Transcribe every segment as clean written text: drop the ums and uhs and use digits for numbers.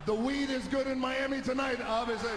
The weed is good in Miami tonight, obviously.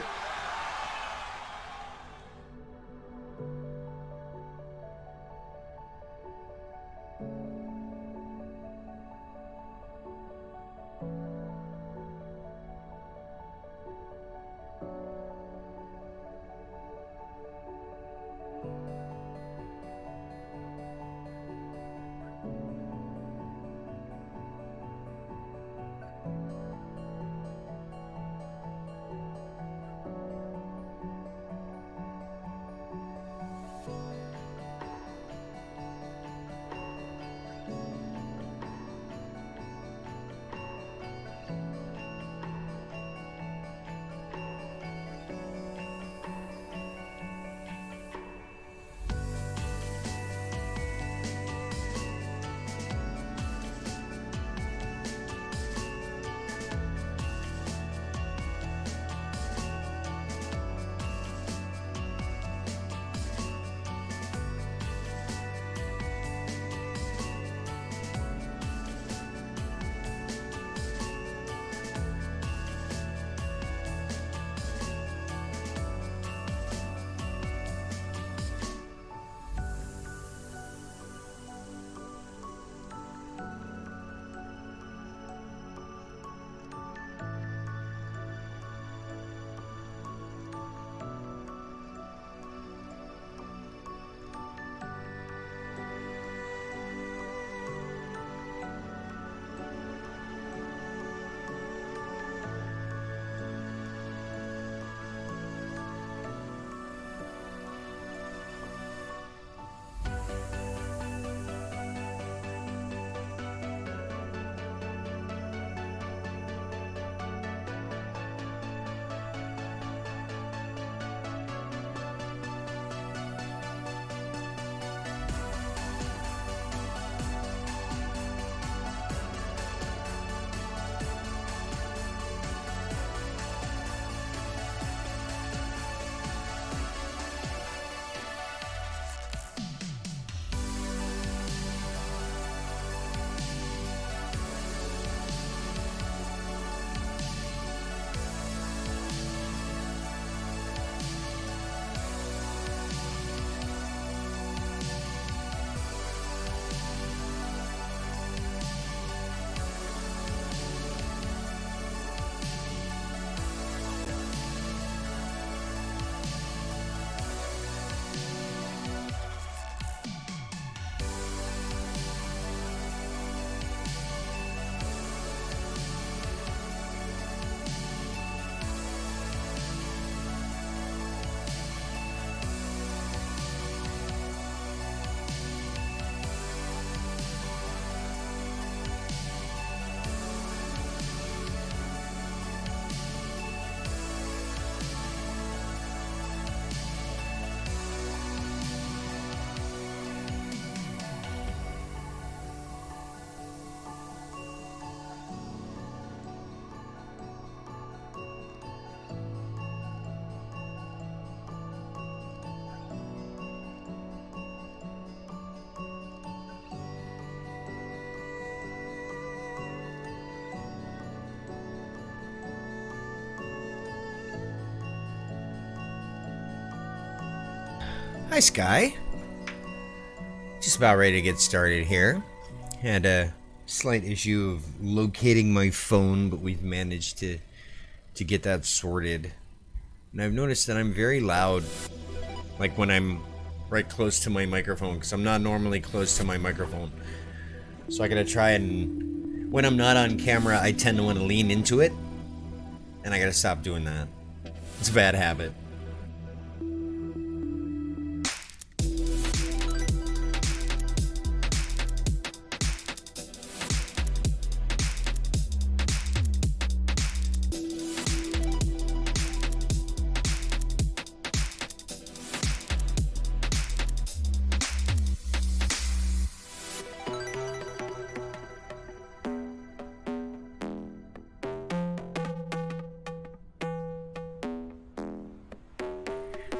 Hi, Sky. Just about ready to get started here. Had a slight issue of locating my phone, but we've managed to get that sorted. And I've noticed that I'm very loud, like when I'm right close to my microphone, because I'm not normally close to my microphone. So I gotta try and, when I'm not on camera, I tend to want to lean into it, and I gotta stop doing that. It's a bad habit.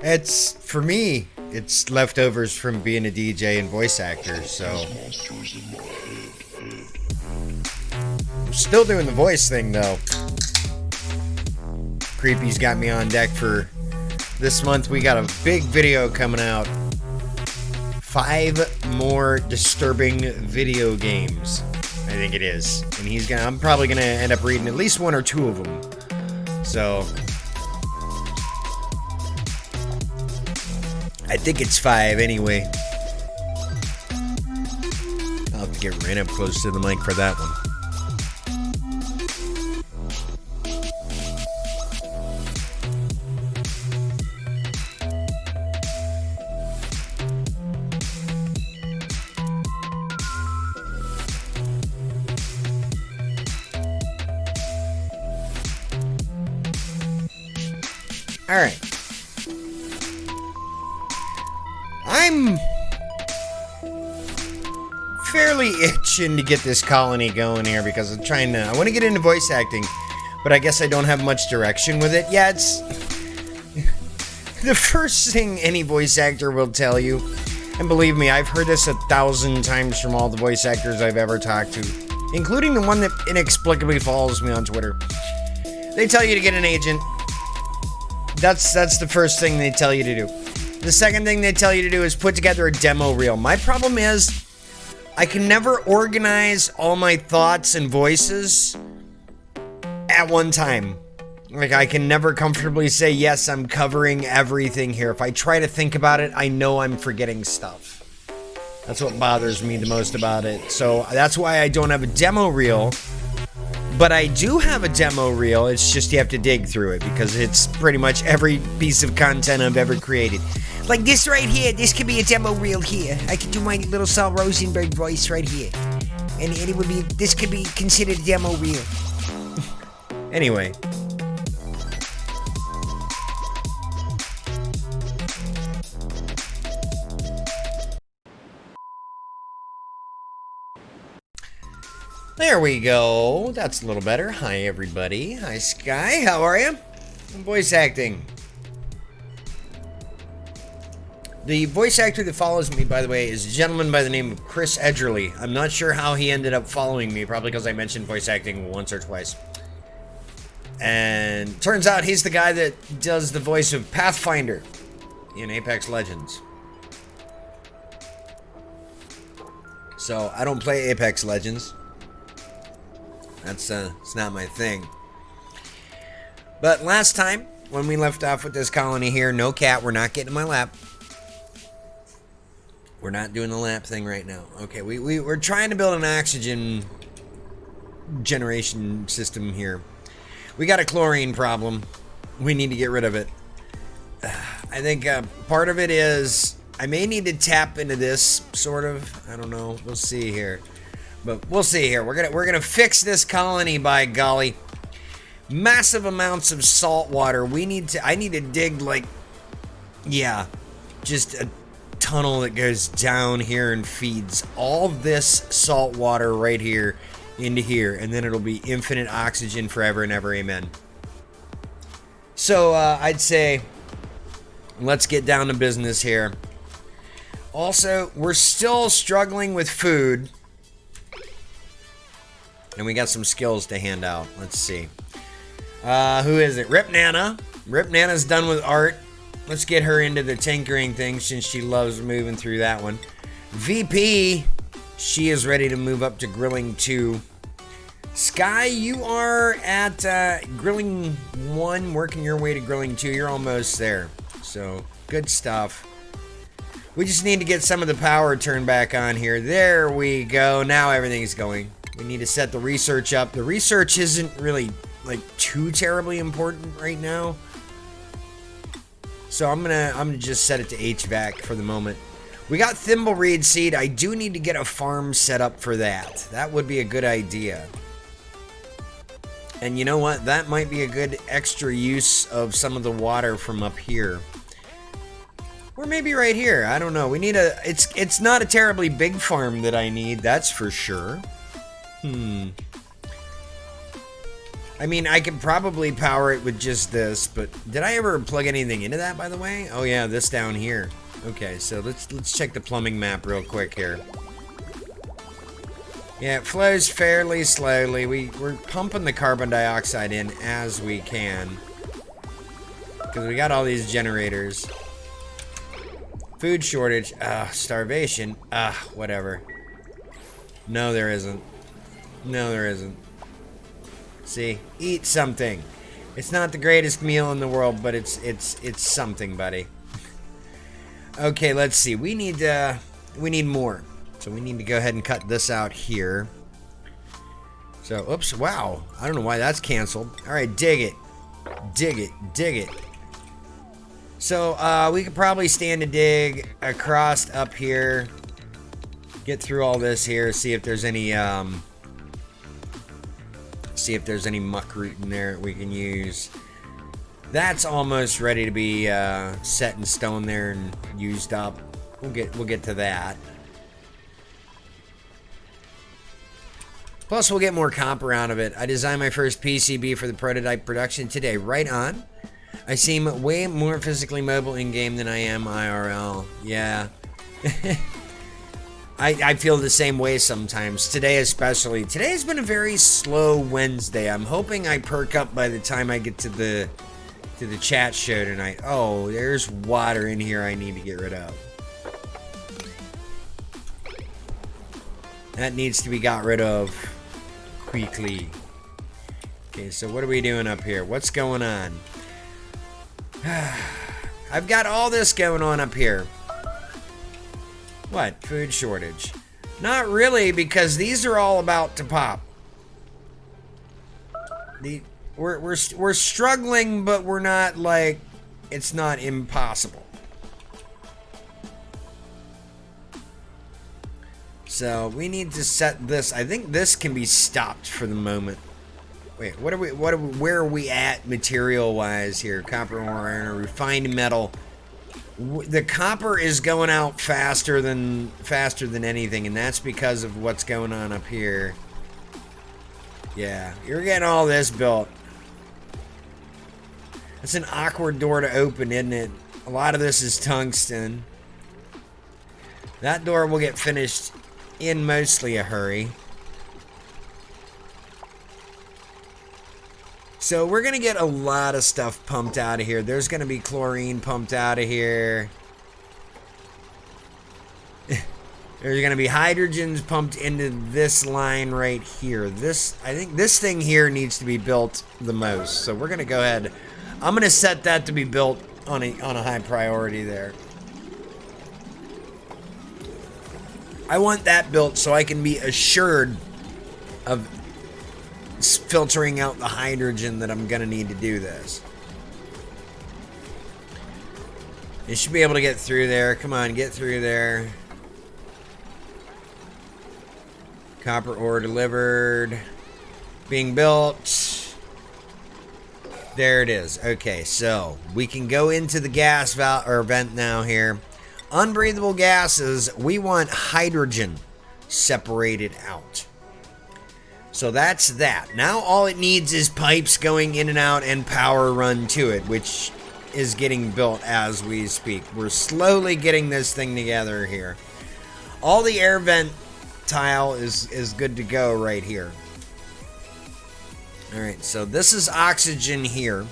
It's, for me, it's leftovers from being a DJ and voice actor, so I'm still doing the voice thing, though. Creepy's got me on deck for this month. We got a big video coming out. 5 more disturbing video games, I think it is. And I'm probably gonna end up reading at least 1 or 2 of them. So I think it's 5 anyway. I'll have to get right up close to the mic for that one. All right. I'm fairly itching to get this colony going here because I want to get into voice acting, but I guess I don't have much direction with it. Yeah, it's the first thing any voice actor will tell you, and believe me, I've heard this 1,000 times from all the voice actors I've ever talked to, including the one that inexplicably follows me on Twitter. They tell you to get an agent. That's the first thing they tell you to do. The second thing they tell you to do is put together a demo reel. My problem is I can never organize all my thoughts and voices at one time. Like, I can never comfortably say, yes, I'm covering everything here. If I try to think about it, I know I'm forgetting stuff. That's what bothers me the most about it. So that's why I don't have a demo reel. But I do have a demo reel. It's just you have to dig through it because it's pretty much every piece of content I've ever created. Like this right here. This could be a demo reel here. I could do my little Saul Rosenberg voice right here. And it would be, this could be considered a demo reel. Anyway. There we go. That's a little better. Hi, everybody. Hi, Sky. How are you? Voice acting. The voice actor that follows me, by the way, is a gentleman by the name of Chris Edgerly. I'm not sure how he ended up following me, probably because I mentioned voice acting once or twice. And turns out he's the guy that does the voice of Pathfinder in Apex Legends. So, I don't play Apex Legends. That's it's not my thing. But last time, when we left off with this colony here, no cat, we're not getting in my lap. We're not doing the lap thing right now. Okay, we're trying to build an oxygen generation system here. We got a chlorine problem. We need to get rid of it. I think part of it is I may need to tap into this, sort of. I don't know. We'll see here. But we'll see here. We're gonna fix this colony, by golly. Massive amounts of salt water. I need to dig, like, yeah, just a tunnel that goes down here and feeds all this salt water right here into here, and then it'll be infinite oxygen forever and ever. Amen. So I'd say let's get down to business here. Also, we're still struggling with food. And we got some skills to hand out. Let's see. Who is it? Rip Nana. Rip Nana's done with art. Let's get her into the tinkering thing since she loves moving through that one. VP, she is ready to move up to grilling 2. Sky, you are at grilling 1, working your way to grilling 2. You're almost there. So, good stuff. We just need to get some of the power turned back on here. There we go. Now everything's going. We need to set the research up. The research isn't really, like, too terribly important right now. So I'm gonna just set it to HVAC for the moment. We got thimbleweed seed. I do need to get a farm set up for that. That would be a good idea. And you know what? That might be a good extra use of some of the water from up here. Or maybe right here. I don't know. We need a... It's not a terribly big farm that I need. That's for sure. I mean, I could probably power it with just this, but did I ever plug anything into that, by the way? Oh yeah, this down here. Okay, so let's check the plumbing map real quick here. Yeah, it flows fairly slowly. We're pumping the carbon dioxide in as we can. Because we got all these generators. Food shortage. Starvation. Whatever. No, there isn't. No, there isn't. See? Eat something. It's not the greatest meal in the world, but it's something, buddy. Okay, let's see. We need more. So we need to go ahead and cut this out here. So, oops, wow. I don't know why that's canceled. All right, dig it. Dig it. Dig it. So, we could probably stand to dig across up here. Get through all this here. See if there's any, muck root in there we can use. That's almost ready to be set in stone there and used up. We'll get to that. Plus, we'll get more copper out of it. I designed my first PCB for the prototype production today. Right on. I seem way more physically mobile in-game than I am IRL. Yeah. I feel the same way sometimes. Today especially. Today has been a very slow Wednesday. I'm hoping I perk up by the time I get to the chat show tonight. Oh, there's water in here I need to get rid of. That needs to be got rid of quickly. Okay, so what are we doing up here? What's going on? I've got all this going on up here. What? Food shortage. Not really, because these are all about to pop. We're struggling, but we're not like, it's not impossible. So we need to set this. I think this can be stopped for the moment. Wait, where are we at material-wise here? Copper ore, refined metal. The copper is going out faster than anything, and that's because of what's going on up here. Yeah, you're getting all this built. It's an awkward door to open, isn't it? A lot of this is tungsten. That door will get finished in mostly a hurry. So we're going to get a lot of stuff pumped out of here. There's going to be chlorine pumped out of here. There's going to be hydrogens pumped into this line right here. I think this thing here needs to be built the most. So we're going to go ahead. I'm going to set that to be built on a high priority there. I want that built so I can be assured of filtering out the hydrogen that I'm going to need to do this. You should be able to get through there. Come on, get through there. Copper ore delivered. Being built. There it is. Okay, so we can go into the gas vent now here. Unbreathable gases, we want hydrogen separated out. So that's that. Now all it needs is pipes going in and out and power run to it, which is getting built as we speak. We're slowly getting this thing together here. All the air vent tile is good to go right here. Alright, so this is oxygen here.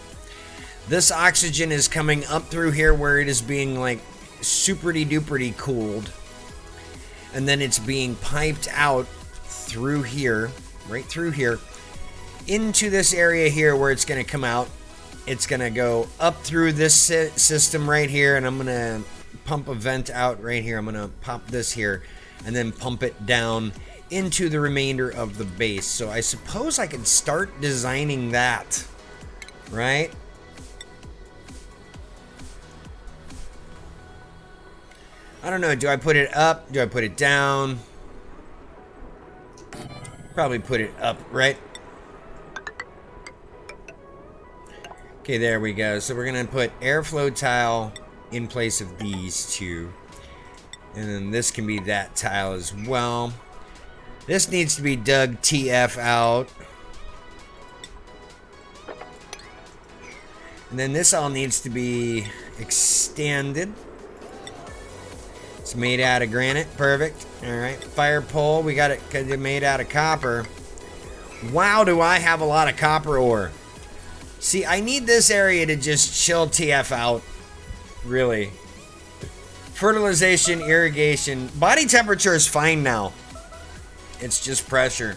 This oxygen is coming up through here where it is being like super-duper cooled. And then it's being piped out through here, right through here, into this area here where it's going to come out. It's going to go up through this system right here, and I'm going to pump a vent out right here. I'm going to pop this here and then pump it down into the remainder of the base. So I suppose I could start designing that, right? I don't know. Do I put it up? Do I put it down? Probably put it up, right? Okay, there we go. So we're going to put airflow tile in place of these two. And then this can be that tile as well. This needs to be dug TF out. And then this all needs to be extended. It's made out of granite. Perfect. Alright. Fire pole. We got it made out of copper. Wow, do I have a lot of copper ore. See, I need this area to just chill TF out. Really. Fertilization, irrigation. Body temperature is fine now. It's just pressure.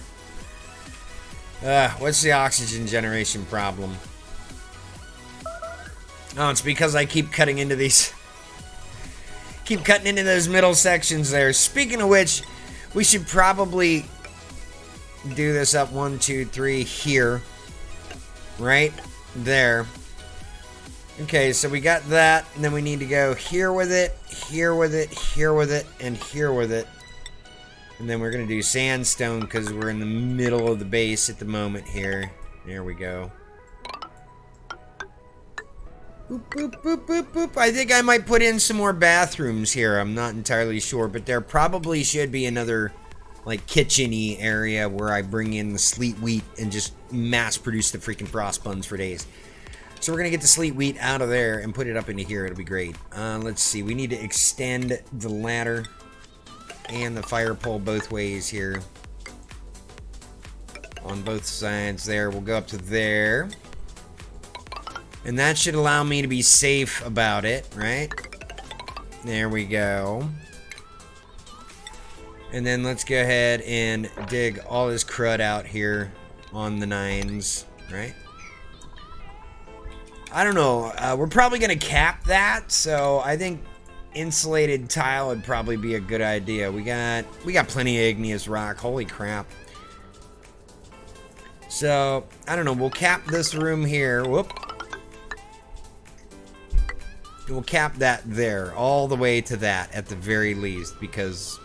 What's the oxygen generation problem? Oh, it's because I keep cutting into these. Keep cutting into those middle sections there. Speaking of which, we should probably do this up 1, 2, 3 here. Right there. Okay, so we got that, and then we need to go here with it, here with it, here with it, and here with it. And then we're going to do sandstone because we're in the middle of the base at the moment here. There we go. Boop, boop, boop, boop, boop. I think I might put in some more bathrooms here. I'm not entirely sure, but there probably should be another, like, kitchen-y area where I bring in the sleet wheat and just mass produce the freaking frost buns for days. So we're going to get the sleet wheat out of there and put it up into here. It'll be great. Let's see. We need to extend the ladder and the fire pole both ways here. On both sides there. We'll go up to there. And that should allow me to be safe about it, right? There we go. And then let's go ahead and dig all this crud out here on the 9s, right? I don't know. We're probably going to cap that, so I think insulated tile would probably be a good idea. We got plenty of igneous rock. Holy crap. So, I don't know. We'll cap this room here. Whoop. We'll cap that there, all the way to that at the very least, because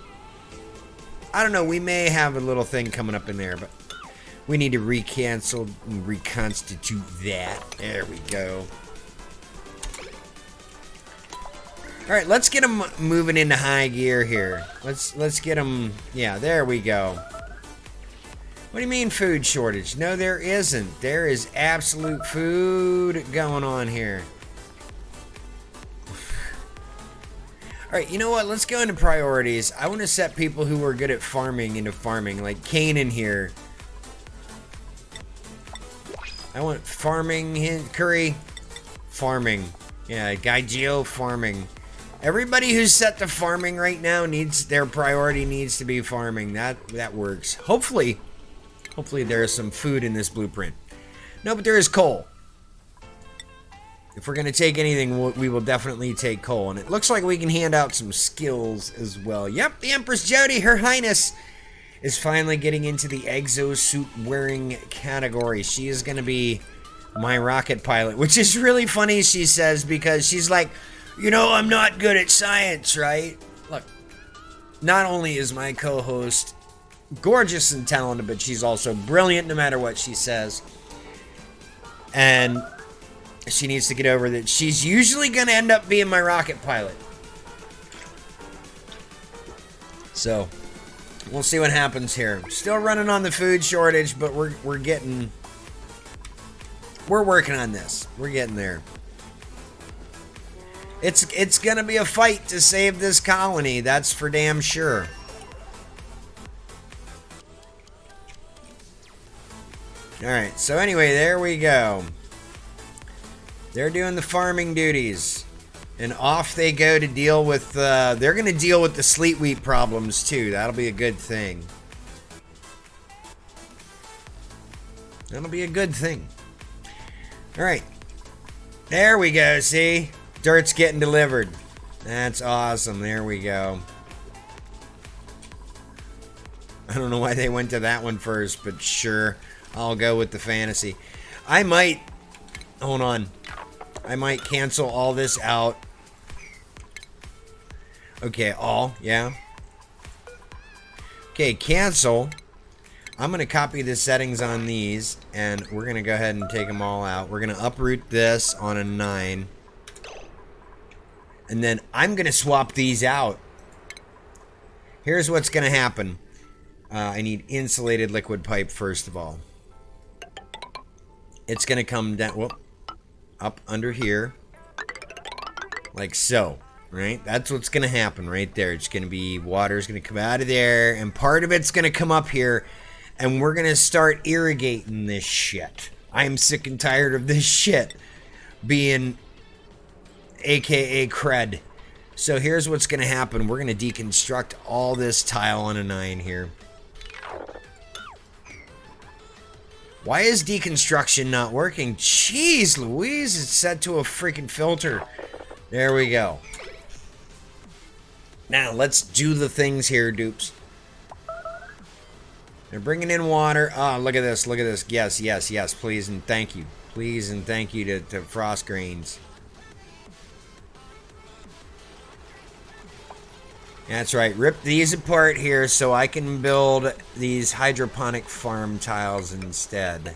I don't know, we may have a little thing coming up in there, but we need to recancel and reconstitute that. There we go. All right, let's get them moving into high gear here. Let's get them. Yeah, there we go. What do you mean food shortage? No, there isn't. There is absolute food going on here. Alright, you know what? Let's go into priorities. I want to set people who are good at farming into farming, like Kanan here. I want farming, Curry, farming. Yeah, Guy Geo, farming. Everybody who's set to farming right now needs, their priority needs to be farming. That works. Hopefully there's some food in this blueprint. No, but there is coal. If we're going to take anything, we will definitely take coal. And it looks like we can hand out some skills as well. Yep, the Empress Jody, Her Highness, is finally getting into the exosuit-wearing category. She is going to be my rocket pilot, which is really funny, she says, because she's like, you know, I'm not good at science, right? Look, not only is my co-host gorgeous and talented, but she's also brilliant no matter what she says. And she needs to get over that she's usually going to end up being my rocket pilot. So, we'll see what happens here. Still running on the food shortage, but we're working on this. We're getting there. It's going to be a fight to save this colony, that's for damn sure. Alright, so anyway, there we go. They're doing the farming duties. And off they go to deal with, they're going to deal with the sleet wheat problems too. That'll be a good thing. That'll be a good thing. Alright. There we go, see? Dirt's getting delivered. That's awesome. There we go. I don't know why they went to that one first, but sure. I'll go with the fantasy. I might... Hold on. I might cancel all this out. Okay, all, yeah. Okay, cancel. I'm going to copy the settings on these, and we're going to go ahead and take them all out. We're going to uproot this on a 9. And then I'm going to swap these out. Here's what's going to happen. I need insulated liquid pipe, first of all. It's going to come down... Whoop. Up under here, like so, right? That's what's gonna happen right there. It's gonna be, water's gonna come out of there, and part of it's gonna come up here, and we're gonna start irrigating this shit. I am sick and tired of this shit being AKA cred. So here's what's going to happen. We're going to deconstruct all this tile on a 9 here. Why is deconstruction not working? Jeez Louise, it's set to a freaking filter. There we go. Now, let's do the things here, dupes. They're bringing in water. Oh, look at this. Look at this. Yes, yes, yes. Please and thank you. Please and thank you to Frost Grains. That's right. Rip these apart here so I can build these hydroponic farm tiles instead.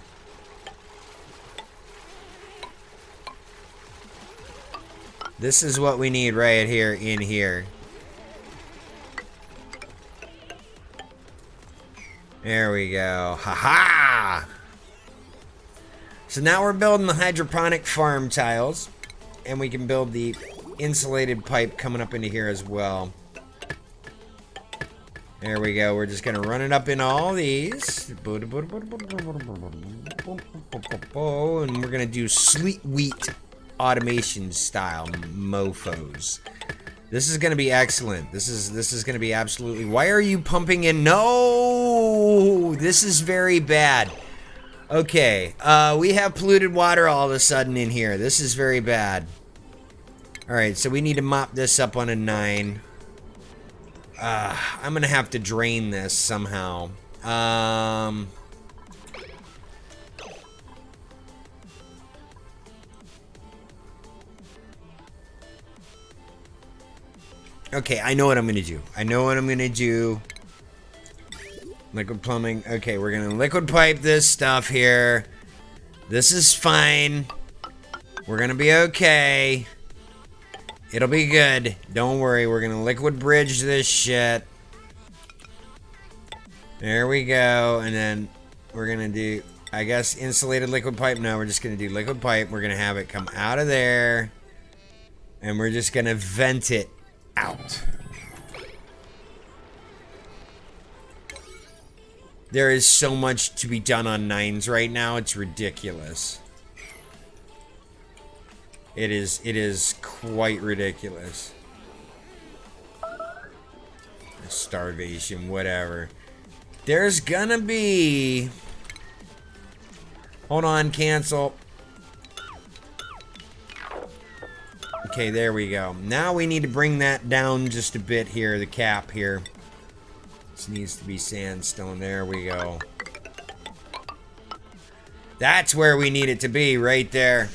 This is what we need right here in here. There we go. Ha-ha! So now we're building the hydroponic farm tiles. And we can build the insulated pipe coming up into here as well. There we go. We're just going to run it up in all these. And we're going to do sleet wheat automation style mofos. This is going to be excellent. This is going to be absolutely... Why are you pumping in? No! This is very bad. Okay. We have polluted water all of a sudden in here. This is very bad. Alright, so we need to mop this up on a 9. I'm going to have to drain this somehow. Okay, I know what I'm going to do. I know what I'm going to do. Liquid plumbing. Okay, we're going to liquid pipe this stuff here. This is fine. We're going to be okay. It'll be good. Don't worry. We're going to liquid bridge this shit. There we go. And then we're going to do, I guess, insulated liquid pipe. No, we're just going to do liquid pipe. We're going to have it come out of there. And we're just going to vent it out. There is so much to be done on 9s right now. It's ridiculous. It is quite ridiculous. Starvation, whatever. There's gonna be... Hold on, cancel. Okay, there we go. Now we need to bring that down just a bit here, the cap here. This needs to be sandstone. There we go. That's where we need it to be, right there.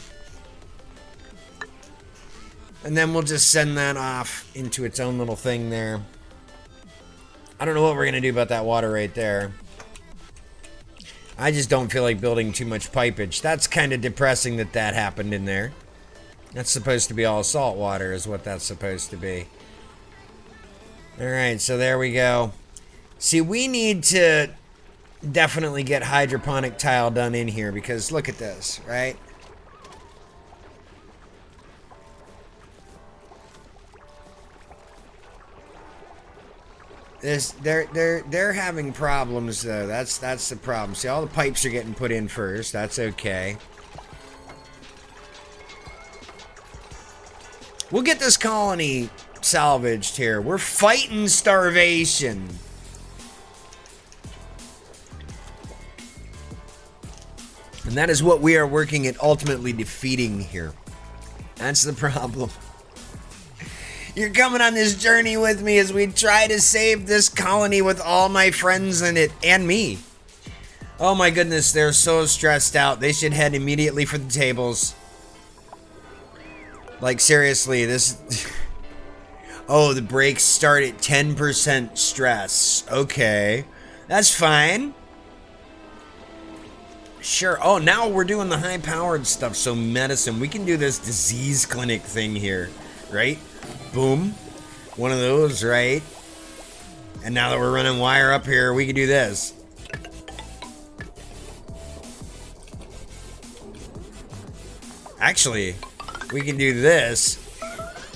And then we'll just send that off into its own little thing there. I don't know what we're going to do about that water right there. I just don't feel like building too much pipage. That's kind of depressing that that happened in there. That's supposed to be all salt water is what that's supposed to be. Alright, so there we go. See, we need to definitely get hydroponic tile done in here because look at this, right? They're having problems though. That's the problem. See, all the pipes are getting put in first. That's okay. We'll get this colony salvaged here. We're fighting starvation. And that is what we are working at ultimately defeating here. That's the problem. You're coming on this journey with me as we try to save this colony with all my friends in it and me. Oh my goodness, they're so stressed out. They should head immediately for the tables. Like seriously, this... Oh, the brakes start at 10% stress. Okay. That's fine. Sure. Oh, now we're doing the high-powered stuff. So medicine. We can do this disease clinic thing here. Right? Boom. One of those, right? And now that we're running wire up here, we can do this. Actually, we can do this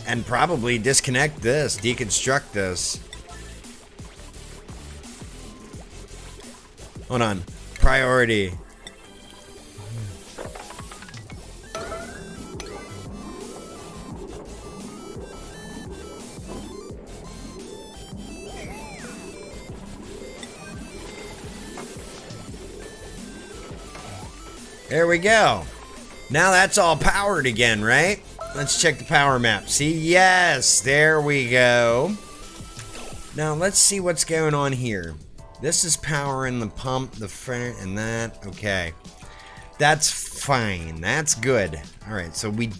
and probably disconnect this, deconstruct this. Hold on. Priority. There we go. Now that's all powered again, right? Let's check the power map. See, yes, there we go. Now let's see what's going on here. This is powering the pump, the front, and that. Okay. That's fine. That's good. All right, so we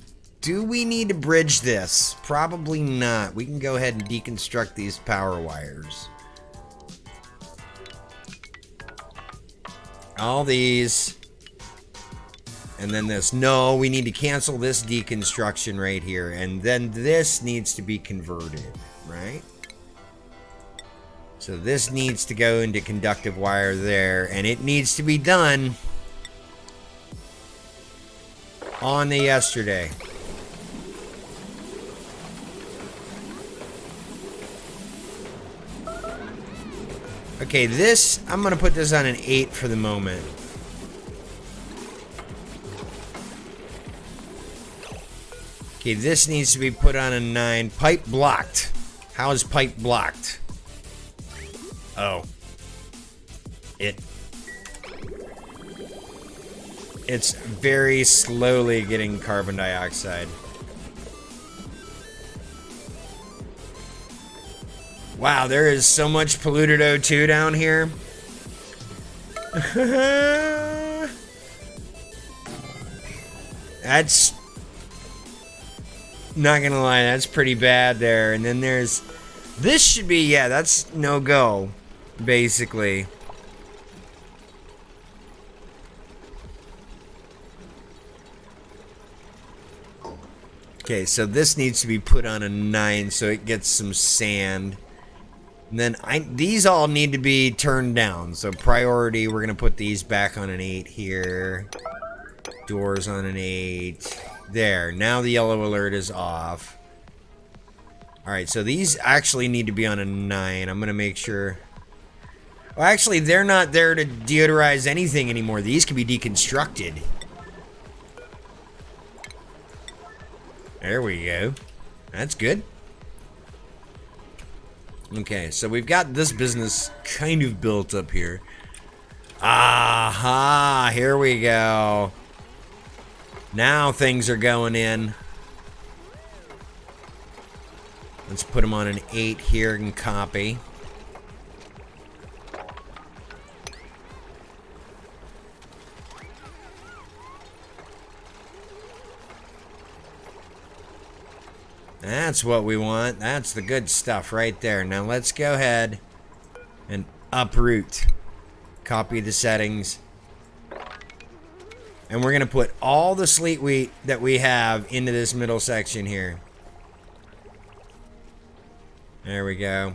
need to bridge this? Probably not. We can go ahead and deconstruct these power wires. All these. And then this. No, we need to cancel this deconstruction right here. And then this needs to be converted, right? So this needs to go into conductive wire there. And it needs to be done on the yesterday. Okay, this, I'm going to put this on an 8 for the moment. Okay, this needs to be put on a 9. Pipe blocked. How is pipe blocked? Oh. It's very slowly getting carbon dioxide. Wow, there is so much polluted O2 down here. That's... not gonna lie, that's pretty bad there. And then there's... this should be... yeah, that's no-go, basically. Okay, so this needs to be put on a 9 so it gets some sand. And then these all need to be turned down. So priority, we're going to put these back on an 8 here. Doors on an 8. There, now the yellow alert is off. Alright, so these actually need to be on a 9. I'm going to make sure... well, actually, they're not there to deodorize anything anymore. These can be deconstructed. There we go. That's good. Okay, so we've got this business kind of built up here. Aha! Here we go. Now things are going in. Let's put them on an 8 here and copy. That's what we want. That's the good stuff right there. Now let's go ahead and uproot. Copy the settings. And we're going to put all the sleet wheat that we have into this middle section here. There we go.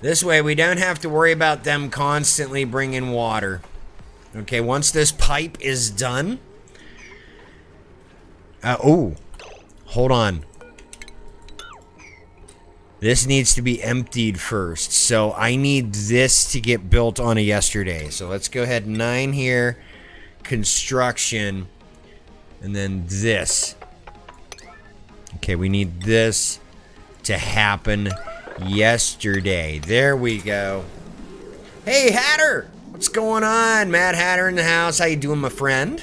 This way we don't have to worry about them constantly bringing water. Okay, once this pipe is done... oh. Hold on. This needs to be emptied first. So I need this to get built on a yesterday. So let's go ahead. 9 here. Construction. And then this. Okay, we need this to happen yesterday. There we go. Hey, Hatter! What's going on? Mad Hatter in the house. How you doing, my friend?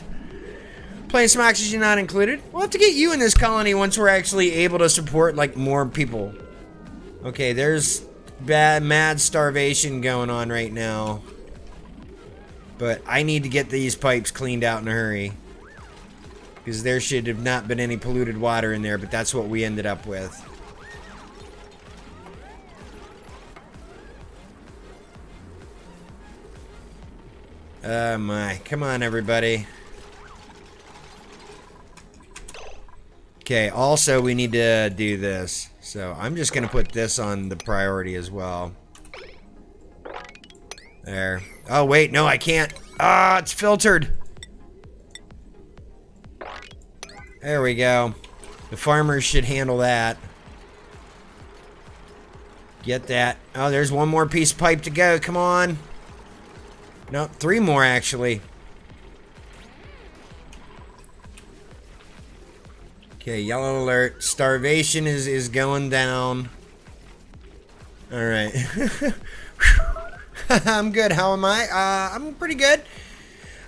Playing some Oxygen Not Included. We'll have to get you in this colony once we're actually able to support, like, more people. Okay, there's mad starvation going on right now. But I need to get these pipes cleaned out in a hurry. Because there should have not been any polluted water in there, but that's what we ended up with. Oh my. Come on, everybody. Okay, also we need to do this. So I'm just going to put this on the priority as well. There. Oh, wait, no, I can't. Ah, it's filtered. There we go. The farmers should handle that. Get that. Oh, there's one more piece of pipe to go. Come on. No, 3 more, actually. Okay, yellow alert. Starvation is going down. Alright. I'm good. How am I? I'm pretty good.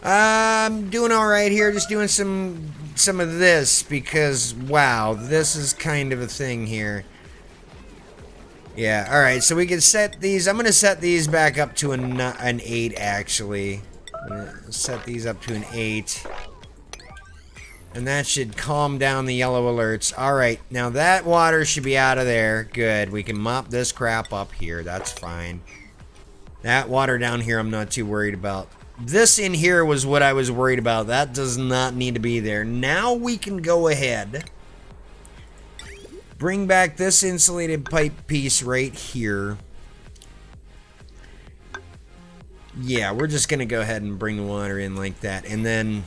I'm doing all right here. Just doing some of this because, wow, this is kind of a thing here. Yeah, all right, so we can set these. I'm going to set these back up to an 8, actually. I'm going to set these up to an 8. And that should calm down the yellow alerts. All right, now that water should be out of there. Good. We can mop this crap up here. That's fine. That water down here I'm not too worried about. This in here was what I was worried about. That does not need to be there. Now we can go ahead. Bring back this insulated pipe piece right here. Yeah, we're just going to go ahead and bring the water in like that. And then,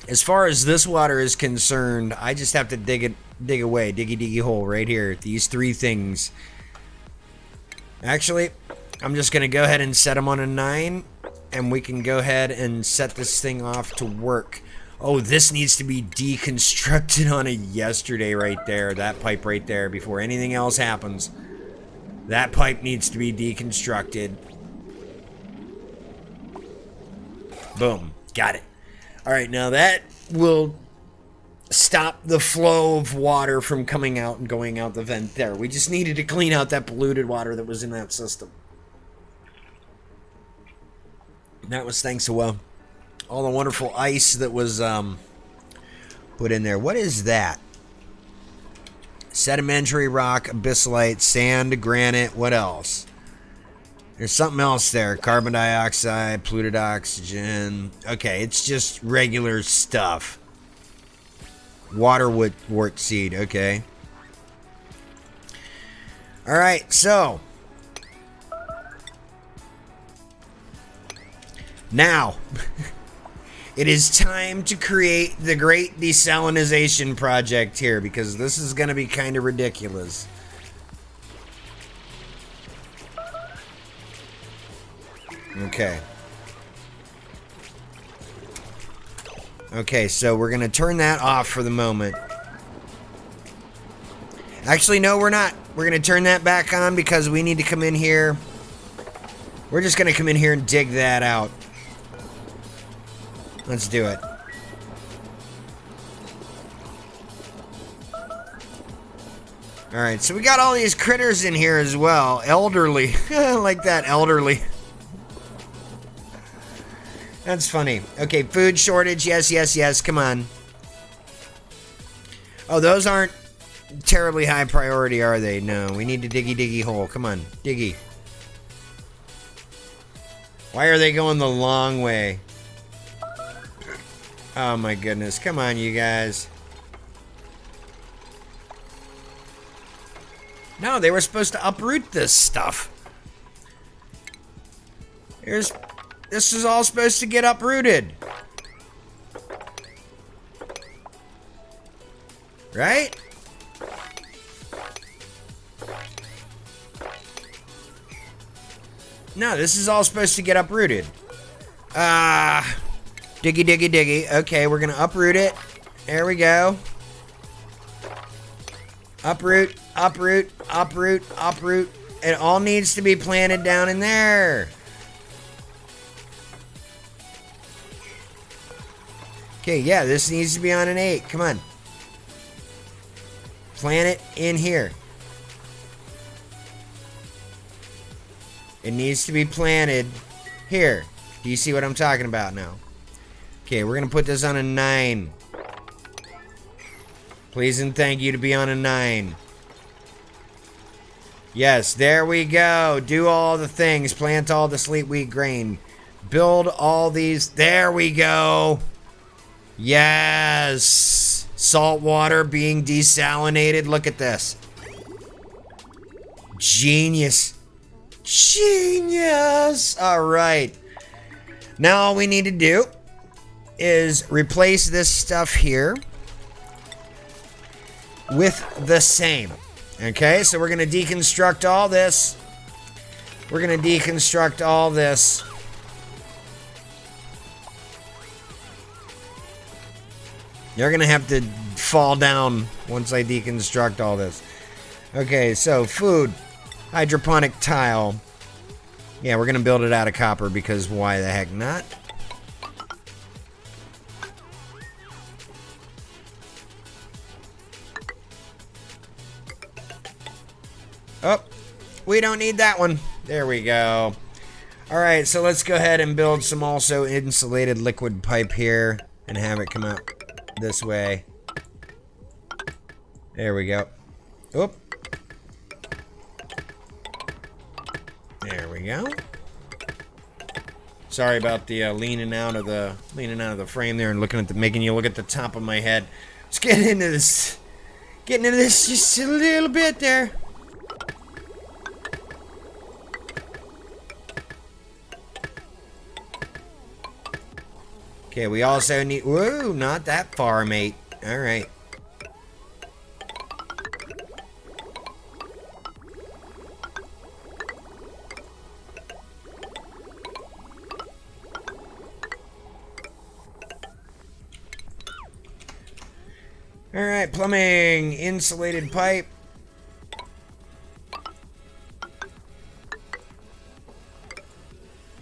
as far as this water is concerned, I just have to dig away. Diggy hole right here. These 3 things. Actually, I'm just going to go ahead and set them on a 9. And we can go ahead and set this thing off to work. Oh, this needs to be deconstructed on a yesterday right there. That pipe right there before anything else happens. That pipe needs to be deconstructed. Boom. Got it. All right, now that will stop the flow of water from coming out and going out the vent there. We just needed to clean out that polluted water that was in that system. That was thanks to all the wonderful ice that was put in there. What is that? Sedimentary rock, abyssalite, sand, granite. What else? There's something else there. Carbon dioxide, polluted oxygen. Okay, it's just regular stuff. Water wort seed. Okay. All right, so now, it is time to create the great desalinization project here, because this is going to be kind of ridiculous. Okay. Okay, so we're going to turn that off for the moment. Actually, no, we're not. We're going to turn that back on because we need to come in here. We're just going to come in here and dig that out. Let's do it. Alright, so we got all these critters in here as well. Elderly. I like that, elderly. That's funny. Okay, food shortage. Yes, yes, yes. Come on. Oh, those aren't terribly high priority, are they? No, we need to diggy hole. Come on, diggy. Why are they going the long way? Oh my goodness. Come on, you guys. No, they were supposed to uproot this stuff. This is all supposed to get uprooted. Right? No, this is all supposed to get uprooted. Diggy. Okay, we're gonna uproot it. There we go. Uproot. It all needs to be planted down in there. Okay, yeah, this needs to be on an 8. Come on. Plant it in here. It needs to be planted here. Do you see what I'm talking about now? Okay, we're going to put this on a 9. Please and thank you to be on a 9. Yes, there we go. Do all the things. Plant all the sleet wheat grain. Build all these. There we go. Yes. Salt water being desalinated. Look at this. Genius. Genius. All right. Now all we need to do is replace this stuff here with the same. Okay, so we're going to deconstruct all this. We're going to deconstruct all this. You're going to have to fall down once I deconstruct all this. Okay, so food, hydroponic tile. Yeah, we're going to build it out of copper because why the heck not? Oh, we don't need that one. There we go. All right, so let's go ahead and build some also insulated liquid pipe here and have it come out this way. There we go. Oop. There we go. Sorry about the leaning out of the frame there and looking at making you look at the top of my head. Let's get into this. Getting into this just a little bit there. Okay, we also need. Whoa, not that far, mate. All right. Alright, plumbing, insulated pipe.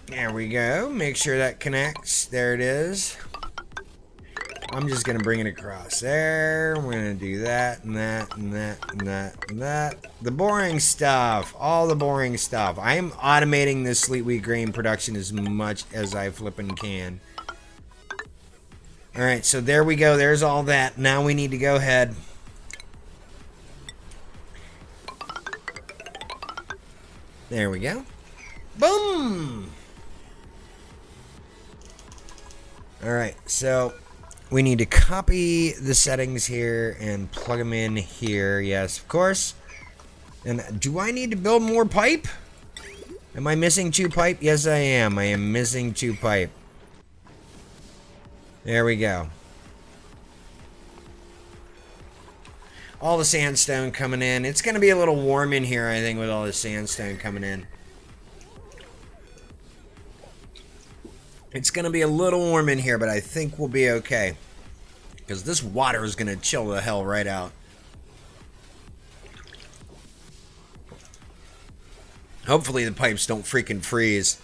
There we go. Make sure that connects. There it is. I'm just going to bring it across there. We're going to do that and that and that and that and that. The boring stuff. All the boring stuff. I am automating this Sleet Wheat grain production as much as I flippin' can. Alright, so there we go. There's all that. Now we need to go ahead. There we go. Boom! Alright, so we need to copy the settings here and plug them in here. Yes, of course. And do I need to build more pipe? Am I missing 2 pipe? Yes, I am. I am missing 2 pipe. There we go. All the sandstone coming in. It's going to be a little warm in here, I think, with all the sandstone coming in. It's going to be a little warm in here, but I think we'll be okay. Because this water is going to chill the hell right out. Hopefully the pipes don't freaking freeze.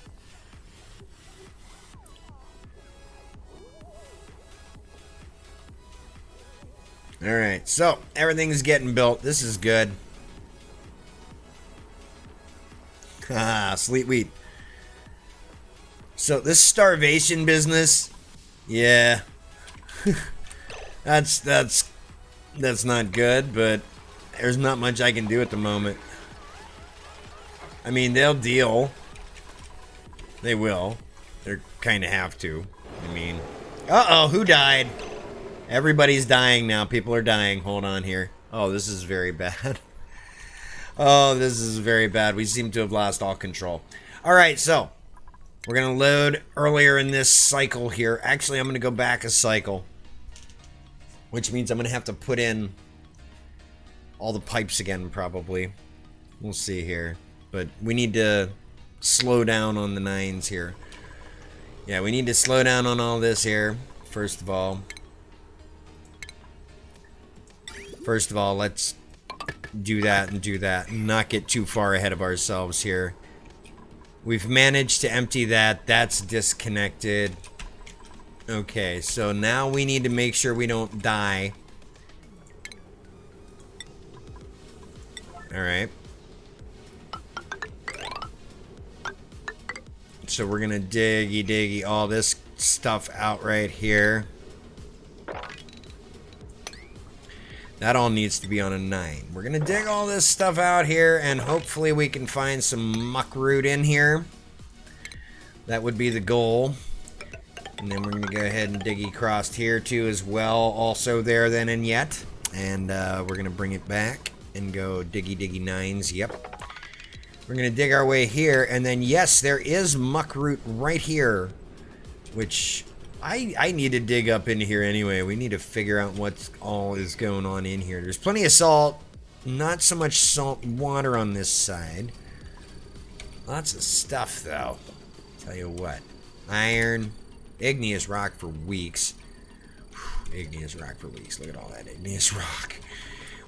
Alright, so everything's getting built. This is good. Ah, Sleet Wheat. So this starvation business, yeah. that's not good, but there's not much I can do at the moment. I mean, they'll deal. They will. They're kind of have to. I mean, uh-oh, who died? Everybody's dying now. People are dying. Hold on here. Oh, this is very bad. Oh, this is very bad. We seem to have lost all control. All right, so we're going to load earlier in this cycle here. Actually, I'm going to go back a cycle, which means I'm going to have to put in all the pipes again, probably. We'll see here. But we need to slow down on the 9s here. Yeah, we need to slow down on all this here, first of all. First of all, let's do that and not get too far ahead of ourselves here. We've managed to empty that. That's disconnected. Okay, so now we need to make sure we don't die. Alright. So we're gonna diggy all this stuff out right here. That all needs to be on a 9. We're going to dig all this stuff out here, and hopefully we can find some muckroot in here. That would be the goal. And then we're going to go ahead and dig across here too as well. Also there then and yet. And we're going to bring it back and go diggy 9s. Yep. We're going to dig our way here, and then yes, there is muckroot right here, which I need to dig up into here anyway. We need to figure out what all is going on in here. There's plenty of salt. Not so much salt water on this side. Lots of stuff, though. Tell you what. Iron. Igneous rock for weeks. Igneous rock for weeks. Look at all that igneous rock.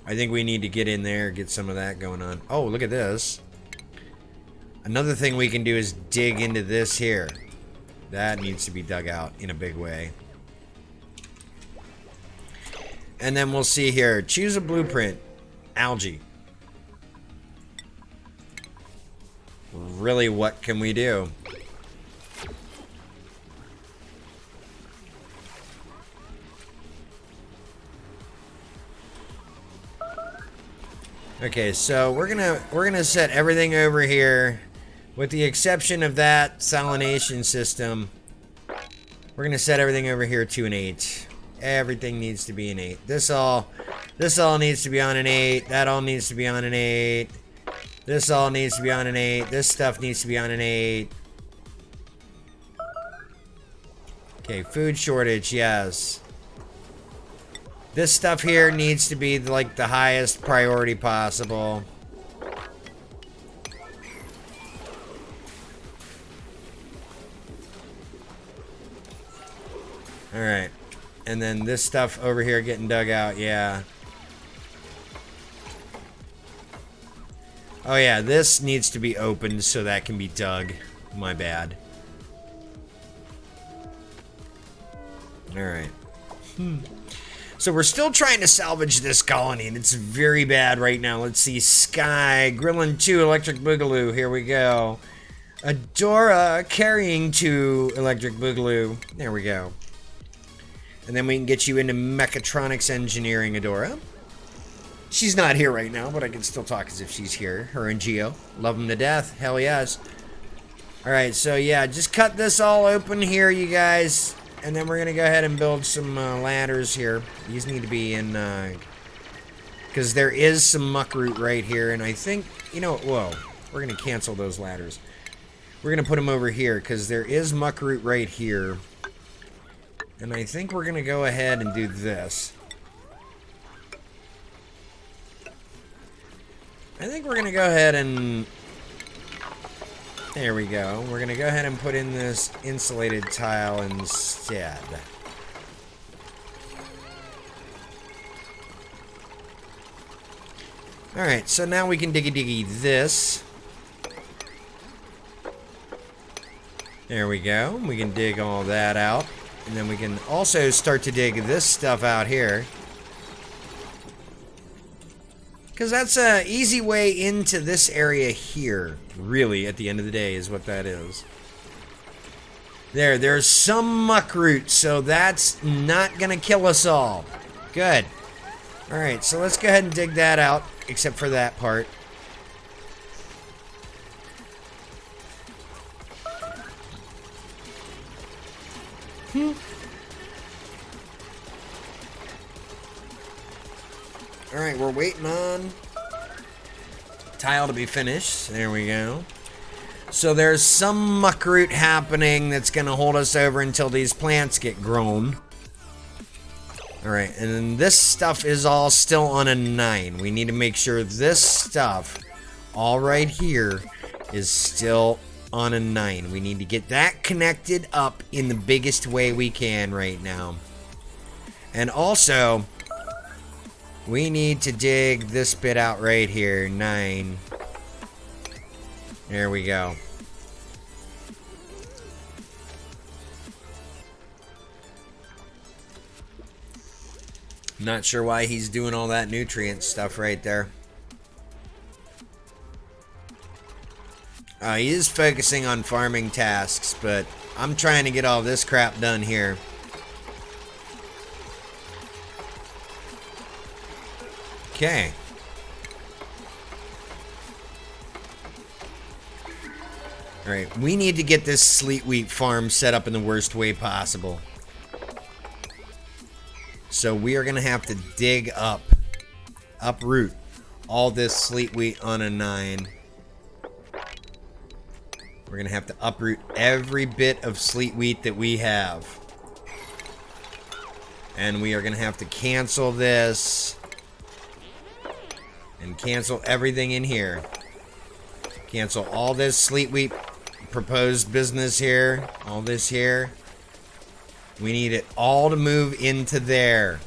I think we need to get in there, get some of that going on. Oh, look at this. Another thing we can do is dig into this here. That needs to be dug out in a big way. And then we'll see here. Choose a blueprint. Algae. really, what can we do? Okay, so we're gonna set everything over here, with the exception of that desalination system. We're gonna set everything over here to an 8. Everything needs to be an 8. This all needs to be on an 8. That all needs to be on an 8. This all needs to be on an 8. This stuff needs to be on an 8. Okay, food shortage, yes. This stuff here needs to be like the highest priority possible. Alright. And then this stuff over here getting dug out, yeah. Oh yeah, this needs to be opened so that can be dug. My bad. Alright. So we're still trying to salvage this colony, and it's very bad right now. Let's see. Sky, Grillin' 2, Electric Boogaloo. Here we go. Adora, Carrying 2, Electric Boogaloo. There we go. And then we can get you into Mechatronics Engineering, Adora. She's not here right now, but I can still talk as if she's here. Her and Geo. Love them to death. Hell yes. Alright, so yeah, just cut this all open here, you guys. And then we're going to go ahead and build some ladders here. These need to be in, because there is some muckroot right here. And I think, you know, whoa, we're going to cancel those ladders. We're going to put them over here because there is muckroot right here. And I think we're going to go ahead and do this. I think we're going to go ahead and... There we go. We're going to go ahead and put in this insulated tile instead. Alright, so now we can diggy this. There we go. We can dig all that out. And then we can also start to dig this stuff out here. Because that's an easy way into this area here, really, at the end of the day, is what that is. There's some muckroot, so that's not going to kill us all. Good. Alright, so let's go ahead and dig that out, except for that part. Alright, we're waiting on tile to be finished. There we go. So there's some muckroot happening that's going to hold us over until these plants get grown. Alright, and then this stuff is all still on a 9. We need to make sure this stuff, all right here, is still on a 9. We need to get that connected up in the biggest way we can right now. And also... we need to dig this bit out right here. 9. There we go. Not sure why he's doing all that nutrient stuff right there. He is focusing on farming tasks, but I'm trying to get all this crap done here. Okay. Alright, we need to get this sleet wheat farm set up in the worst way possible. So we are going to have to dig up, uproot all this sleet wheat on a 9. We're going to have to uproot every bit of sleet wheat that we have. And we are going to have to cancel this. And cancel everything in here. Cancel all this sleet wheat proposed business here. All this here. We need it all to move into there.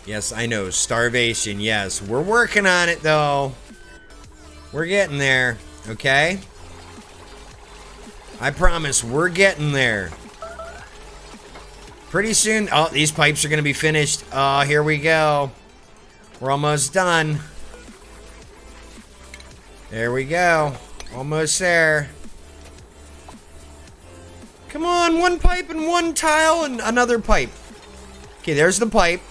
Yes, I know. Starvation. Yes. We're working on it, though. We're getting there. Okay? I promise we're getting there. Pretty soon, oh, these pipes are going to be finished. Oh, here we go. We're almost done. There we go. Almost there. Come on, one pipe and one tile and another pipe. Okay, there's the pipe.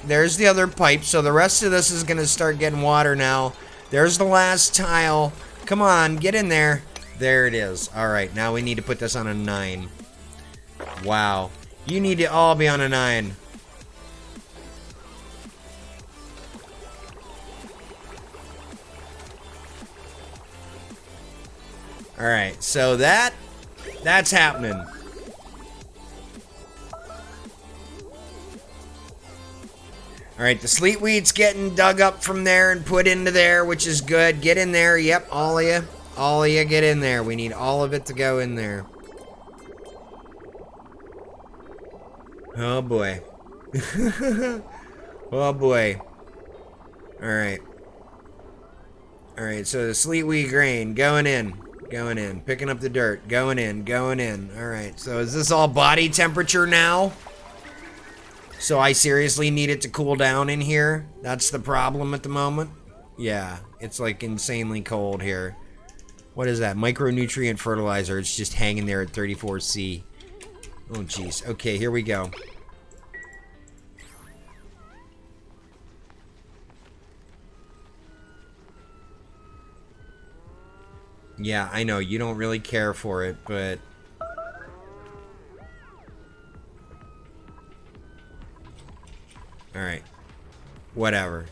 There's the other pipe. So the rest of this is going to start getting water now. There's the last tile. Come on, get in there. There it is. All right, now we need to put this on a 9. Wow. You need to all be on a 9. All right, so that's happening. All right, the sleet wheat's getting dug up from there and put into there, which is good. Get in there. Yep, all of you. All of you get in there. We need all of it to go in there. Oh, boy. Oh, boy. All right. All right, so the sleet wheat grain going in. Going in. Picking up the dirt. Going in. Going in. All right, so is this all body temperature now? So I seriously need it to cool down in here? That's the problem at the moment? Yeah, it's like insanely cold here. What is that? Micronutrient fertilizer. It's just hanging there at 34C. Oh, jeez. Okay, here we go. Yeah, I know. You don't really care for it, but... Alright. Whatever.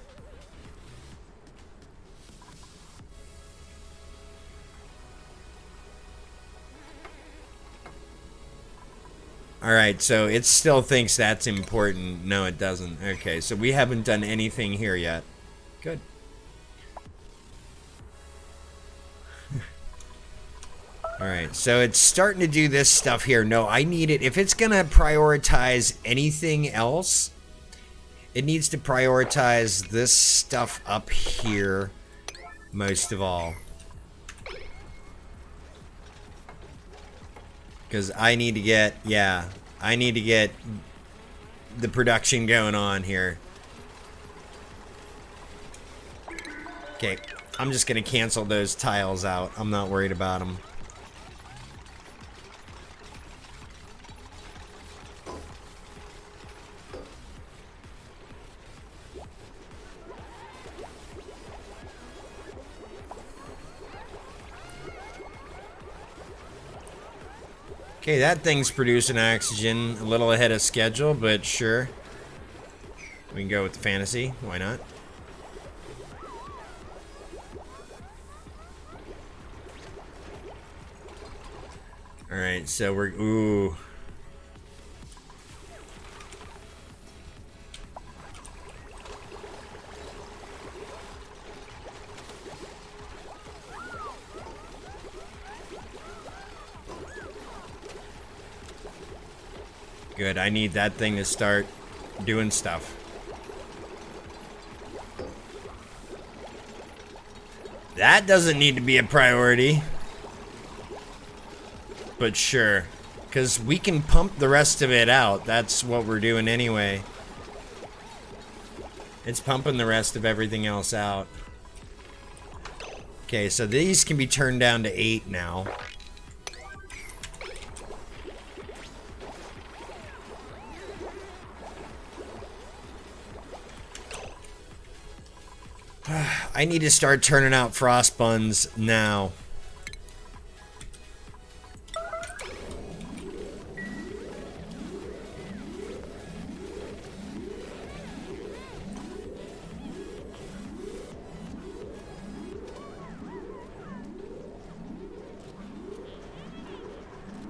Alright, so it still thinks that's important. No, it doesn't. Okay, so we haven't done anything here yet. Good. Alright, so it's starting to do this stuff here. No, I need it. If it's going to prioritize anything else, it needs to prioritize this stuff up here most of all. Because I need to get, yeah, I need to get the production going on here. Okay, I'm just going to cancel those tiles out. I'm not worried about them. Okay, that thing's producing oxygen a little ahead of schedule, but sure. We can go with the fantasy. Why not? Alright, so we're... Ooh. Good, I need that thing to start doing stuff. That doesn't need to be a priority. But sure, because we can pump the rest of it out. That's what we're doing anyway. It's pumping the rest of everything else out. Okay, so these can be turned down to 8 now. I need to start turning out frost buns now.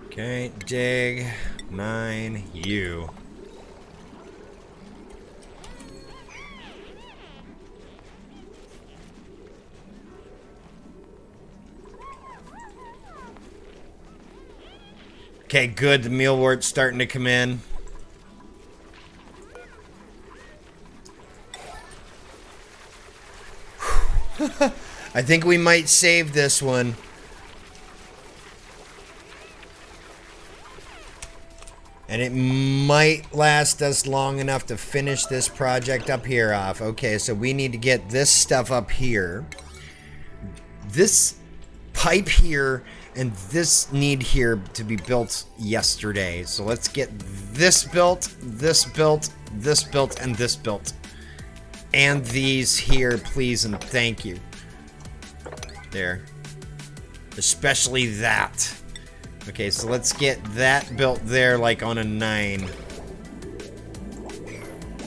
Okay, dig 9U. Okay, good. The mealwort's starting to come in. I think we might save this one. And it might last us long enough to finish this project up here off. Okay, so we need to get this stuff up here. This pipe here and this need here to be built yesterday. So let's get this built, this built, this built, and this built. And these here, please and thank you. There. Especially that. Okay, so let's get that built there like on a 9.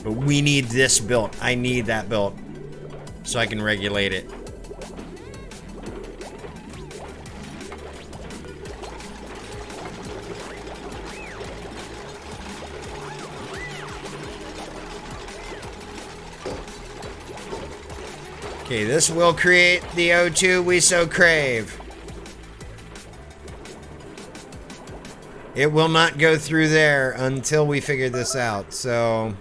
But we need this built. I need that built so I can regulate it. Okay, this will create the O2 we so crave. It will not go through there until we figure this out, so...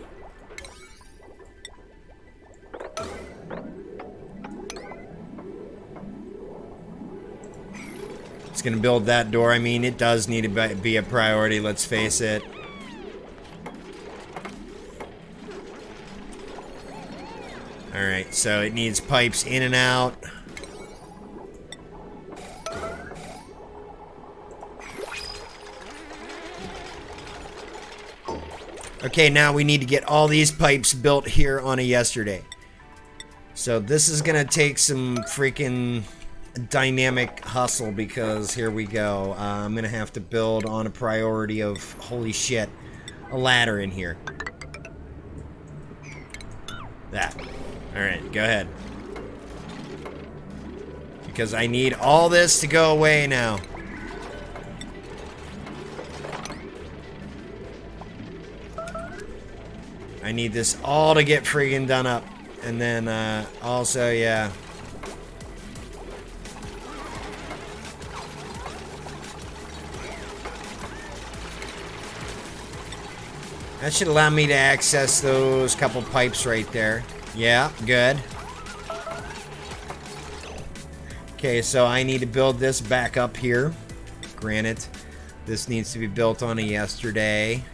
It's gonna build that door. I mean, it does need to be a priority, let's face it. Alright, so it needs pipes in and out. Okay, now we need to get all these pipes built here on a yesterday. So this is gonna take some freaking dynamic hustle because here we go. I'm gonna have to build on a priority of, holy shit, a ladder in here. That. Alright, go ahead. Because I need all this to go away now. I need this all to get friggin' done up. And then, also, yeah. That should allow me to access those couple pipes right there. Yeah, good. Okay, so I need to build this back up here. Granted, this needs to be built on a yesterday.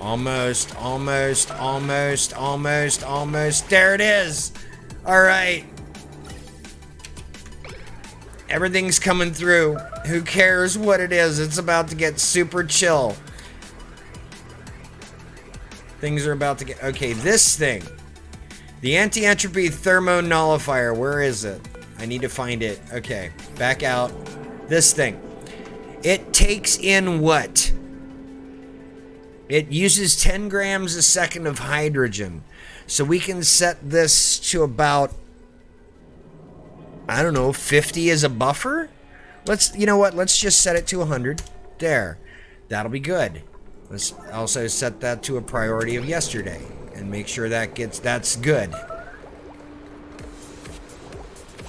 Almost, almost, almost, almost, almost. There it is! Alright. Everything's coming through. Who cares what it is? It's about to get super chill. Things are about to get... Okay, this thing. The anti-entropy thermo nullifier. Where is it? I need to find it. Okay, back out. This thing. It takes in what? It uses 10 grams a second of hydrogen. So we can set this to about, I don't know, 50 as a buffer? You know what? Let's just set it to 100. There. That'll be good. Let's also set that to a priority of yesterday and make sure that's good.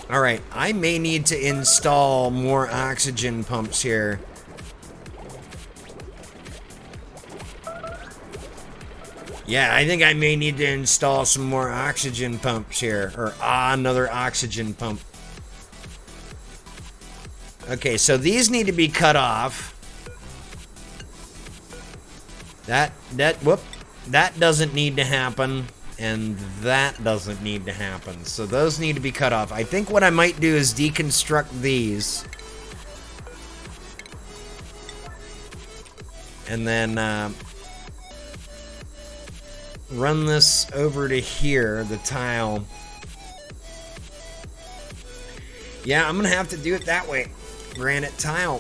Alright, I may need to install more oxygen pumps here. Yeah, I think I may need to install some more oxygen pumps here. Or, another oxygen pump. Okay, so these need to be cut off. That doesn't need to happen. And that doesn't need to happen. So those need to be cut off. I think what I might do is deconstruct these. And then, run this over to here, the tile. Yeah, I'm gonna have to do it that way. Granite tile.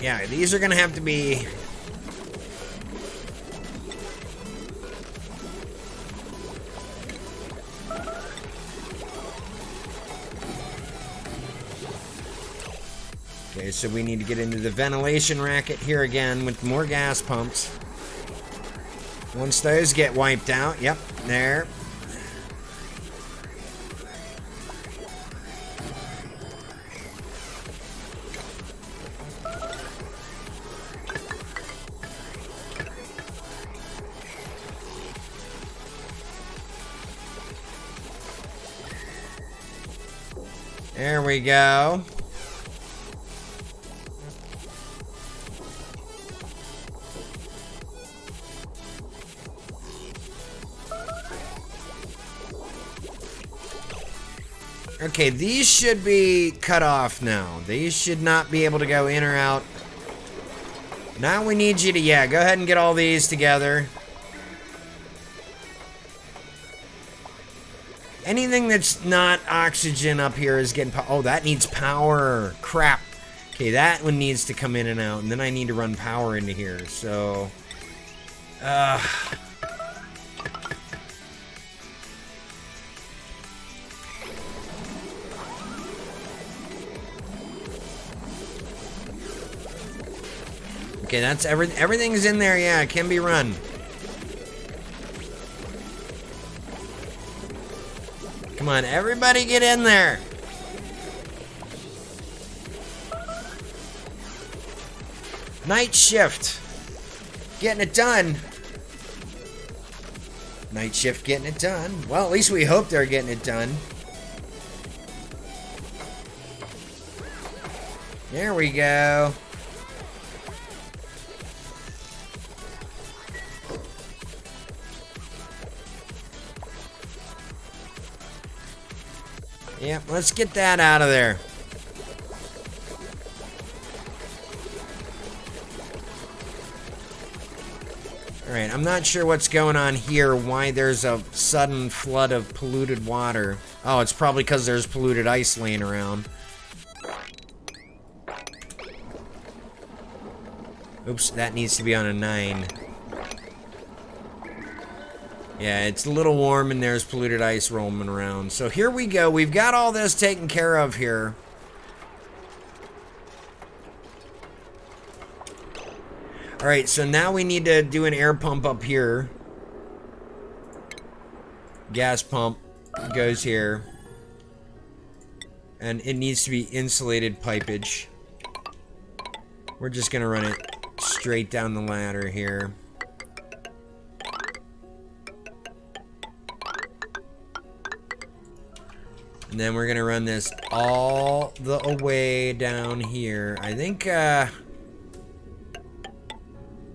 Yeah, these are gonna have to be... Okay, so we need to get into the ventilation racket here again with more gas pumps. Once those get wiped out, yep, there. There we go. Okay, these should be cut off now. These should not be able to go in or out. Now we need you to, yeah, go ahead and get all these together. Anything that's not oxygen up here is getting power. Oh, that needs power. Crap. Okay, that one needs to come in and out, and then I need to run power into here, so... Okay, that's everything's in there, yeah, it can be run. Come on, everybody get in there. Night shift. Getting it done. Night shift getting it done. Well, at least we hope they're getting it done. There we go. Yep, let's get that out of there. Alright, I'm not sure what's going on here, why there's a sudden flood of polluted water. Oh, it's probably because there's polluted ice laying around. Oops, that needs to be on a 9. Yeah, it's a little warm and there's polluted ice roaming around. So here we go. We've got all this taken care of here. Alright, so now we need to do an air pump up here. Gas pump goes here. And it needs to be insulated pipage. We're just going to run it straight down the ladder here. And then we're gonna run this all the way down here. I think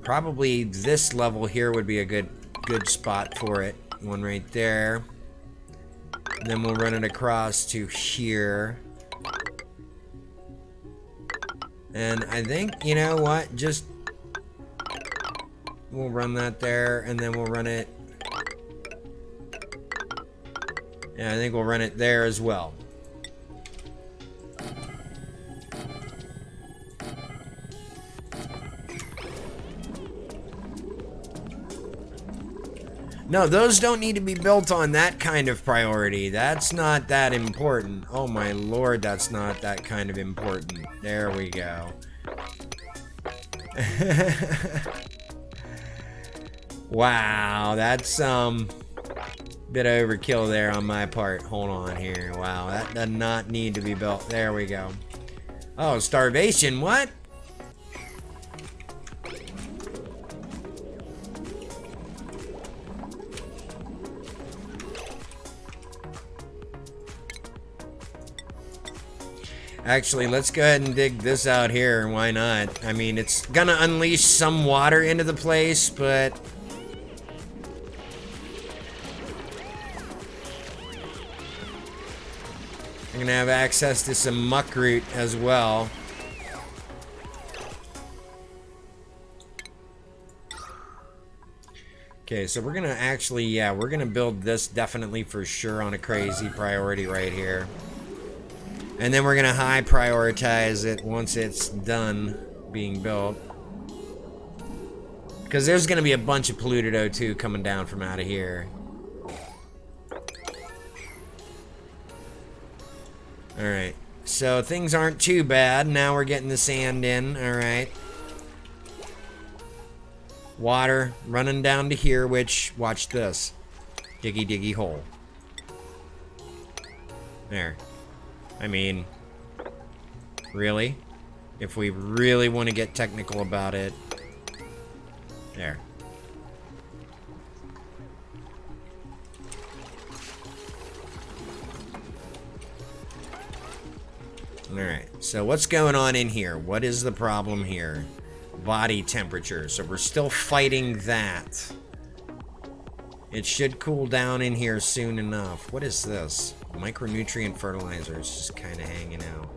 probably this level here would be a good spot for it. One right there. And then we'll run it across to here. And I think, you know what, just we'll run that there and then we'll run it. Yeah, I think we'll run it there as well. No, those don't need to be built on that kind of priority. That's not that important. Oh my lord, that's not that kind of important. There we go. Wow, that's bit of overkill there on my part. Hold on here. Wow, that does not need to be built. There we go. Oh, starvation. What? Actually, let's go ahead and dig this out here. Why not? I mean, it's gonna unleash some water into the place, but I'm gonna have access to some muck root as well. Okay, so we're gonna actually, yeah, we're gonna build this definitely for sure on a crazy priority right here. And then we're gonna high prioritize it once it's done being built. Because there's gonna be a bunch of polluted O2 coming down from out of here. Alright, So things aren't too bad. Now we're getting the sand in. Alright. Water running down to here, which, watch this. Diggy diggy hole. There. I mean, really? If we really want to get technical about it. There. Alright, so what's going on in here? What is the problem here? Body temperature. So we're still fighting that. It should cool down in here soon enough. What is this? Micronutrient fertilizers just kind of hanging out.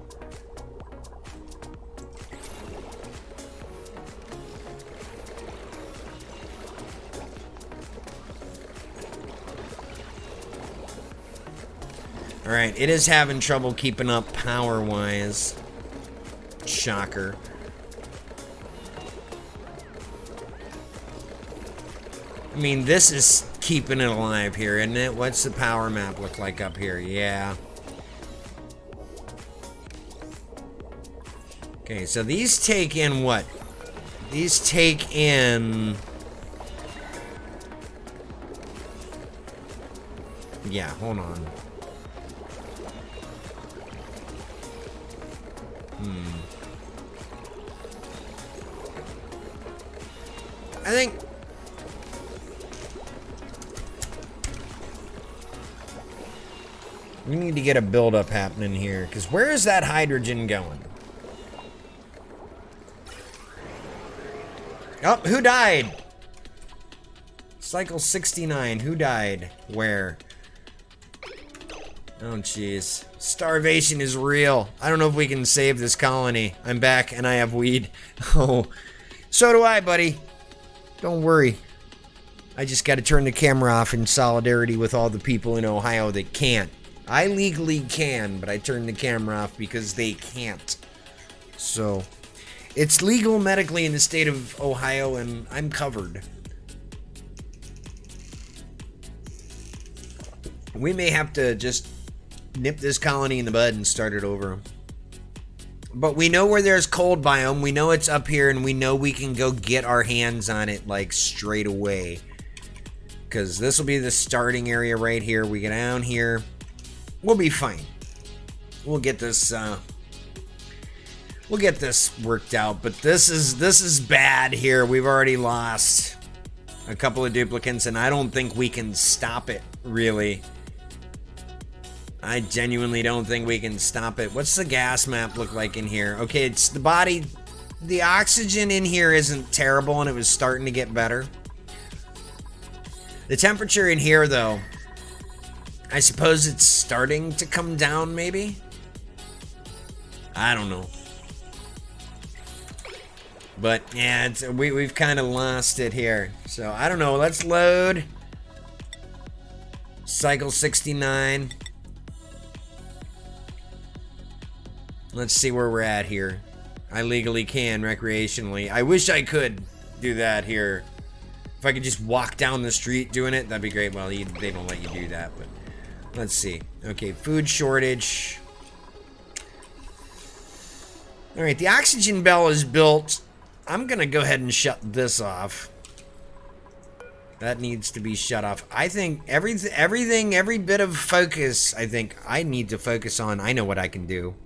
Alright, it is having trouble keeping up power-wise. Shocker. I mean, this is keeping it alive here, isn't it? What's the power map look like up here? Yeah. Okay, so these take in what? These take in... Yeah, hold on. I think... we need to get a buildup happening here, because where is that hydrogen going? Oh, who died? Cycle 69, who died? Where? Oh, jeez. Starvation is real. I don't know if we can save this colony. I'm back, and I have weed. Oh, so do I, buddy. Don't worry. I just got to turn the camera off in solidarity with all the people in Ohio that can't. I legally can, but I turn the camera off because they can't. So, it's legal medically in the state of Ohio, and I'm covered. We may have to just nip this colony in the bud and start it over. But we know where there's cold biome. We know it's up here, and we know we can go get our hands on it, like, straight away. Because this will be the starting area right here. We get down here. We'll be fine. We'll get this, worked out. But this is bad here. We've already lost a couple of duplicants, and I don't think we can stop it, really. I genuinely don't think we can stop it. What's the gas map look like in here? Okay, it's the body. The oxygen in here isn't terrible, and it was starting to get better. The temperature in here, though, I suppose it's starting to come down, maybe? I don't know. But, yeah, we've kind of lost it here. So, I don't know. Let's load. Cycle 69. Let's see where we're at here. I legally can, recreationally. I wish I could do that here. If I could just walk down the street doing it, that'd be great. Well, they don't let you do that, but let's see. Okay, food shortage. All right, the oxygen bell is built. I'm gonna go ahead and shut this off. That needs to be shut off. I think everything, every bit of focus, I think I need to focus on. I know what I can do.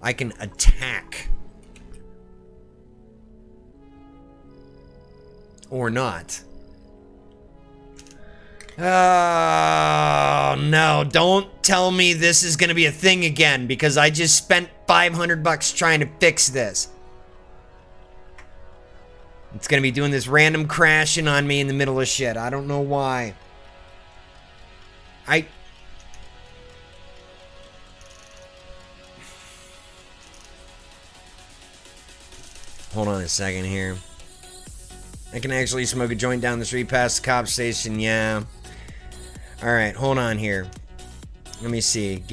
I can attack. Or not. Oh, no. Don't tell me this is going to be a thing again, because I just spent $500 trying to fix this. It's going to be doing this random crashing on me in the middle of shit. I don't know why. Hold on a second here. I can actually smoke a joint down the street past the cop station, yeah. Alright, hold on here. Let me see.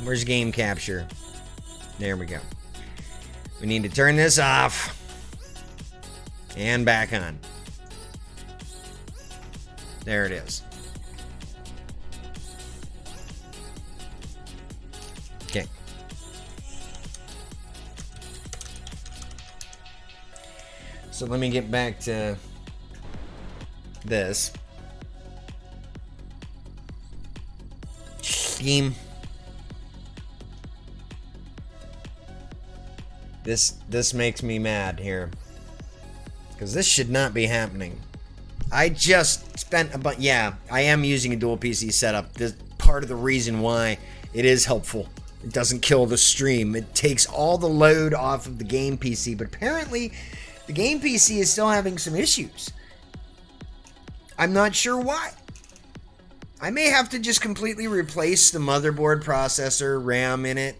Where's game capture? There we go. We need to turn this off. And back on. There it is. Okay. So let me get back to this. Steam. This makes me mad here. Because this should not be happening. I just spent a bunch. Yeah, I am using a dual PC setup. This part of the reason why it is helpful. It doesn't kill the stream. It takes all the load off of the game PC. But apparently, the game PC is still having some issues. I'm not sure why. I may have to just completely replace the motherboard, processor, RAM in it.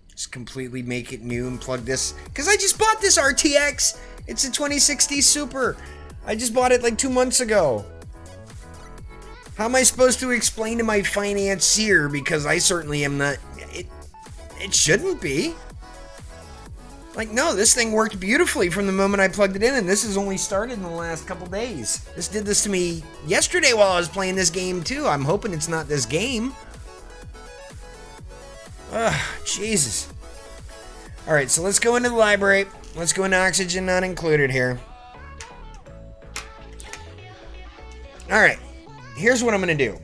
Just completely make it new and plug this. Because I just bought this RTX. It's a 2060 Super. I just bought it like 2 months ago. How am I supposed to explain to my financier? Because I certainly am not. It shouldn't be. Like, no, this thing worked beautifully from the moment I plugged it in, and this has only started in the last couple days. This did this to me yesterday while I was playing this game, too. I'm hoping it's not this game. Ugh, Jesus. Alright, so let's go into the library. Let's go into Oxygen Not Included here. Alright, here's what I'm going to do.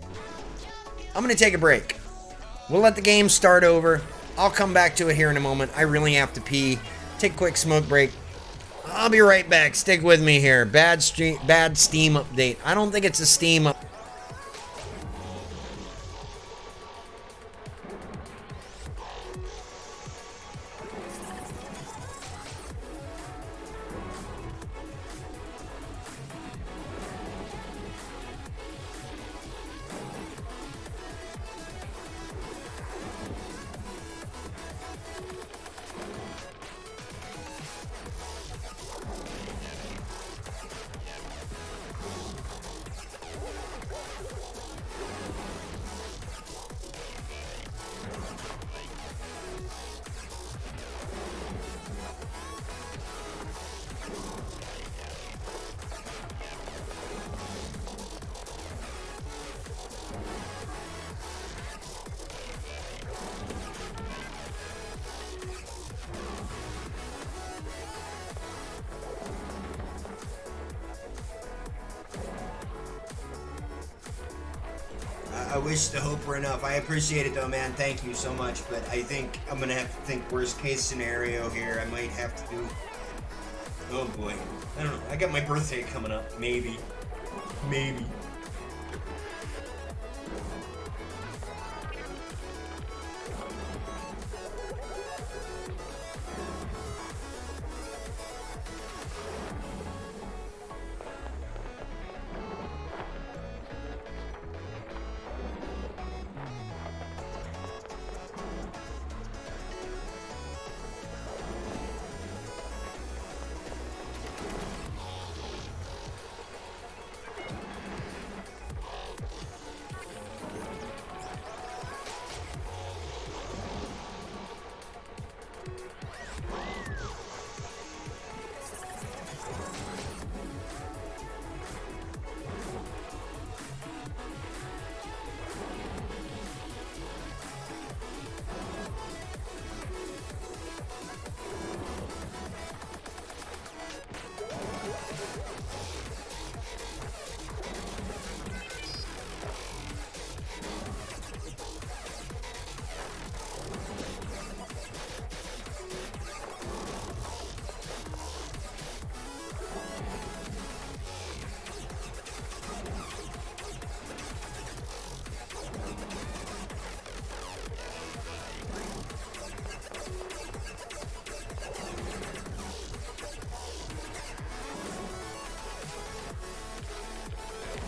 I'm going to take a break. We'll let the game start over. I'll come back to it here in a moment. I really have to pee. Take a quick smoke break. I'll be right back. Stick with me here. Bad Steam update. I don't think it's a Steam update. I wish the hope were enough. I appreciate it though, man. Thank you so much. But I think I'm gonna have to think worst case scenario here. I might have to do. Oh boy. I don't know. I got my birthday coming up. Maybe. Maybe.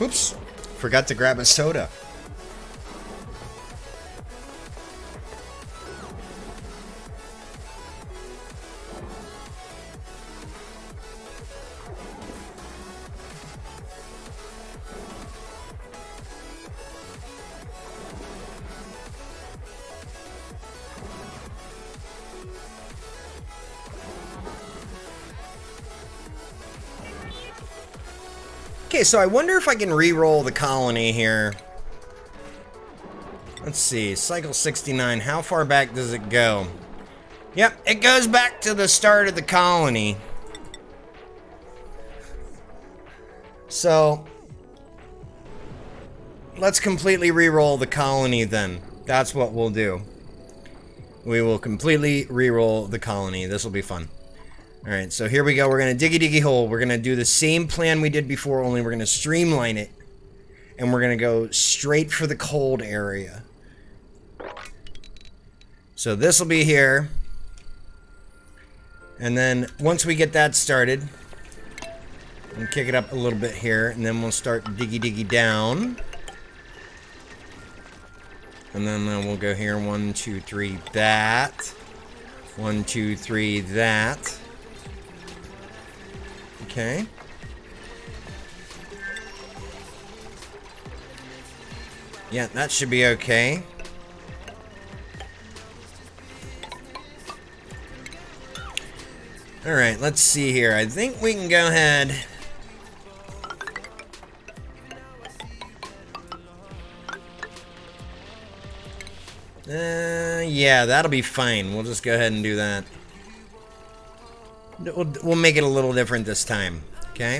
Oops, forgot to grab a soda. Okay, so I wonder if I can re-roll the colony here. Let's see, cycle 69, how far back does it go? Yep, it goes back to the start of the colony. So, let's completely re-roll the colony then. That's what we'll do. We will completely re-roll the colony. This will be fun. Alright, so here we go. We're going to diggy hole. We're going to do the same plan we did before, only we're going to streamline it. And we're going to go straight for the cold area. So this will be here. And then once we get that started, we'll kick it up a little bit here, and then we'll start diggy down. And then we'll go here, 1, 2, 3, that. 1, 2, 3, that. Okay. Yeah, that should be okay. Alright, let's see here. I think we can go ahead. Yeah, that'll be fine. We'll just go ahead and do that. We'll make it a little different this time. Okay?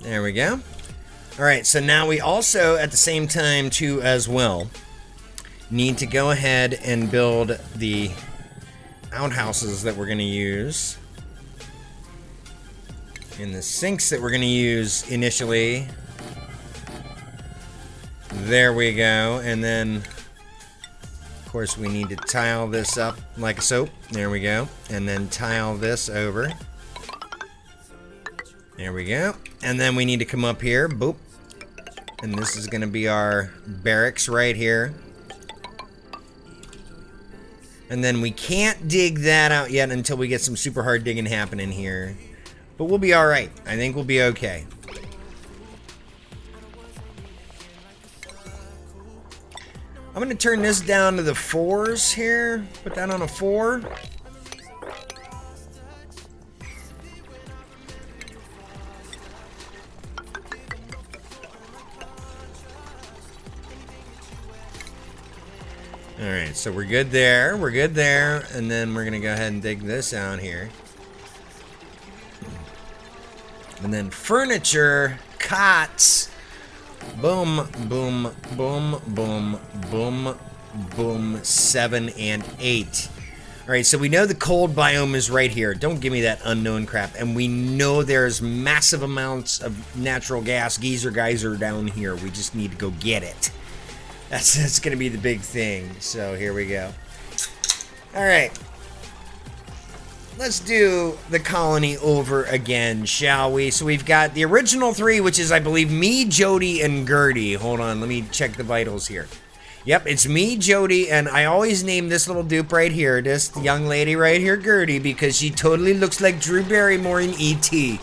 There we go. Alright, so now we also, at the same time, too, as well, need to go ahead and build the outhouses that we're going to use. And the sinks that we're going to use initially. There we go. And then, of course, we need to tile this up like so. There we go. And then tile this over. There we go. And then we need to come up here. Boop. And this is going to be our barracks right here. And then we can't dig that out yet until we get some super hard digging happening here. But we'll be alright. I think we'll be okay. I'm going to turn this down to the 4s here. Put that on a 4. Alright, so we're good there. We're good there. And then we're going to go ahead and dig this out here. And then furniture, cots. Boom, boom, boom, boom, boom, boom, 7 and 8. Alright, so we know the cold biome is right here. Don't give me that unknown crap. And we know there's massive amounts of natural gas, geyser down here. We just need to go get it. That's going to be the big thing. So here we go. Alright. Let's do the colony over again, shall we? So we've got the original 3, which is, I believe, me, Jody, and Gertie. Hold on, let me check the vitals here. Yep, it's me, Jody, and I always name this little dupe right here, this young lady right here, Gertie, because she totally looks like Drew Barrymore in E.T.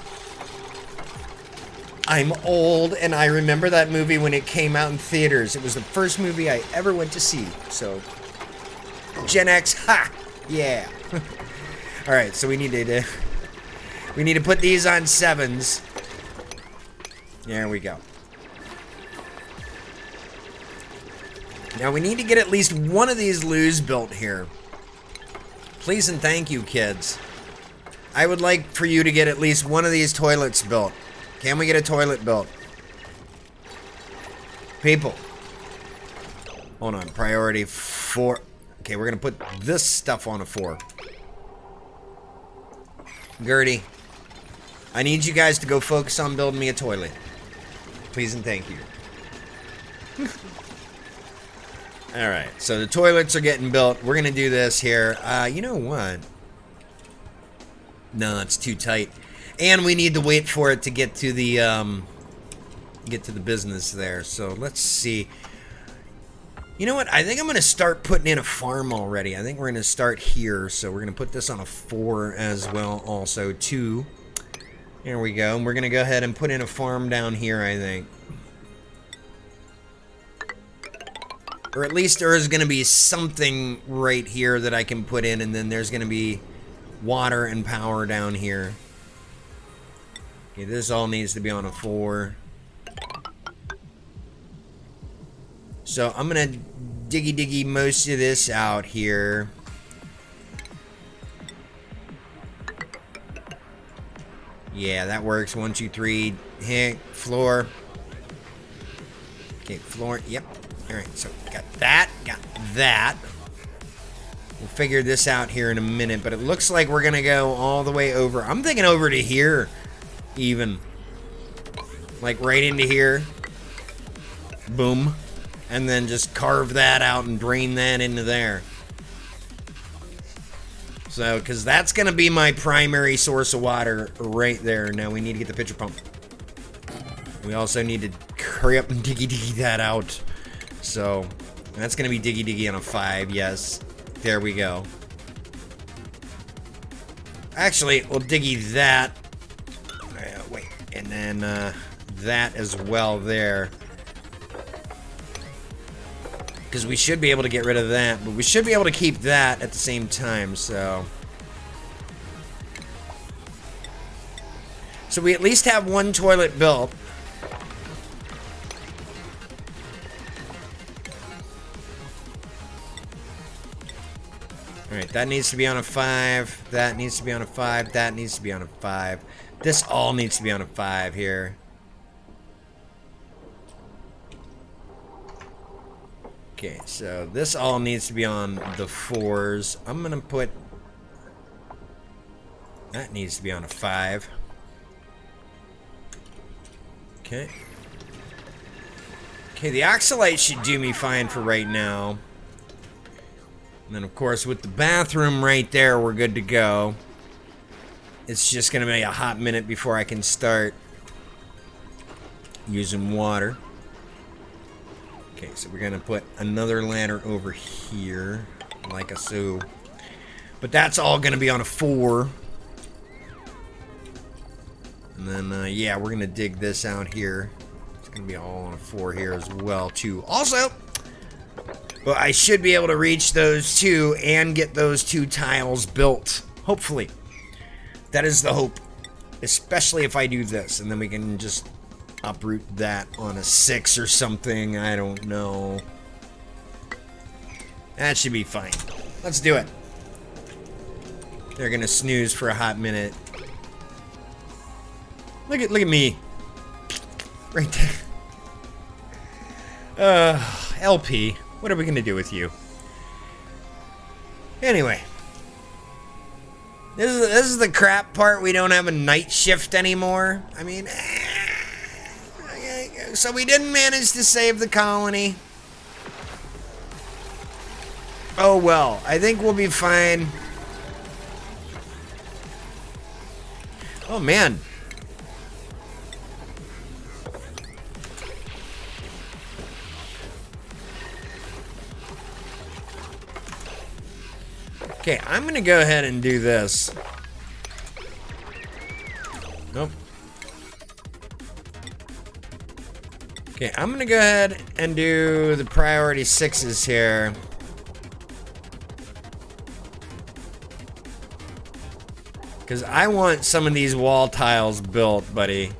I'm old, and I remember that movie when it came out in theaters. It was the first movie I ever went to see, so... Gen X, ha! Yeah. Alright, so we need to put these on 7s. There we go. Now we need to get at least one of these loos built here. Please and thank you, kids. I would like for you to get at least one of these toilets built. Can we get a toilet built? People. Hold on, priority 4. Okay, we're gonna put this stuff on a 4. Gertie, I need you guys to go focus on building me a toilet. Please and thank you. Alright, so the toilets are getting built. We're going to do this here. You know what? No, it's too tight. And we need to wait for it to get to the business there. So let's see. You know what? I think I'm going to start putting in a farm already. I think we're going to start here. So we're going to put this on a 4 as well also. 2. There we go. And we're going to go ahead and put in a farm down here, I think. Or at least there is going to be something right here that I can put in. And then there's going to be water and power down here. Okay, this all needs to be on a 4. So I'm gonna diggy most of this out here. Yeah, that works. 1, 2, 3. Hey, floor. Okay, floor. Yep. Alright, so got that. Got that. We'll figure this out here in a minute, but it looks like we're gonna go all the way over. I'm thinking over to here, even. Like right into here. Boom. And then just carve that out and drain that into there. So, because that's going to be my primary source of water right there. Now we need to get the pitcher pump. We also need to hurry up and diggy that out. So, that's going to be diggy on a 5, yes. There we go. Actually, we'll diggy that. Wait, and then that as well there. Because we should be able to get rid of that, but we should be able to keep that at the same time, so. So we at least have one toilet built. Alright, that needs to be on a 5. That needs to be on a 5. That needs to be on a 5. This all needs to be on a 5 here. Okay, so this all needs to be on the 4s. I'm gonna put... That needs to be on a 5. Okay. Okay, the oxalite should do me fine for right now. And then, of course, with the bathroom right there, we're good to go. It's just gonna be a hot minute before I can start using water. Okay, so we're gonna put another ladder over here, like so. But that's all gonna be on a 4. And then, yeah, we're gonna dig this out here. It's gonna be all on a 4 here as well, too. Also, well, I should be able to reach those 2 and get those 2 tiles built. Hopefully. That is the hope. Especially if I do this, and then we can just uproot that on a 6 or something. I don't know. That should be fine. Let's do it. They're gonna snooze for a hot minute. Look at me. Right there. LP, what are we gonna do with you? Anyway. This is the crap part. We don't have a night shift anymore. I mean, so we didn't manage to save the colony. Oh well, I think we'll be fine. Oh man. Okay, I'm gonna go ahead and do this. Nope. Okay, I'm gonna go ahead and do the priority 6s here. Because I want some of these wall tiles built, buddy.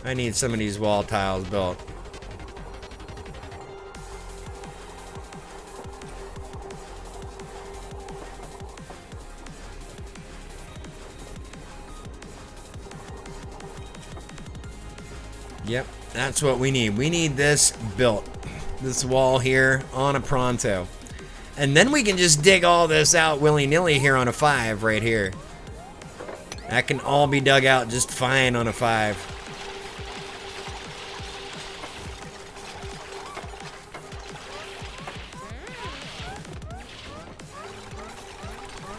I need some of these wall tiles built. Yep, that's what we need. We need this built. This wall here on a pronto. And then we can just dig all this out willy-nilly here on a 5 right here. That can all be dug out just fine on a 5.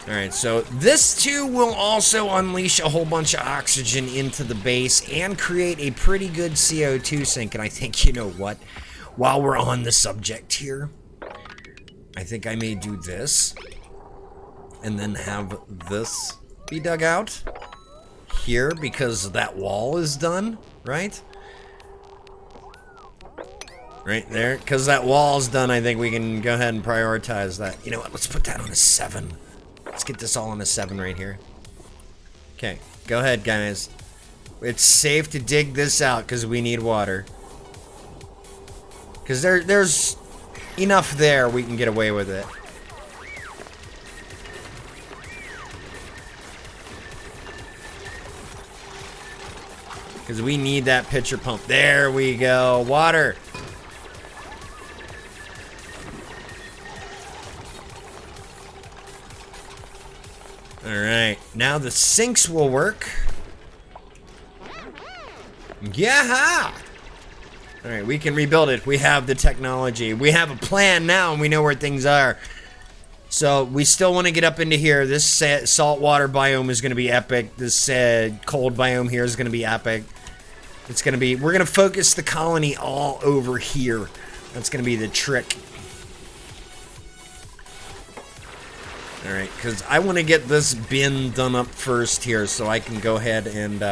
Alright, so this too will also unleash a whole bunch of oxygen into the base and create a pretty good CO2 sink. And I think, you know what? While we're on the subject here, I think I may do this. And then have this be dug out here because that wall is done, right? Right there. Because that wall's done, I think we can go ahead and prioritize that. You know what? Let's put that on a 7. Let's get this all on a 7 right here. Okay, go ahead, guys. It's safe to dig this out because we need water. Because there's enough there we can get away with it. Because we need that pitcher pump. There we go. Water. Alright. Now the sinks will work. Yeah! Alright, we can rebuild it. We have the technology. We have a plan now, and we know where things are. So, we still want to get up into here. This saltwater biome is going to be epic. This cold biome here is going to be epic. It's going to be... We're going to focus the colony all over here. That's going to be the trick. Alright, because I want to get this bin done up first here so I can go ahead and...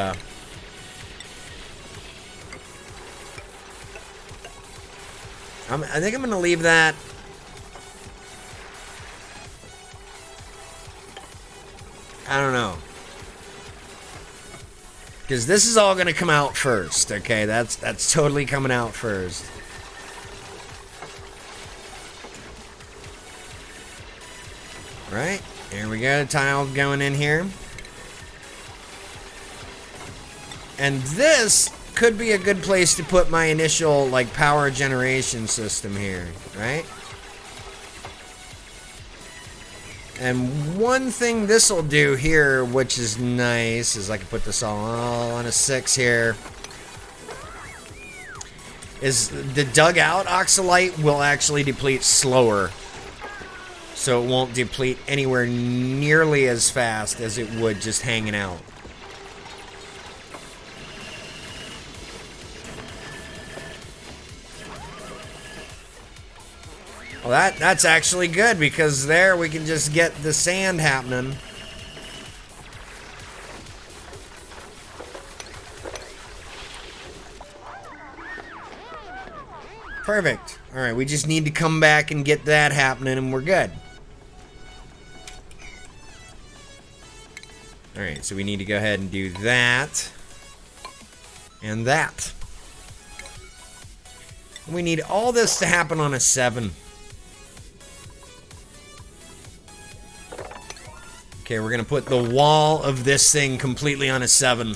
I think I'm going to leave that. I don't know. Because this is all going to come out first, okay? That's totally coming out first. Right? There we go. Tile going in here. And this could be a good place to put my initial, like, power generation system here, right? And one thing this will do here, which is nice, is I can put this all on a 6 here, is the dugout oxalite will actually deplete slower. So it won't deplete anywhere nearly as fast as it would just hanging out. Well, that's actually good, because there we can just get the sand happening. Perfect. Alright, we just need to come back and get that happening, and we're good. Alright, so we need to go ahead and do that. And that. We need all this to happen on a 7. Okay, we're gonna put the wall of this thing completely on a 7.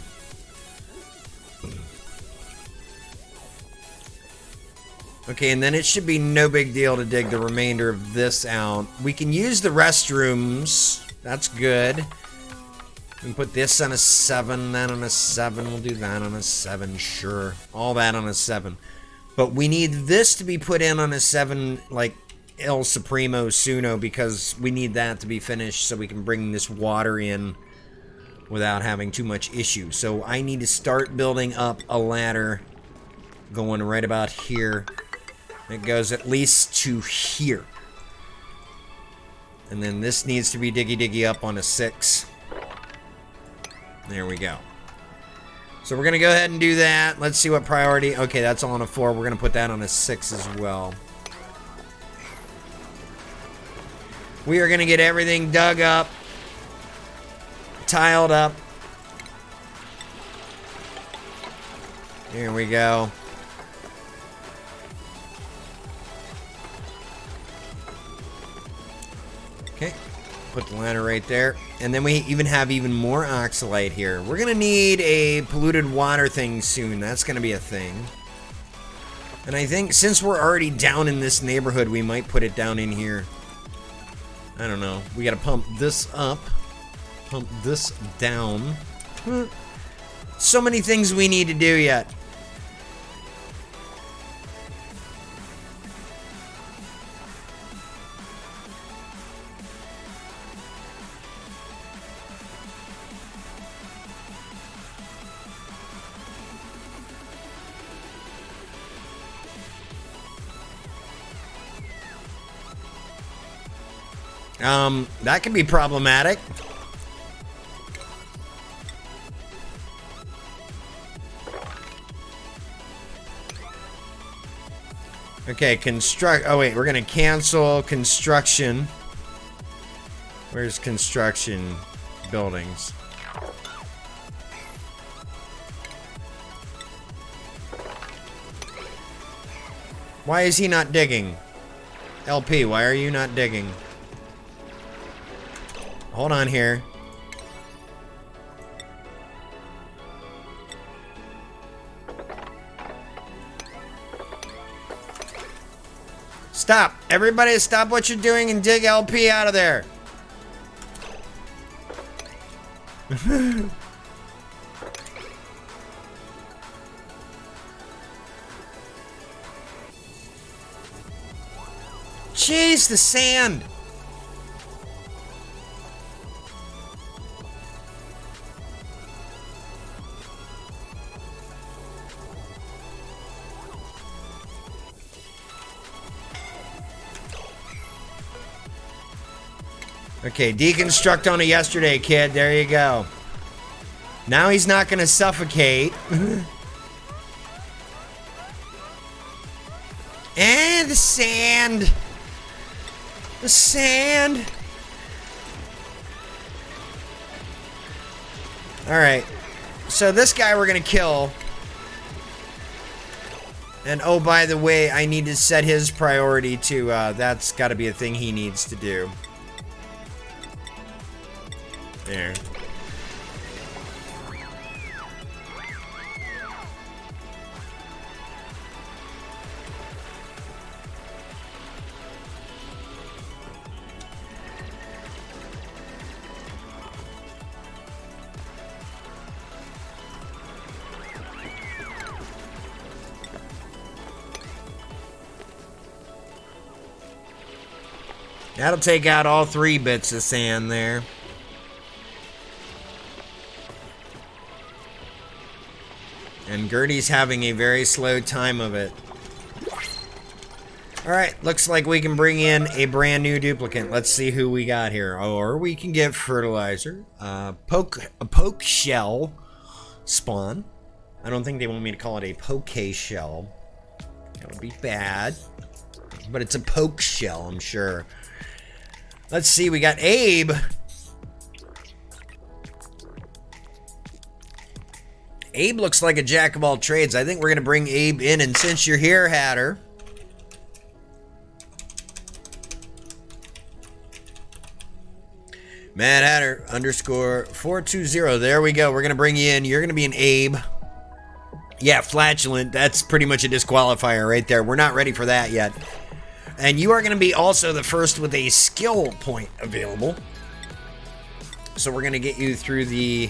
Okay, and then it should be no big deal to dig the remainder of this out. We can use the restrooms. That's good. We can put this on a 7, that on a 7. We'll do that on a 7, sure. All that on a 7. But we need this to be put in on a 7, like, El Supremo Suno, because we need that to be finished so we can bring this water in without having too much issue. So I need to start building up a ladder going right about here. It goes at least to here. And then this needs to be diggy up on a 6. There we go. So we're going to go ahead and do that. Let's see what priority. Okay, that's all on a 4. We're going to put that on a 6 as well. We are going to get everything dug up, tiled up. Here we go. Okay, put the ladder right there. And then we even have even more oxalite here. We're going to need a polluted water thing soon. That's going to be a thing. And I think since we're already down in this neighborhood, we might put it down in here. I don't know. We gotta pump this up. Pump this down. So many things we need to do yet. That can be problematic. Okay, oh wait, we're gonna cancel construction. Where's construction buildings? Why is he not digging? LP, why are you not digging? Hold on here. Stop! Everybody stop what you're doing and dig LP out of there! Jeez, the sand! Okay, deconstruct on it yesterday, kid. There you go. Now he's not gonna suffocate. And the sand. The sand. Alright. So this guy we're gonna kill. And oh, by the way, I need to set his priority to, that's gotta be a thing he needs to do. There. That'll take out all 3 bits of sand there. And Gertie's having a very slow time of it. Alright, looks like we can bring in a brand new duplicant. Let's see who we got here. Or we can get fertilizer. A poke shell spawn. I don't think they want me to call it a poke shell. That would be bad. But it's a poke shell, I'm sure. Let's see, we got Abe. Abe looks like a jack of all trades. I think we're going to bring Abe in, and since you're here, Hatter. Mad Hatter _420. There we go. We're going to bring you in. You're going to be an Abe. Yeah, flatulent. That's pretty much a disqualifier right there. We're not ready for that yet. And you are going to be also the first with a skill point available. So we're going to get you through the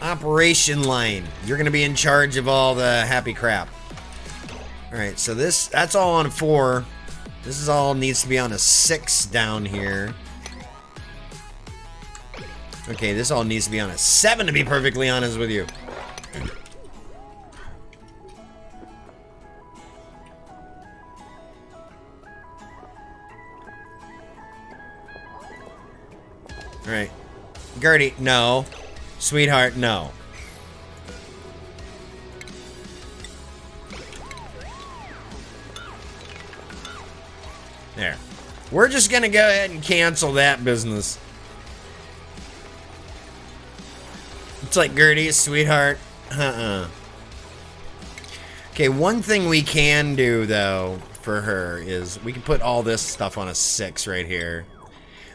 operation line. You're going to be in charge of all the happy crap. Alright, so that's all on a 4. This is all needs to be on a 6 down here. Okay, this all needs to be on a 7 to be perfectly honest with you. Alright. Gertie, no. Sweetheart, no. There. We're just gonna go ahead and cancel that business. It's like Gertie, sweetheart. Okay, one thing we can do, though, for her is we can put all this stuff on a 6 right here.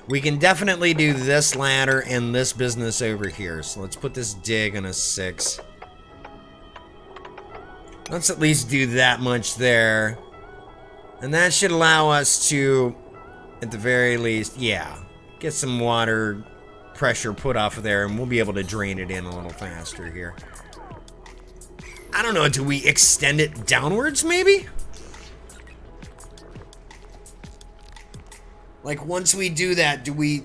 We can definitely do this ladder and this business over here. So let's put this dig on a 6. Let's at least do that much there. And that should allow us to, at the very least, yeah, get some water pressure put off of there, and we'll be able to drain it in a little faster here. I don't know, do we extend it downwards, maybe? Like, once we do that, do we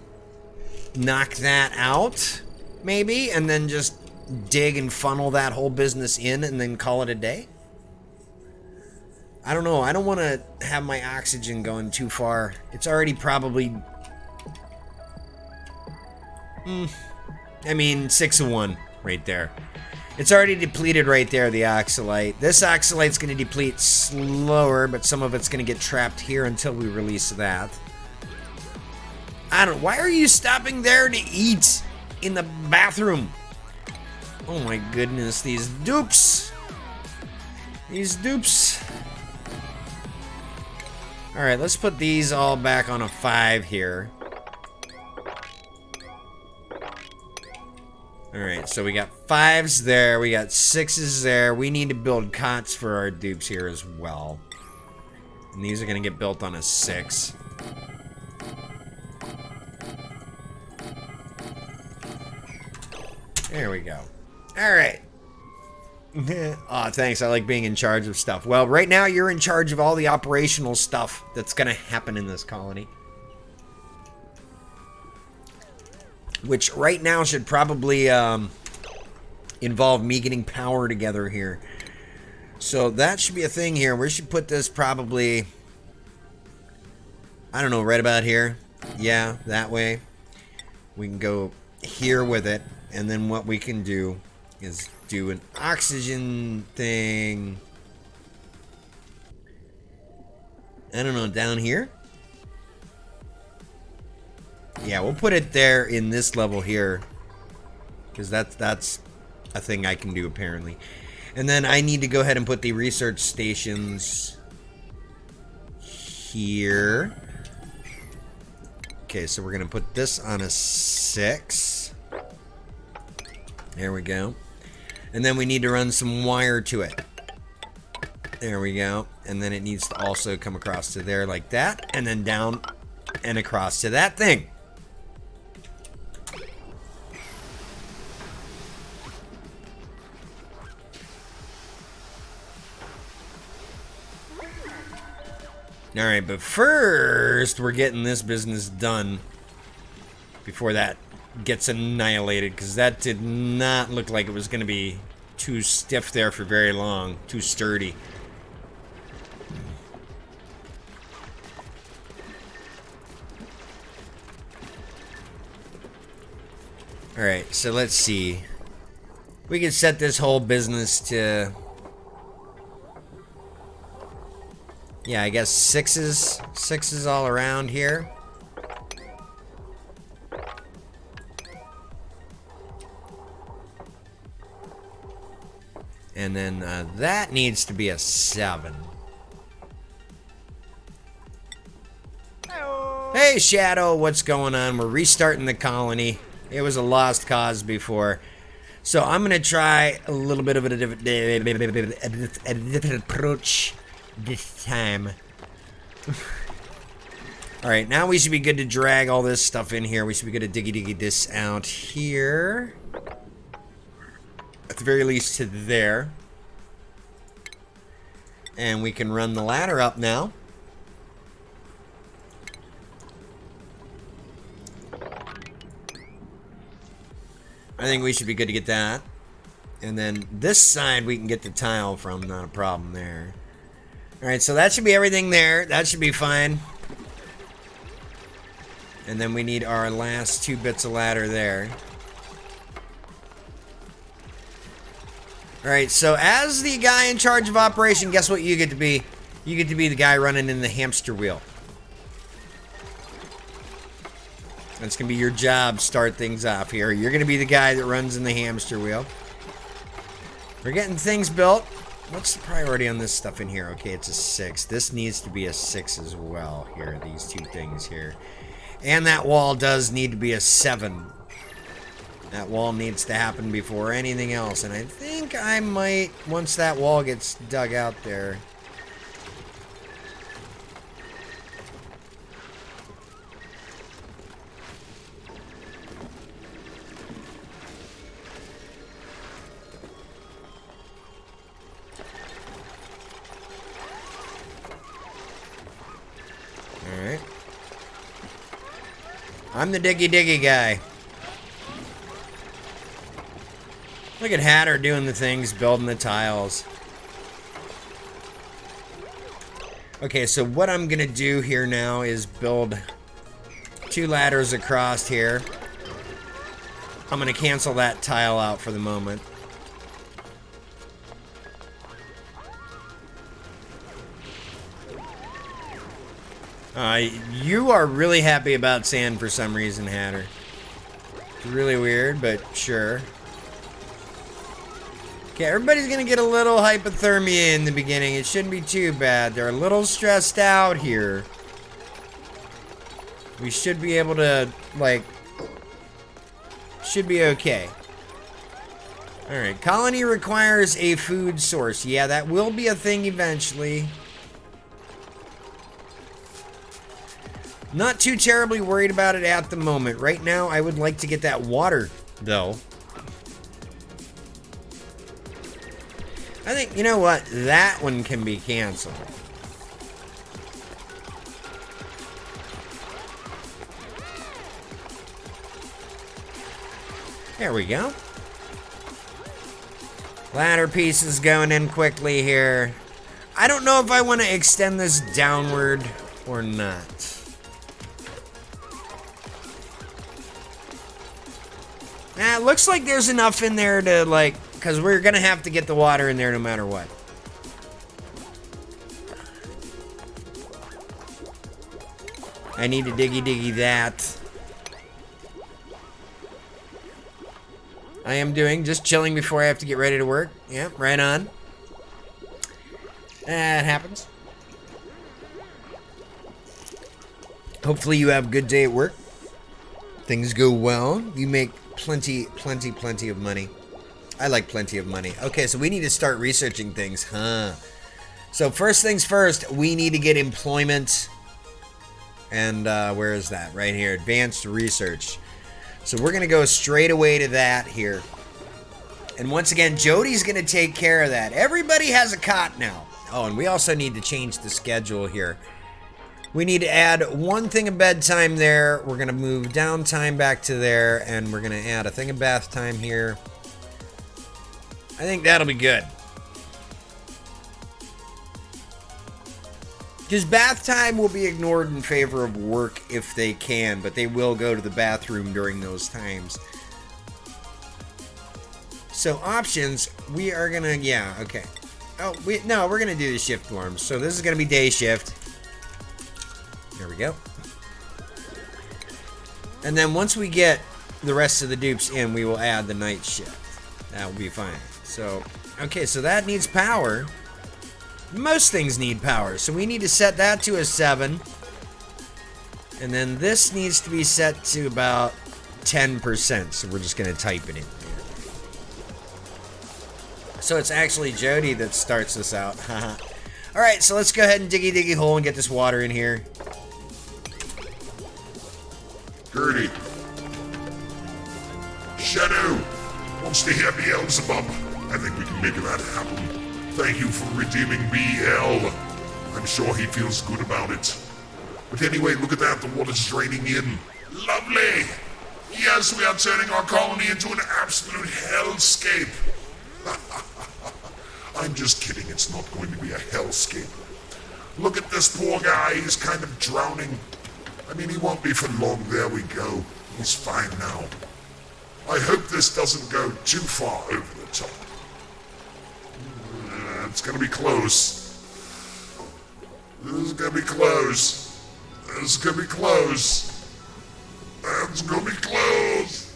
knock that out, maybe? And then just dig and funnel that whole business in and then call it a day? I don't know. I don't want to have my oxygen going too far. It's already probably... I mean, 6 of 1 right there. It's already depleted right there, the oxalite. This oxalite's going to deplete slower, but some of it's going to get trapped here until we release that. I don't... Why are you stopping there to eat in the bathroom? Oh my goodness, these dupes. These dupes. Alright, let's put these all back on a 5 here. Alright, so we got 5s there, we got 6s there. We need to build cots for our dupes here as well. And these are going to get built on a 6. There we go. Alright. Aw, thanks. I like being in charge of stuff. Well, right now you're in charge of all the operational stuff that's going to happen in this colony. Which right now should probably involve me getting power together here. So that should be a thing here. We should put this probably, I don't know, right about here. Yeah, that way. We can go here with it. And then what we can do is do an oxygen thing. I don't know, down here? Yeah, we'll put it there in this level here. Because that's a thing I can do, apparently. And then I need to go ahead and put the research stations here. Okay, so we're going to put this on a 6. There we go. And then we need to run some wire to it. There we go. And then it needs to also come across to there like that. And then down and across to that thing. Alright, but first we're getting this business done before that gets annihilated, because that did not look like it was going to be too stiff there for very long, too sturdy. Alright, so let's see. We can set this whole business to, yeah, I guess 6s all around here. And then that needs to be a 7. Hello. Hey Shadow, what's going on? We're restarting the colony. It was a lost cause before. So I'm going to try a little bit of a different approach this time. Alright, now we should be good to drag all this stuff in here. We should be good to diggy this out here. At the very least to there. And we can run the ladder up now. I think we should be good to get that. And then this side we can get the tile from, not a problem there. Alright, so that should be everything there. That should be fine. And then we need our last 2 bits of ladder there. Alright, so as the guy in charge of operation, guess what you get to be? You get to be the guy running in the hamster wheel. That's going to be your job, start things off here. You're going to be the guy that runs in the hamster wheel. We're getting things built. What's the priority on this stuff in here? Okay, it's a 6. This needs to be a 6 as well here, these 2 things here. And that wall does need to be a 7. That wall needs to happen before anything else. And I think I might, once that wall gets dug out there. Alright. I'm the diggy guy. Look at Hatter doing the things, building the tiles. Okay, so what I'm gonna do here now is build 2 ladders across here. I'm gonna cancel that tile out for the moment. You are really happy about sand for some reason, Hatter. It's really weird, but sure. Okay, everybody's gonna get a little hypothermia in the beginning. It shouldn't be too bad. They're a little stressed out here. We should be able to, like, should be okay. Alright, colony requires a food source. Yeah, that will be a thing eventually. Not too terribly worried about it at the moment. Right now, I would like to get that water, though. I think, you know what? That one can be canceled. There we go. Ladder pieces going in quickly here. I don't know if I want to extend this downward or not. It looks like there's enough in there to, like, because we're going to have to get the water in there no matter what. I need to diggy that. I am doing, just chilling before I have to get ready to work. Yeah, right on. That happens. Hopefully you have a good day at work. Things go well. You make plenty of money. I like plenty of money. Okay, so we need to start researching things, huh? So first things first, we need to get employment. And where is that? Right here, advanced research. So we're gonna go straight away to that here. And once again, Jody's gonna take care of that. Everybody has a cot now. Oh, and we also need to change the schedule here. We need to add one thing of bedtime there. We're gonna move downtime back to there, and we're gonna add a thing of bath time here. I think that'll be good. Because bath time will be ignored in favor of work if they can, but they will go to the bathroom during those times. So options, we are gonna, yeah, okay. Oh, we're gonna do the shift norms. So this is gonna be day shift. There we go. And then once we get the rest of the dupes in, we will add the night shift. That will be fine. So, okay, so that needs power. Most things need power, so we need to set that to a 7. And then this needs to be set to about 10%, so we're just going to type it in. So it's actually Jody that starts this out. Alright, so let's go ahead and diggy hole and get this water in here. Gertie. Shadow wants to hear Beelzebub. I think we can make that happen. Thank you for redeeming BL. I'm sure he feels good about it. But anyway, look at that. The water's draining in. Lovely. Yes, we are turning our colony into an absolute hellscape. I'm just kidding. It's not going to be a hellscape. Look at this poor guy. He's kind of drowning. I mean, he won't be for long. There we go. He's fine now. I hope this doesn't go too far over the top. It's gonna be close. This is gonna be close. This is gonna be close. That's gonna be close.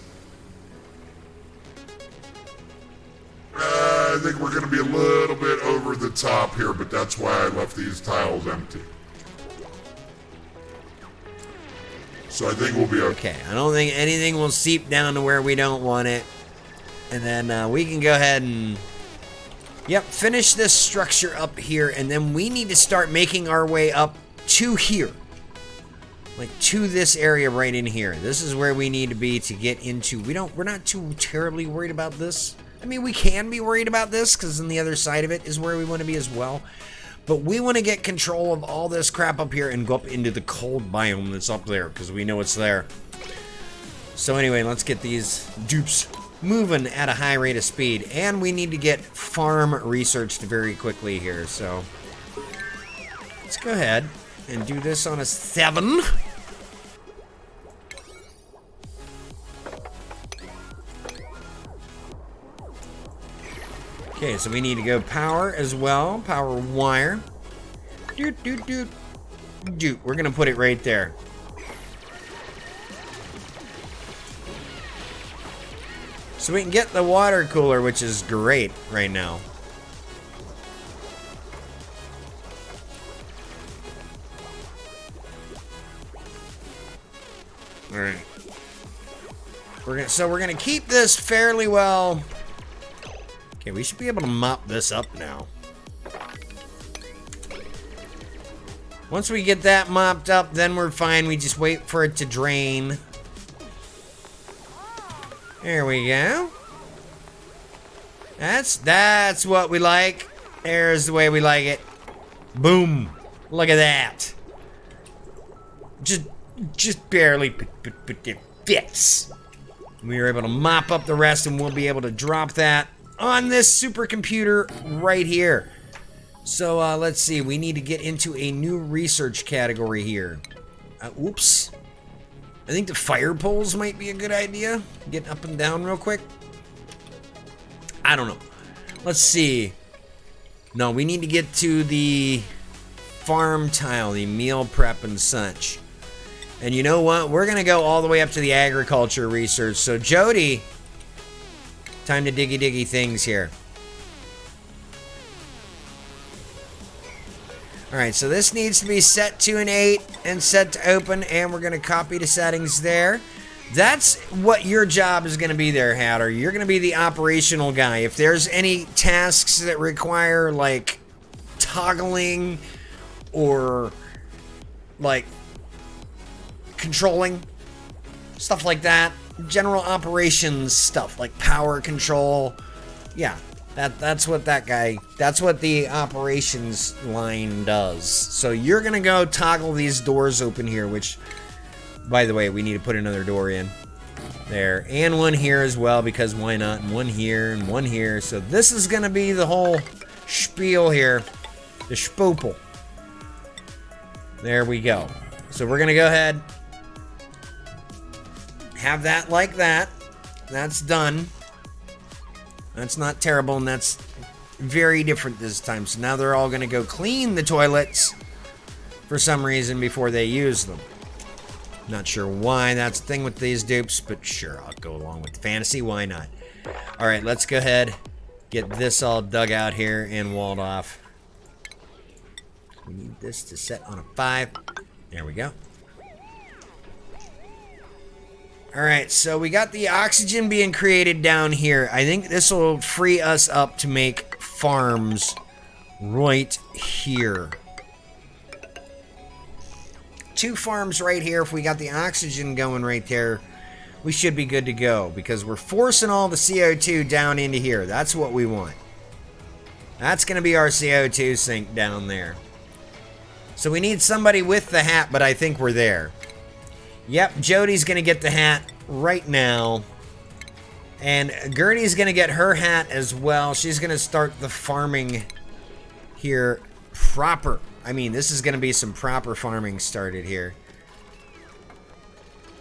I think we're gonna be a little bit over the top here, but that's why I left these tiles empty. So I think we'll be okay. I don't think anything will seep down to where we don't want it. And then we can go ahead and, yep, finish this structure up here. And then we need to start making our way up to here. Like to this area right in here. This is where we need to be to get into. We're not too terribly worried about this. I mean, we can be worried about this because on the other side of it is where we want to be as well. But we want to get control of all this crap up here and go up into the cold biome that's up there because we know it's there. So anyway, let's get these dupes moving at a high rate of speed. And we need to get farm researched very quickly here. So let's go ahead and do this on a 7. Okay, so we need to go power as well. Power wire. Doot. We're gonna put it right there. So we can get the water cooler, which is great right now. Alright. So we're gonna keep this fairly well. Okay, we should be able to mop this up now. Once we get that mopped up, then we're fine. We just wait for it to drain. There we go. That's what we like. There's the way we like it. Boom. Look at that. Just barely, but it fits. We were able to mop up the rest, and we'll be able to drop that on this supercomputer right here. So let's see. We need to get into a new research category here. Oops. I think the fire poles might be a good idea. Get up and down real quick. I don't know. Let's see. No, we need to get to the farm tile, the meal prep and such. And you know what? We're going to go all the way up to the agriculture research. So, Jody, time to diggy things here. Alright, so this needs to be set to an 8 and set to open, and we're going to copy the settings there. That's what your job is going to be there, Hatter. You're going to be the operational guy. If there's any tasks that require, like, toggling or, like, controlling, stuff like that, general operations stuff, like power control, yeah. That's what the operations line does. So you're gonna go toggle these doors open here, which, by the way, we need to put another door in there, and one here as well, because why not, and one here and one here. So this is gonna be the whole spiel here, the spoopel. There we go. So we're gonna go ahead, have that like that. That's done. That's not terrible, and that's very different this time. So now they're all going to go clean the toilets for some reason before they use them. Not sure why. That's the thing with these dupes, but sure, I'll go along with the fantasy. Why not? All right, let's go ahead, get this all dug out here and walled off. We need this to set on a 5. There we go. Alright, so we got the oxygen being created down here. I think this will free us up to make farms right here. 2 farms right here. If we got the oxygen going right there, we should be good to go, because we're forcing all the CO2 down into here. That's what we want. That's going to be our CO2 sink down there. So we need somebody with the hat, but I think we're there. Yep, Jody's gonna get the hat right now. And Gertie's gonna get her hat as well. She's gonna start the farming here proper. I mean, this is gonna be some proper farming started here.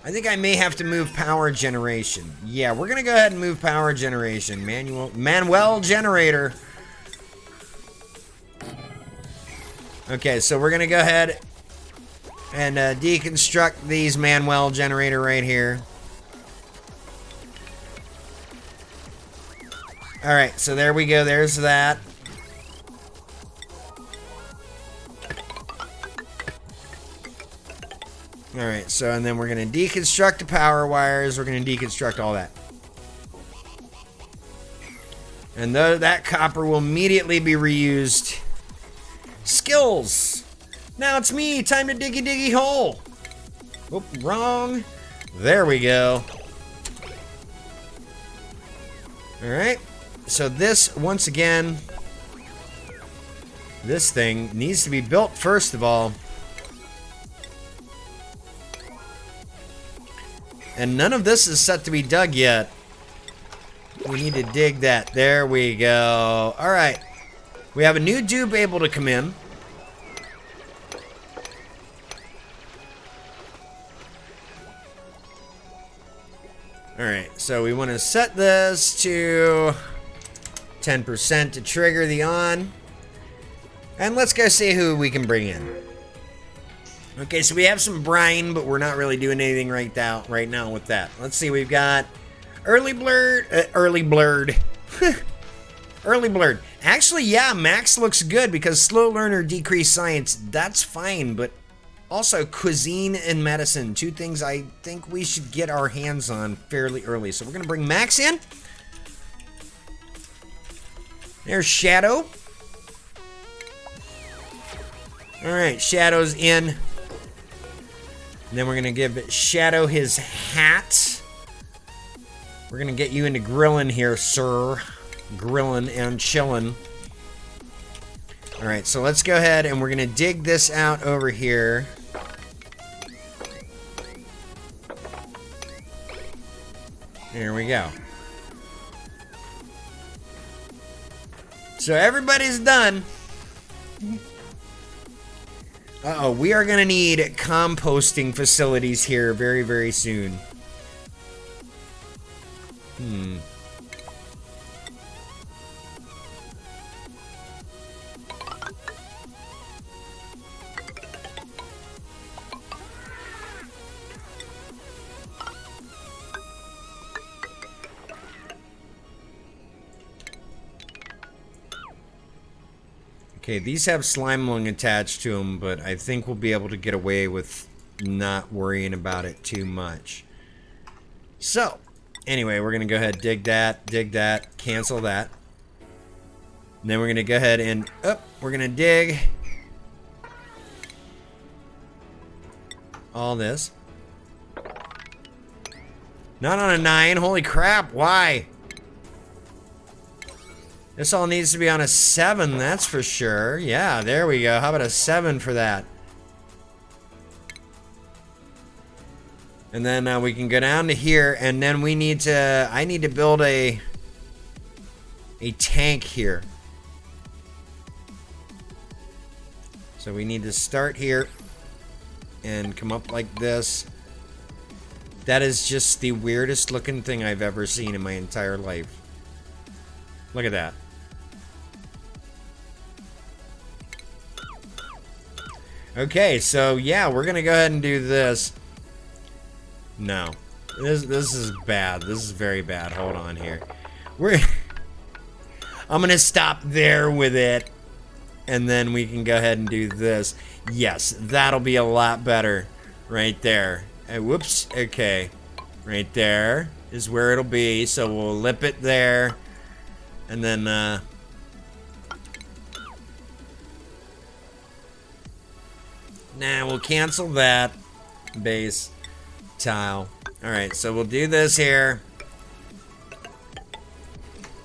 I think I may have to move power generation. Yeah, we're gonna go ahead and move power generation. Manuel generator. Okay, so we're gonna go ahead and deconstruct these Manuel generator right here. Alright, so there we go. There's that. Alright, so and then we're going to deconstruct the power wires. We're going to deconstruct all that. And that copper will immediately be reused. Skills! Now it's me! Time to diggy hole! Oop, wrong. There we go. Alright. So this, once again, this thing needs to be built first of all. And none of this is set to be dug yet. We need to dig that. There we go. Alright. We have a new dupe able to come in. Alright, so we want to set this to 10% to trigger the on. And let's go see who we can bring in. Okay, so we have some brine, but we're not really doing anything right now with that. Let's see, we've got Early blurred. Early blurred. Early blurred. Actually, yeah, max looks good because slow learner, decreased science, that's fine, but also cuisine and medicine, two things I think we should get our hands on fairly early. So we're gonna bring Max in. There's Shadow. All right, Shadow's in. And then we're gonna give Shadow his hat. We're gonna get you into grilling here, sir. Grilling and chilling. All right, so let's go ahead and we're gonna dig this out over here. There we go. So everybody's done. Uh-oh, we are gonna need composting facilities here very, very soon. Okay, these have slime lung attached to them, but I think we'll be able to get away with not worrying about it too much. So, anyway, we're going to go ahead, dig that, cancel that. And then we're going to go ahead and, we're going to dig all this. Not on a 9, holy crap, why? This all needs to be on a 7, that's for sure. Yeah, there we go. How about a 7 for that? And then we can go down to here, and then we need to... I need to build a tank here. So we need to start here and come up like this. That is just the weirdest looking thing I've ever seen in my entire life. Look at that. Okay, so yeah, we're gonna go ahead and do this. No, this is bad. This is very bad. Hold on here. I'm gonna stop there with it, and then we can go ahead and do this. Yes, that'll be a lot better, right there. Whoops. Okay, right there is where it'll be. So we'll lip it there, and then we'll cancel that base tile. Alright, so we'll do this here.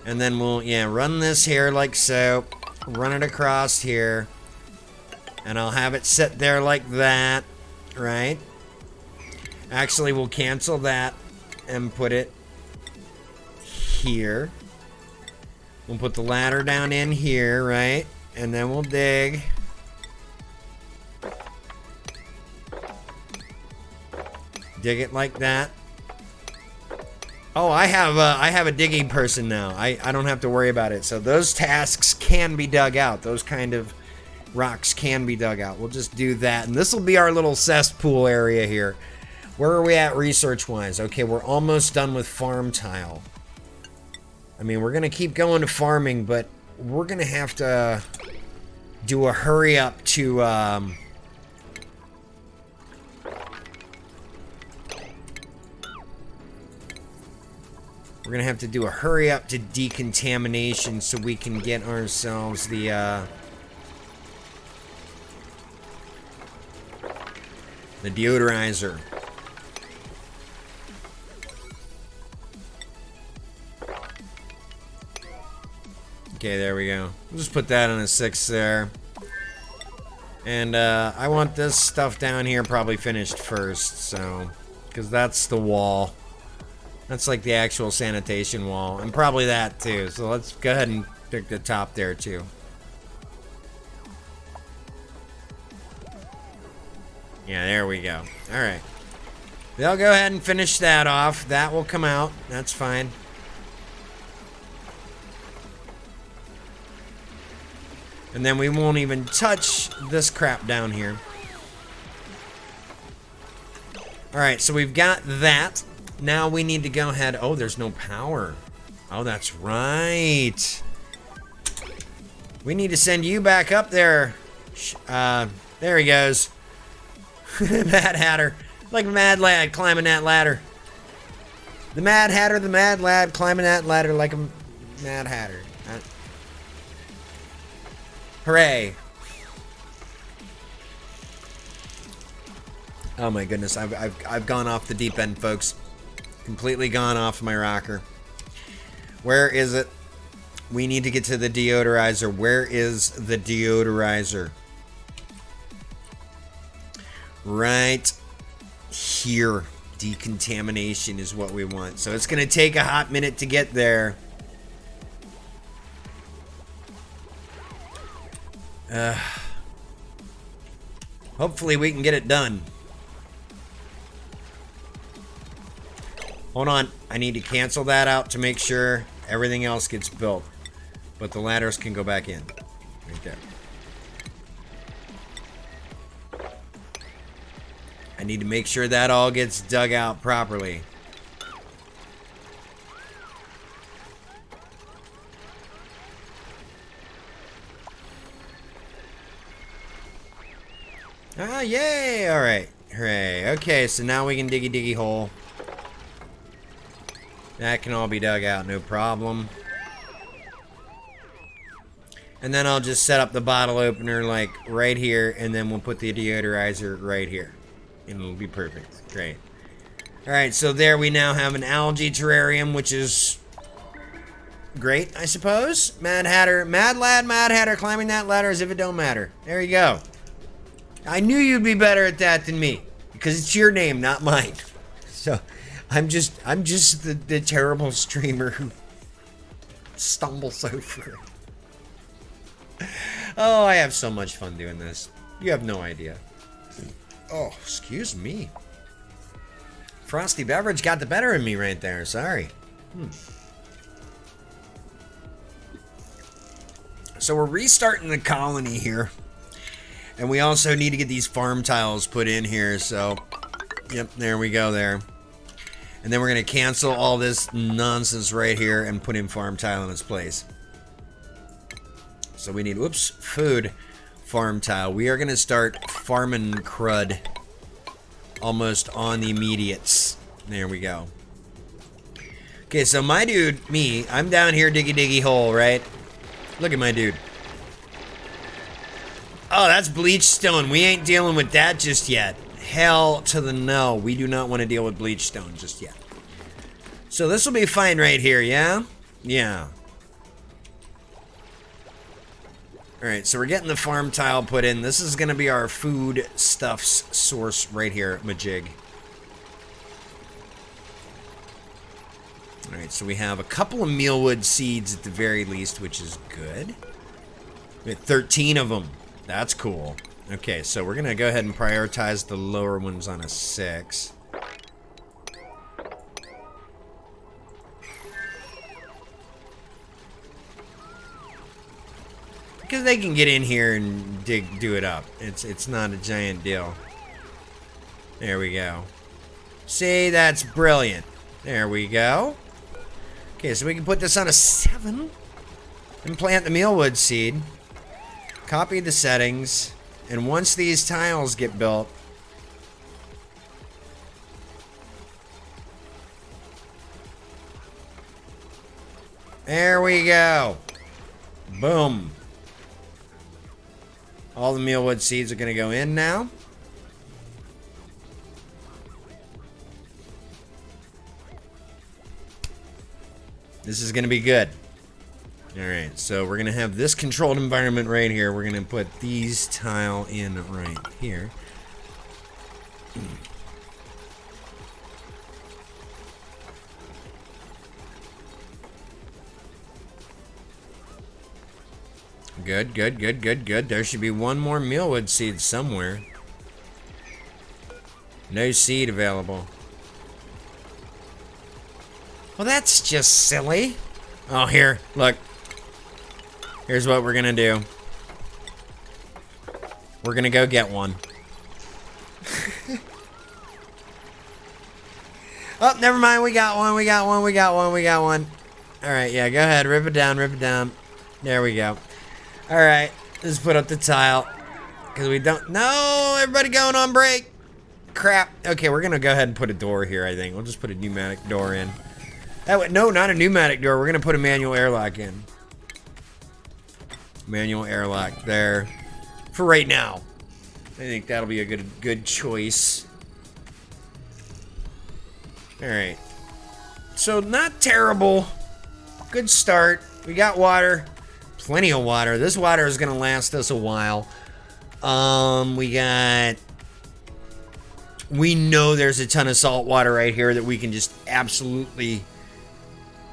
And then we'll, run this here like so. Run it across here. And I'll have it sit there like that. Right? Actually, we'll cancel that and put it here. We'll put the ladder down in here, right? And then we'll dig. Dig it like that. Oh, I have a digging person now. I don't have to worry about it. So those tasks can be dug out. Those kind of rocks can be dug out. We'll just do that. And this will be our little cesspool area here. Where are we at research-wise? Okay, we're almost done with farm tile. I mean, we're going to keep going to farming, but we're going to have to do a hurry up to... We're gonna have to do a hurry up to decontamination so we can get ourselves the deodorizer. Okay, there we go. We'll just put that on a 6 there. And I want this stuff down here probably finished first, so because that's the wall. That's like the actual sanitation wall, and probably that too. So let's go ahead and pick the top there too. Yeah, there we go. All right. They'll go ahead and finish that off. That will come out. That's fine. And then we won't even touch this crap down here. All right, so we've got that. now we need to go ahead. Oh, there's no power. Oh, that's right. We need to send you back up there. There he goes. Mad Hatter. Like a mad lad climbing that ladder. The Mad Hatter, the mad lad climbing that ladder like a Mad Hatter. Hooray. Oh my goodness, I've gone off the deep end, folks. Completely gone off my rocker. Where is it? We need to get to the deodorizer. Where is the deodorizer? Right here. Decontamination is what we want. So it's going to take a hot minute to get there. Hopefully we can get it done. Hold on. I need to cancel that out to make sure everything else gets built. But the ladders can go back in. Right there. I need to make sure that all gets dug out properly. Ah, yay! Alright. Hooray. Okay, so now we can diggy hole. That can all be dug out, no problem. And then I'll just set up the bottle opener like right here, and then we'll put the deodorizer right here. And it'll be perfect. Great. Alright, so there we now have an algae terrarium, which is great, I suppose. Mad Hatter, Mad Hatter climbing that ladder as if it don't matter. There you go. I knew you'd be better at that than me, because it's your name, not mine. So, I'm just the terrible streamer who stumbles over it. Oh, I have so much fun doing this. You have no idea. Oh, excuse me. Frosty Beverage got the better of me right there. Sorry. So we're restarting the colony here. And we also need to get these farm tiles put in here. So, yep, there we go there. And then we're going to cancel all this nonsense right here and put in farm tile in its place. So we need, whoops, food farm tile. We are going to start farming crud almost on the immediates. There we go. Okay, so my dude, me, I'm down here diggy hole, right? Look at my dude. Oh, that's bleach stone. We ain't dealing with that just yet. Hell to the no. We do not want to deal with bleach stone just yet. So this will be fine right here, yeah? Yeah. Alright, so we're getting the farm tile put in. This is going to be our food stuffs source right here, majig. Alright, so we have a couple of mealwood seeds at the very least, which is good. We have 13 of them. That's cool. Okay, so we're going to go ahead and prioritize the lower ones on a 6. Because they can get in here and do it up. It's not a giant deal. There we go. See, that's brilliant. There we go. Okay, so we can put this on a 7 and plant the mealwood seed. Copy the settings, and once these tiles get built, there we go. Boom. All the mealwood seeds are going to go in now. This is going to be good. Alright, so we're going to have this controlled environment right here. We're going to put these tile in right here. Good, good, good, good, good. There should be one more mealwood seed somewhere. No seed available. Well, that's just silly. Oh, here, look. Here's what we're gonna do. We're gonna go get one. Oh, never mind. We got one. We got one. We got one. We got one. All right, yeah, go ahead. Rip it down. Rip it down. There we go. All right, let's put up the tile. Because we don't... No, everybody going on break. Crap. Okay, we're going to go ahead and put a door here, I think. We'll just put a pneumatic door in. That way, no, not a pneumatic door. We're going to put a manual airlock in. Manual airlock there. For right now. I think that'll be a good choice. Alright. So, not terrible. Good start. We got water. Plenty of water. This water is going to last us a while. We know there's a ton of salt water right here that we can just absolutely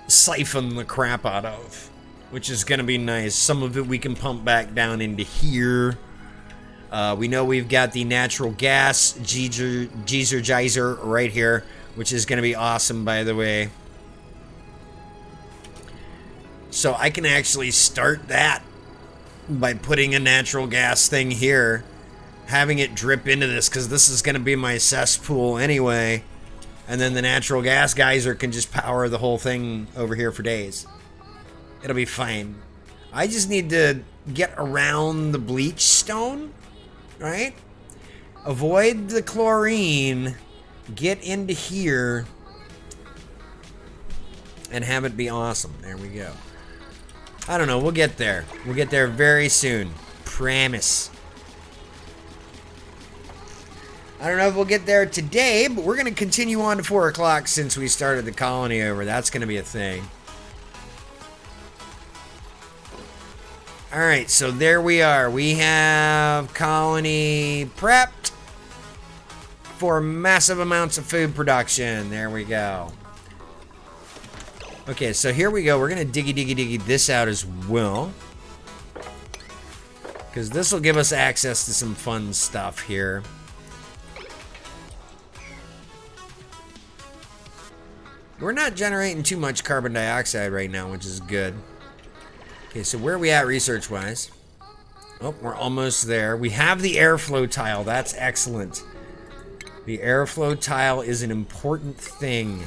siphon the crap out of, which is going to be nice. Some of it we can pump back down into here. We know we've got the natural gas geyser right here, which is going to be awesome, by the way. So I can actually start that by putting a natural gas thing here, having it drip into this, because this is going to be my cesspool anyway, and then the natural gas geyser can just power the whole thing over here for days. It'll be fine. I just need to get around the bleach stone, right? Avoid the chlorine, get into here, and have it be awesome. There we go. I don't know, we'll get there. We'll get there very soon. Promise. I don't know if we'll get there today, but we're going to continue on to 4 o'clock since we started the colony over. That's going to be a thing. Alright, so there we are. We have colony prepped for massive amounts of food production. There we go. Okay, so here we go. We're going to diggy this out as well. Because this will give us access to some fun stuff here. We're not generating too much carbon dioxide right now, which is good. Okay, so where are we at research-wise? Oh, we're almost there. We have the airflow tile. That's excellent. The airflow tile is an important thing.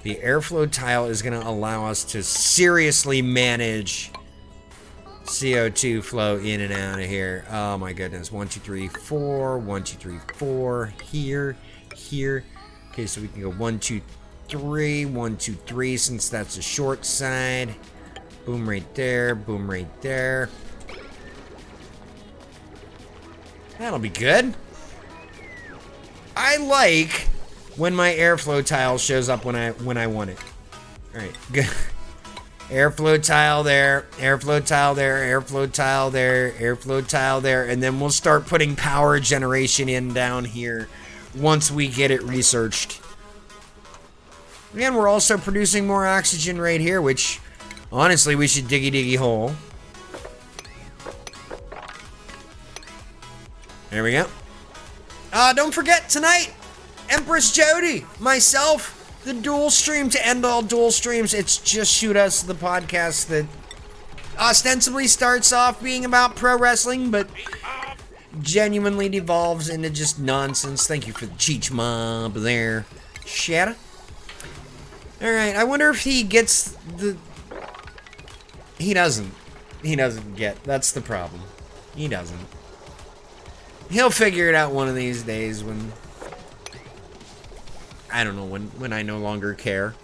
The airflow tile is going to allow us to seriously manage CO2 flow in and out of here. Oh my goodness. 1, 2, 3, 4. 1, 2, 3, 4. Here. Okay, so we can go 1, 2, 3. 1, 2, 3, since that's a short side. Boom right there. Boom right there. That'll be good. I like when my airflow tile shows up when I want it. Alright, good. Airflow tile there, airflow tile there, airflow tile there, airflow tile there, and then we'll start putting power generation in down here once we get it researched. And we're also producing more oxygen right here, which honestly we should diggy hole. There we go. Don't forget tonight, Empress Jody, myself, the dual stream to end all dual streams. It's Just Shoot Us, the podcast that ostensibly starts off being about pro wrestling, but genuinely devolves into just nonsense. Thank you for the Cheech Mob there, Shadow. Alright, I wonder if he gets the... He doesn't. He doesn't get... That's the problem. He doesn't. He'll figure it out one of these days when... I don't know, when I no longer care.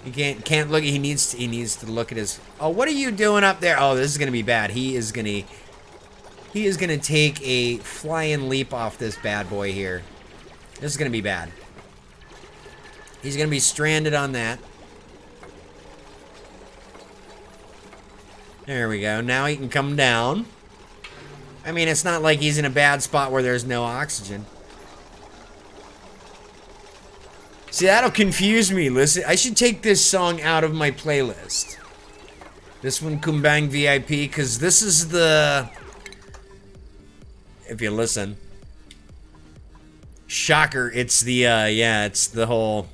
He can't look... He needs to look at his... Oh, what are you doing up there? Oh, this is gonna be bad. He is gonna take a flying leap off this bad boy here. This is gonna be bad. He's gonna be stranded on that. There we go. Now he can come down. I mean, it's not like he's in a bad spot where there's no oxygen. See, that'll confuse me. Listen, I should take this song out of my playlist. This one, Kumbang VIP, because this is the... If you listen. Shocker, it's the, yeah, it's the whole...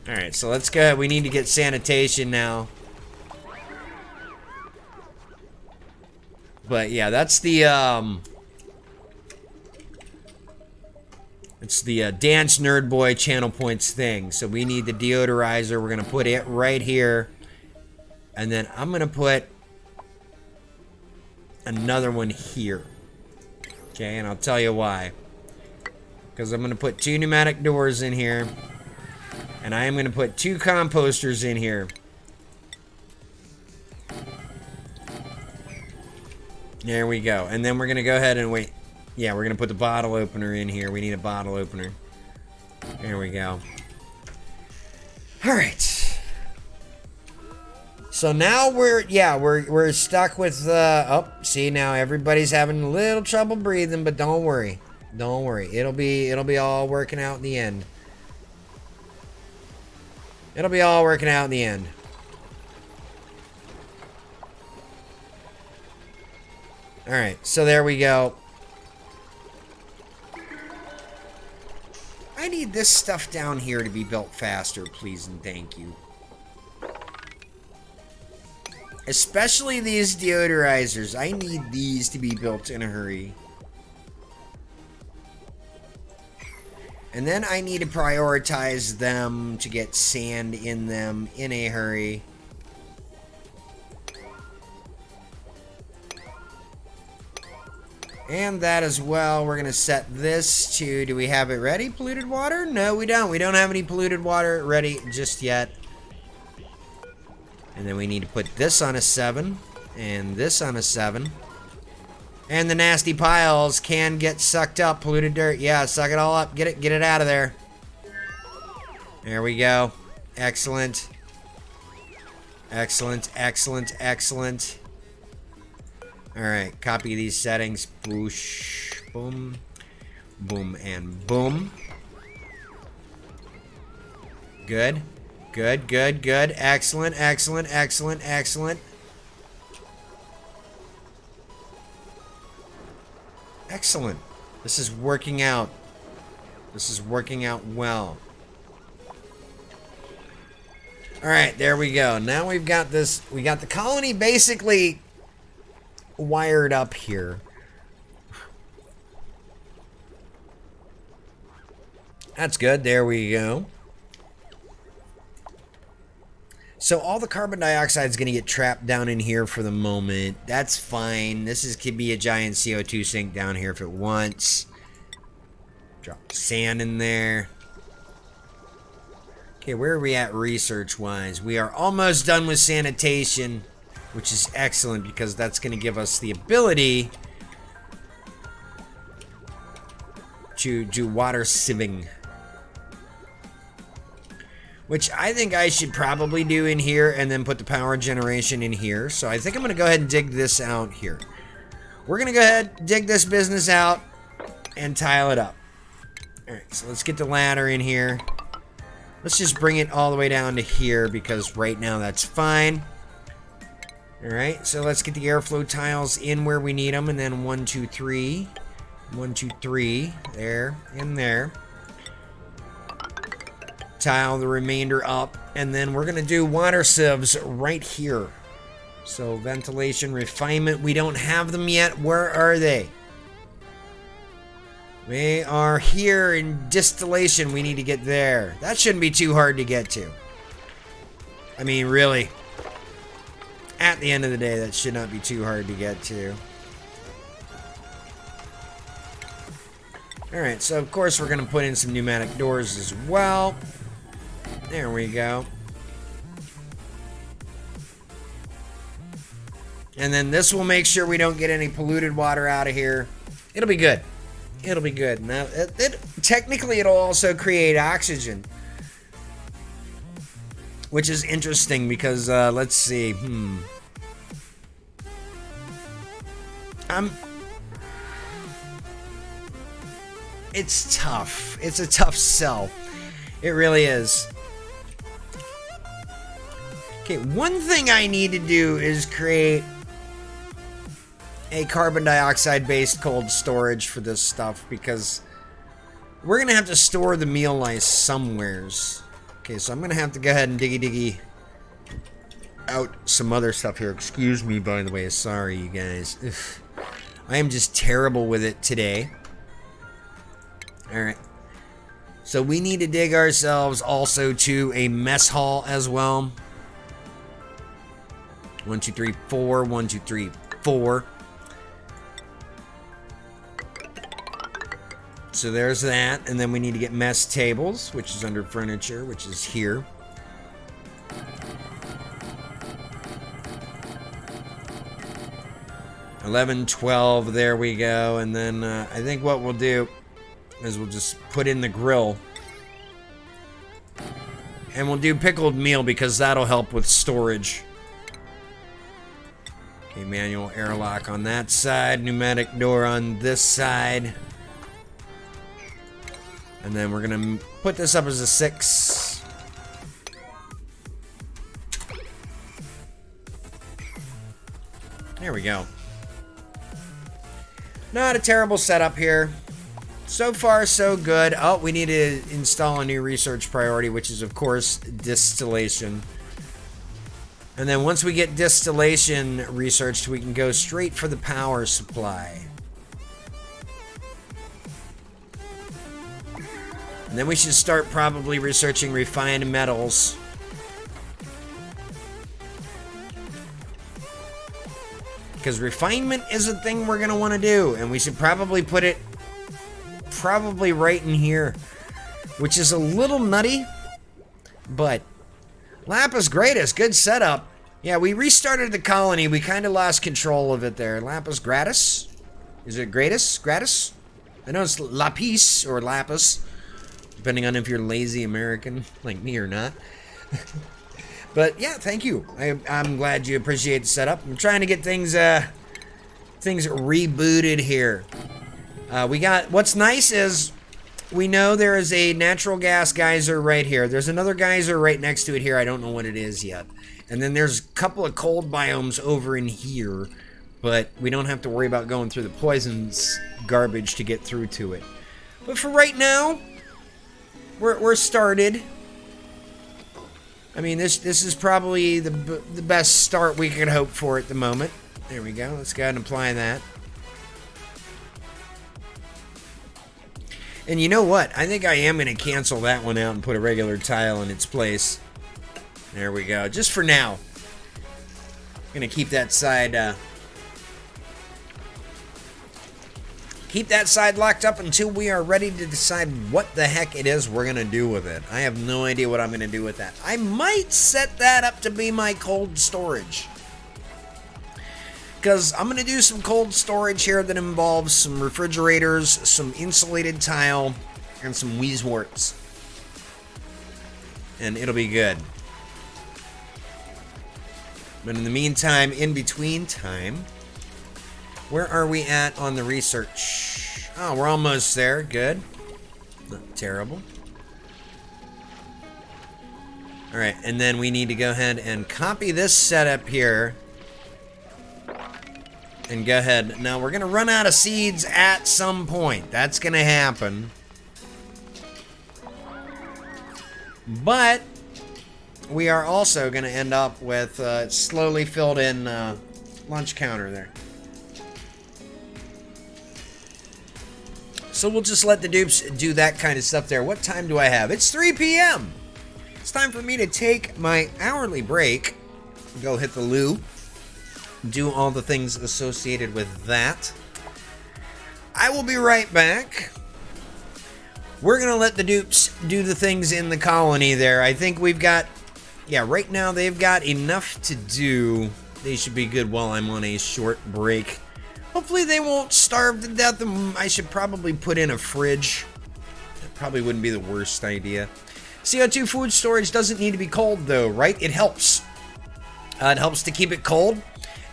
Alright, so let's go ahead. We need to get sanitation now. But, yeah, that's the, It's the Dance Nerd Boy channel points thing. So we need the deodorizer. We're going to put it right here. And then I'm going to put another one here. Okay, and I'll tell you why. Because I'm going to put 2 pneumatic doors in here. And I am going to put 2 composters in here. There we go. And then we're going to go ahead and wait. Yeah, we're going to put the bottle opener in here. We need a bottle opener. There we go. Alright. So now we're stuck with, oh, see, now everybody's having a little trouble breathing, but don't worry. Don't worry. It'll be all working out in the end. It'll be all working out in the end. Alright, so there we go. I need this stuff down here to be built faster, please and thank you. Especially these deodorizers. I need these to be built in a hurry. And then I need to prioritize them to get sand in them in a hurry. And that as well, we're going to set this to, do we have it ready? Polluted water? No, we don't. We don't have any polluted water ready just yet. And then we need to put this on a 7. And this on a 7. And the nasty piles can get sucked up. Polluted dirt. Yeah, suck it all up. Get it out of there. There we go. Excellent. Excellent, excellent, excellent. Alright, copy these settings. Boosh. Boom. Boom and boom. Good. Good, good, good. Excellent, excellent, excellent, excellent. Excellent. This is working out. This is working out well. Alright, there we go. Now we've got this. We got the colony basically wired up here. That's good. There we go. So all the carbon dioxide is going to get trapped down in here for the moment. That's fine. This could be a giant CO2 sink down here if it wants. Drop sand in there. Okay, where are we at research-wise? We are almost done with sanitation, which is excellent because that's going to give us the ability to do water sieving. Which I think I should probably do in here and then put the power generation in here. So I think I'm going to go ahead and dig this out here. We're going to go ahead, dig this business out, and tile it up. Alright, so let's get the ladder in here. Let's just bring it all the way down to here because right now that's fine. Alright, so let's get the airflow tiles in where we need them. And then 1, 2, 3. 1, 2, 3. There and there. Tile the remainder up, and then we're gonna do water sieves right here. So ventilation refinement, we don't have them yet. Where are they? They are here in distillation. We need to get there. That shouldn't be too hard to get to. I mean, really, at the end of the day, that should not be too hard to get to. Alright, so of course we're gonna put in some pneumatic doors as well. There we go. And then this will make sure we don't get any polluted water out of here. It'll be good. It'll be good. Now, technically, it'll also create oxygen. Which is interesting because, let's see. It's tough. It's a tough sell. It really is. Okay, one thing I need to do is create a carbon dioxide based cold storage for this stuff because we're gonna have to store the meal lice somewheres. Okay, so I'm gonna have to go ahead and diggy out some other stuff here. Excuse me, by the way. Sorry, you guys. Ugh. I am just terrible with it today. Alright. So we need to dig ourselves also to a mess hall as well. 1, 2, 3, 4. 1, 2, 3, 4. So there's that. And then we need to get mess tables, which is under furniture, which is here. $11, $12, there we go. And then I think what we'll do is we'll just put in the grill. And we'll do pickled meal because that'll help with storage. Okay, manual airlock on that side. Pneumatic door on this side. And then we're going to put this up as a 6. There we go. Not a terrible setup here. So far, so good. Oh, we need to install a new research priority, which is, of course, distillation. And then once we get distillation researched, we can go straight for the power supply. And then we should start probably researching refined metals. Because refinement is a thing we're going to want to do. And we should probably put it probably right in here. Which is a little nutty. But Lapis Gratis, good setup. Yeah, we restarted the colony. We kind of lost control of it there. Lapis Gratis? Is it Gratis? Gratis? I know it's Lapis or Lapis. Depending on if you're lazy American like me or not. But yeah, thank you. I'm glad you appreciate the setup. I'm trying to get things rebooted here. We got, what's nice is we know there is a natural gas geyser right here. There's another geyser right next to it here. I don't know what it is yet. And then there's a couple of cold biomes over in here, but we don't have to worry about going through the poisons garbage to get through to it. But for right now, we're started. I mean, this is probably the best start we could hope for at the moment. There we go. Let's go ahead and apply that. And you know what? I think I am going to cancel that one out and put a regular tile in its place. There we go. Just for now. I'm going to keep that side locked up until we are ready to decide what the heck it is we're going to do with it. I have no idea what I'm going to do with that. I might set that up to be my cold storage. Because I'm going to do some cold storage here that involves some refrigerators, some insulated tile, and some Weezeworts. And it'll be good. But in the meantime, in between time, where are we at on the research? Oh, we're almost there. Good. Not terrible. Alright, and then we need to go ahead and copy this setup here. And go ahead. Now, we're going to run out of seeds at some point. That's going to happen. But we are also going to end up with slowly filled in lunch counter there. So we'll just let the dupes do that kind of stuff there. What time do I have? It's 3 p.m. It's time for me to take my hourly break. Go hit the loo. Do all the things associated with that. I will be right back. We're going to let the dupes do the things in the colony there. I think we've got... Yeah, right now they've got enough to do. They should be good while I'm on a short break. Hopefully they won't starve to death. I should probably put in a fridge. That probably wouldn't be the worst idea. CO2 food storage doesn't need to be cold though, right? It helps. It helps to keep it cold.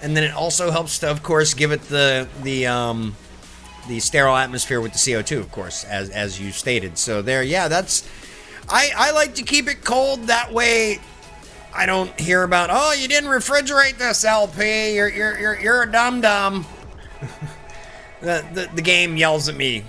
And then it also helps to, of course, give it the sterile atmosphere with the CO2, of course, as you stated. So there, yeah, that's... I like to keep it cold. That way I don't hear about, oh, you didn't refrigerate this, LP. You're a dum-dum. The game yells at me.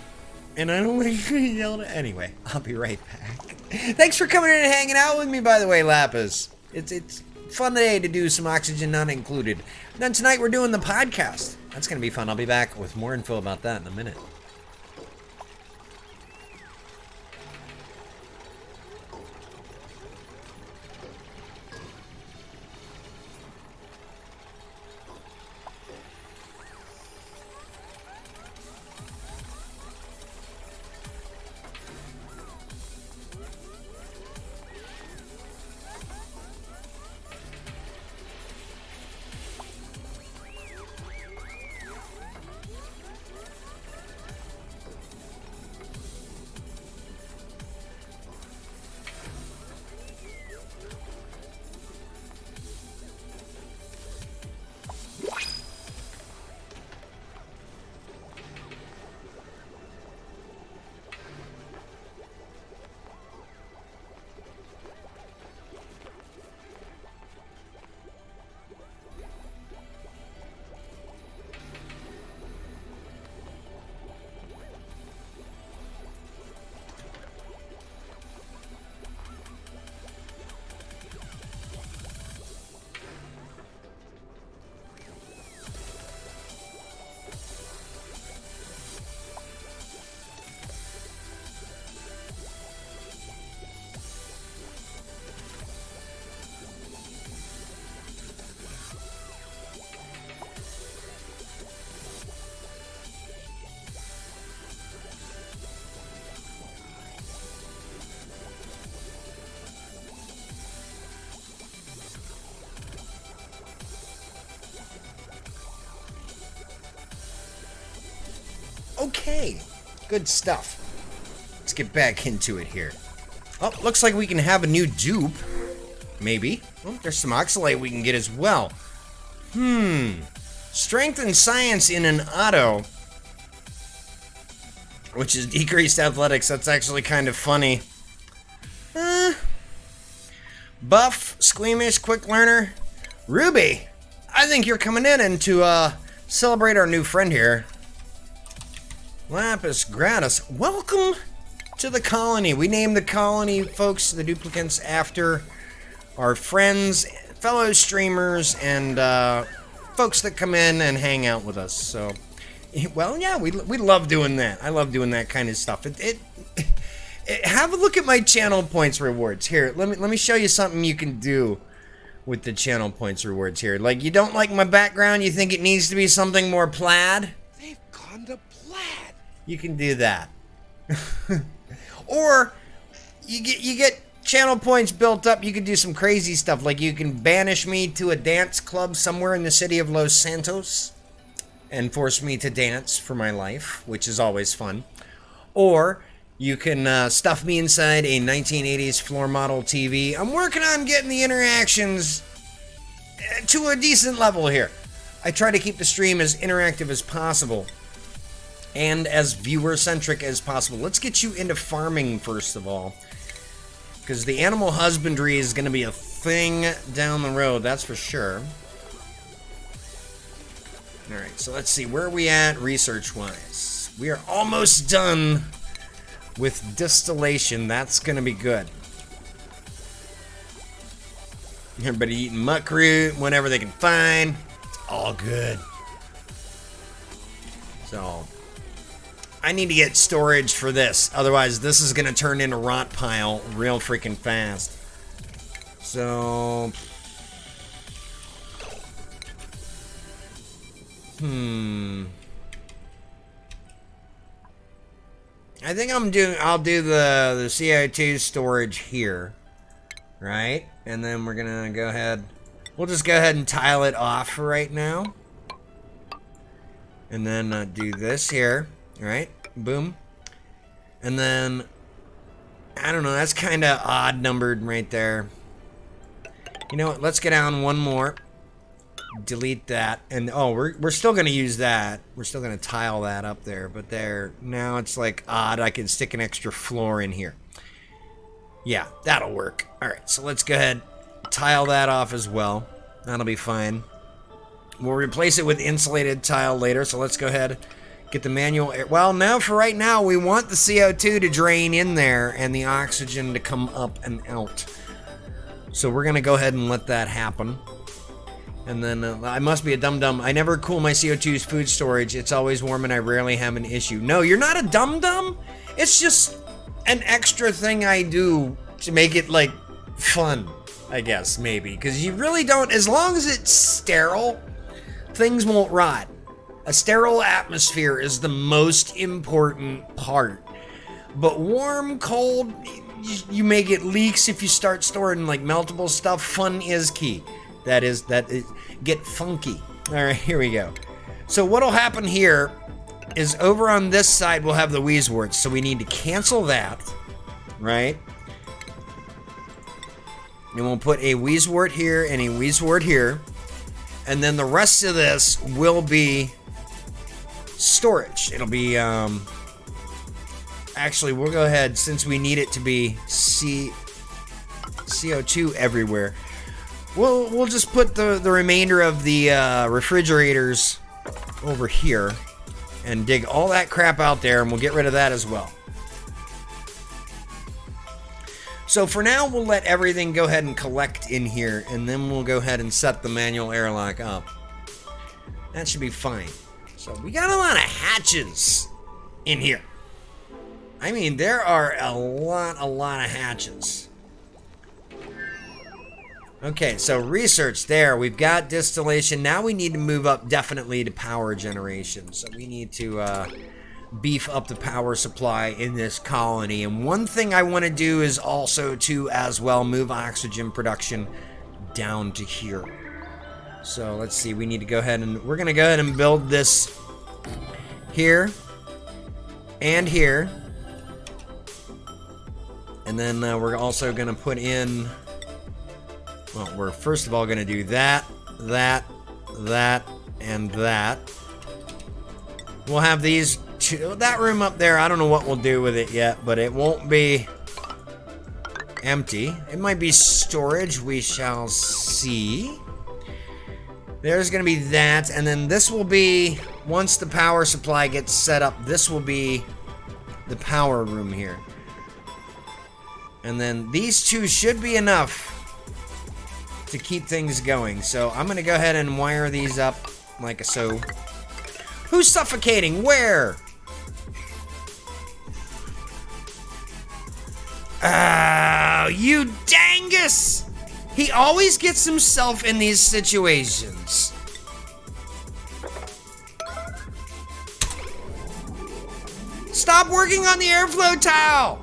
And I don't like being yelled at. Anyway, I'll be right back. Thanks for coming in and hanging out with me, by the way, Lapis. It's fun today to do some Oxygen Not Included. And then tonight we're doing the podcast. That's going to be fun. I'll be back with more info about that in a minute. Okay, good stuff. Let's get back into it here. Oh, looks like we can have a new dupe. Maybe. Oh, there's some oxalate we can get as well. Strength and science in an auto, which is decreased athletics. That's actually kind of funny. Buff, squeamish, quick learner. Ruby, I think you're coming in to celebrate our new friend here. Lapis Gratis, welcome to the colony. We named the colony, folks, the duplicants, after our friends, fellow streamers, and folks that come in and hang out with us. So, well, yeah, we love doing that. I love doing that kind of stuff. Have a look at my channel points rewards here. Let me show you something you can do with the channel points rewards here. Like, you don't like my background, you think it needs to be something more plaid? They've gone to plaid. You can do that. Or you get channel points built up, you can do some crazy stuff. Like, you can banish me to a dance club somewhere in the city of Los Santos and force me to dance for my life, which is always fun. Or you can stuff me inside a 1980s floor model TV. I'm working on getting the interactions to a decent level here. I try to keep the stream as interactive as possible and as viewer-centric as possible. Let's get you into farming first of all, because the animal husbandry is going to be a thing down the road, that's for sure. Alright, so let's see, where are we at research-wise? We are almost done with distillation. That's going to be good. Everybody eating muck root whenever they can find. It's all good. So, I need to get storage for this. Otherwise, this is going to turn into rot pile real freaking fast. So, I think I'll do the CO2 storage here, right? And then we're gonna go ahead. We'll just go ahead and tile it off for right now, and then do this here, right? Boom, and then I don't know. That's kind of odd numbered right there. You know what? Let's get down one more. Delete that, and oh, we're still gonna use that. We're still gonna tile that up there, but there now it's like odd. I can stick an extra floor in here. Yeah, that'll work. All right, so let's go ahead, tile that off as well. That'll be fine. We'll replace it with insulated tile later. So let's go ahead, get the manual air. Well, now for right now, we want the CO2 to drain in there and the oxygen to come up and out. So we're gonna go ahead and let that happen. And then I must be a dum-dum. I never cool my CO2's food storage. It's always warm and I rarely have an issue. No, you're not a dum-dum. It's just an extra thing I do to make it, like, fun, I guess, maybe. Because you really don't, as long as it's sterile, things won't rot. A sterile atmosphere is the most important part. But warm, cold, you may get leaks if you start storing, like, meltable stuff. Fun is key. That is, get funky. All right, here we go. So what'll happen here is over on this side, we'll have the wheezeworts. So we need to cancel that, right? And we'll put a wheezewort here and a wheezewort here. And then the rest of this will be storage. It'll be, actually, we'll go ahead, since we need it to be CO2 everywhere. We'll just put the remainder of the refrigerators over here and dig all that crap out there, and we'll get rid of that as well. So for now, we'll let everything go ahead and collect in here, and then we'll go ahead and set the manual airlock up. That should be fine. So we got a lot of hatches in here. I mean, there are a lot of hatches. Okay, so research there. We've got distillation. Now we need to move up definitely to power generation. So we need to beef up the power supply in this colony. And one thing I want to do is also to, as well, move oxygen production down to here. So let's see. We need to go ahead and we're going to go ahead and build this here. and here. And then we're also going to put in, well, we're first of all going to do that, that, and that. We'll have these two, that room up there, I don't know what we'll do with it yet, but it won't be empty. It might be storage, we shall see. There's going to be that, and then this will be, once the power supply gets set up, this will be the power room here. And then these two should be enough to keep things going. So I'm going to go ahead and wire these up like so. Who's suffocating? Where? Oh, you dangus! He always gets himself in these situations. Stop working on the airflow tile!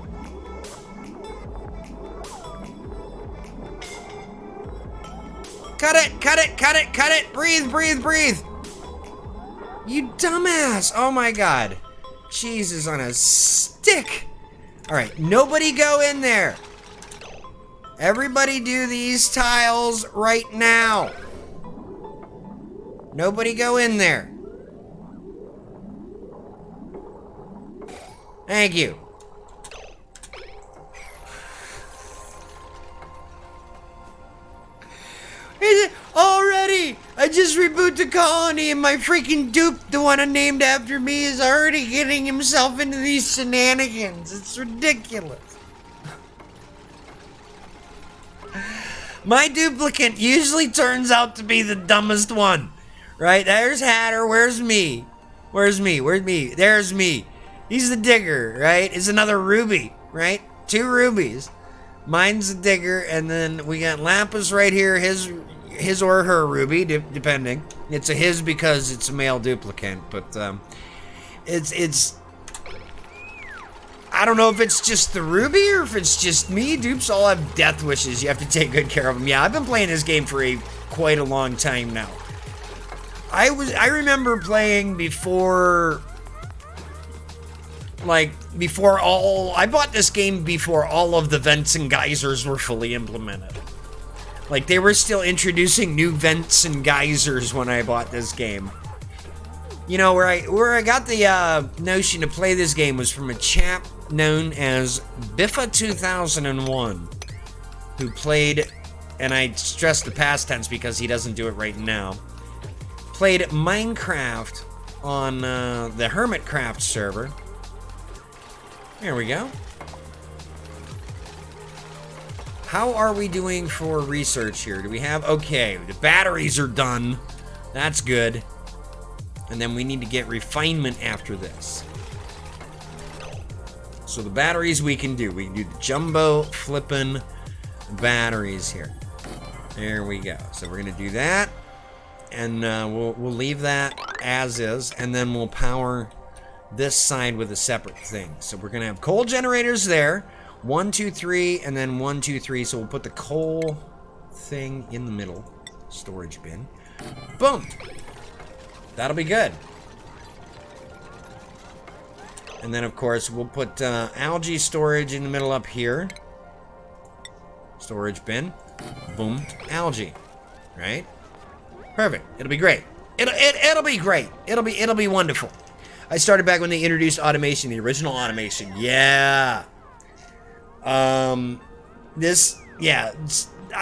Cut it, cut it, cut it, cut it! Breathe, breathe, breathe! You dumbass! Oh my god. Cheese is on a stick! Alright, nobody go in there! Everybody do these tiles right now! Nobody go in there. Thank you. Is it already? I just reboot the colony and my freaking dupe, the one named after me, is already getting himself into these shenanigans. It's ridiculous. My duplicate usually turns out to be the dumbest one. Right? There's Hatter. Where's me? Where's me? Where's me? There's me. He's the digger, right? It's another ruby, right? 2 rubies. Mine's the digger, and then we got Lapis right here, his or her ruby, depending. It's a his because it's a male duplicate, but it's I don't know if it's just the ruby or if it's just me. Dupes all have death wishes. You have to take good care of them. Yeah, I've been playing this game for quite a long time now. I remember playing before, I bought this game before all of the vents and geysers were fully implemented. Like, they were still introducing new vents and geysers when I bought this game. You know, where I got the notion to play this game was from a chap known as Biffa2001, who played, and I stress the past tense because he doesn't do it right now, played Minecraft on the Hermitcraft server. There we go. How are we doing for research here? Do we have... Okay, the batteries are done. That's good. And then we need to get refinement after this. So the batteries we can do. We can do the jumbo flippin' batteries here. There we go. So we're going to do that. And we'll leave that as is. And then we'll power this side with a separate thing. So we're going to have coal generators there. 1, 2, 3, and then 1, 2, 3. So we'll put the coal thing in the middle. Storage bin. Boom! That'll be good. And then, of course, we'll put algae storage in the middle up here. Storage bin. Boom. Algae. Right? Perfect. It'll be great. It'll be great. It'll be wonderful. I started back when they introduced automation, the original automation. Yeah. I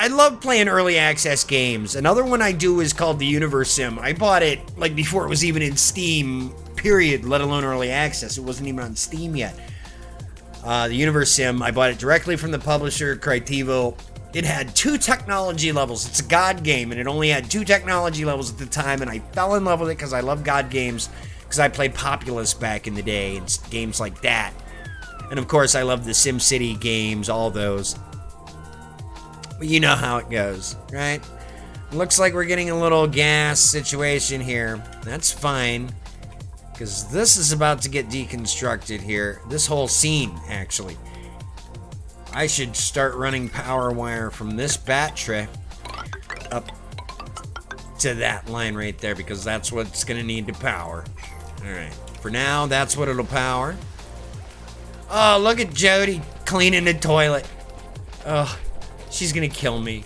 love playing early access games. Another one I do is called the Universe Sim. I bought it like before it was even in Steam, period, let alone early access. It wasn't even on Steam yet. The Universe Sim, I bought it directly from the publisher, Critivo. It had 2 technology levels. It's a God game, and it only had 2 technology levels at the time, and I fell in love with it because I love God games, because I played Populous back in the day, and games like that. And of course, I love the SimCity games, all those. But you know how it goes, right? Looks like we're getting a little gas situation here. That's fine, because this is about to get deconstructed here. This whole scene, actually. I should start running power wire from this battery up to that line right there, because that's what's going to need to power. All right. For now, that's what it'll power. Oh, look at Jody cleaning the toilet. Oh, she's gonna kill me.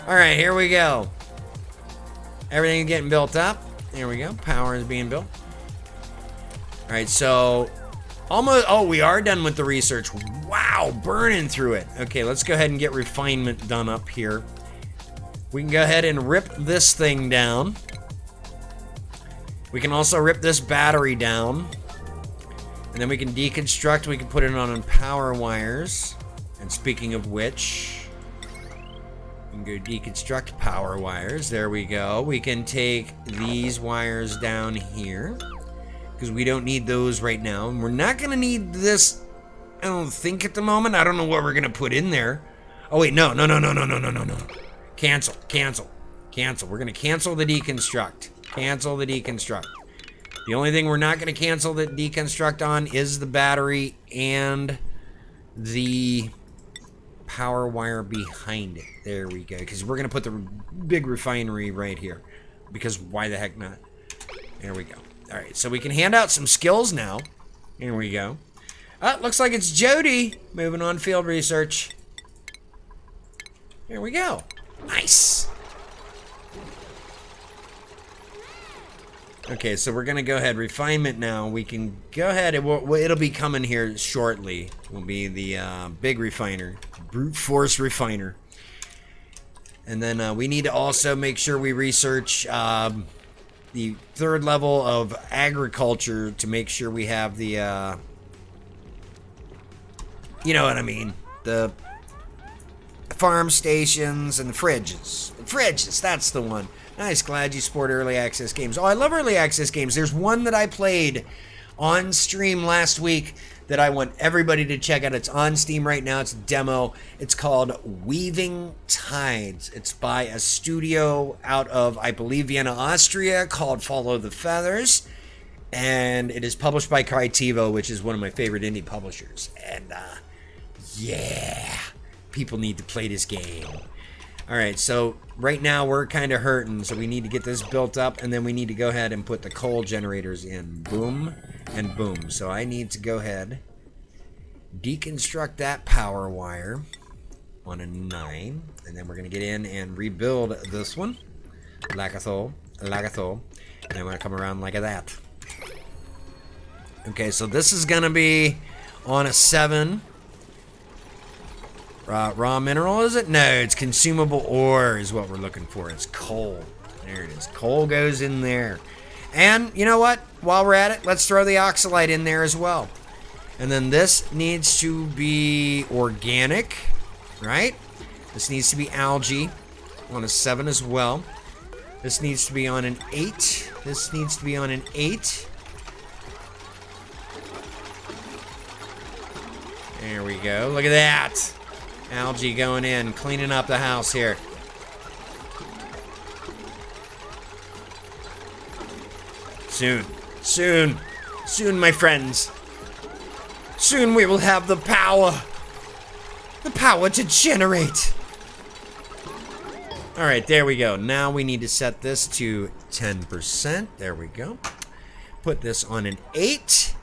All right, here we go. Everything's getting built up. There we go. Power is being built. All right, so almost. Oh, we are done with the research. Wow, burning through it. Okay, let's go ahead and get refinement done up here. We can go ahead and rip this thing down. We can also rip this battery down. And then we can deconstruct, we can put it on power wires. And speaking of which, we can go deconstruct power wires. There we go. We can take these wires down here, because we don't need those right now. And we're not gonna need this, I don't think, at the moment. I don't know what we're gonna put in there. Oh wait, no. Cancel. We're gonna cancel the deconstruct. Cancel the deconstruct. The only thing we're not going to cancel the deconstruct on is the battery and the power wire behind it. There we go. Because we're going to put the big refinery right here. Because why the heck not? There we go. All right, so we can hand out some skills now. Here we go. Looks like it's Jody moving on field research. Here we go. Nice. Okay, so we're gonna go ahead, refinement now. We can go ahead, it'll be coming here shortly. Will be the big refiner, brute force refiner. And then we need to also make sure we research the third level of agriculture to make sure we have the, you know what I mean, the farm stations and the fridges. The fridges, that's the one. Nice, glad you support early access games. Oh, I love early access games. There's one that I played on stream last week that I want everybody to check out. It's on Steam right now. It's a demo. It's called Weaving Tides. It's by a studio out of, I believe, Vienna, Austria, called Follow the Feathers. And it is published by Co2, which is one of my favorite indie publishers. And, yeah, people need to play this game. All right, so right now we're kind of hurting, so we need to get this built up, and then we need to go ahead and put the coal generators in. Boom and boom. So I need to go ahead, deconstruct that power wire on a 9, and then we're going to get in and rebuild this one. Like a soul. And then we're going to come around like that. Okay, so this is going to be on a 7. Raw mineral, is it? No, it's consumable ore is what we're looking for. It's coal. There it is. Coal goes in there. And you know what? While we're at it, let's throw the oxalite in there as well. And then this needs to be organic, right? This needs to be algae on a 7 as well. This needs to be on an 8. This needs to be on an 8. There we go. Look at that. Algae going in, cleaning up the house here. Soon, my friends. Soon we will have the power to generate. All right, there we go. Now we need to set this to 10%. There we go. Put this on an 8.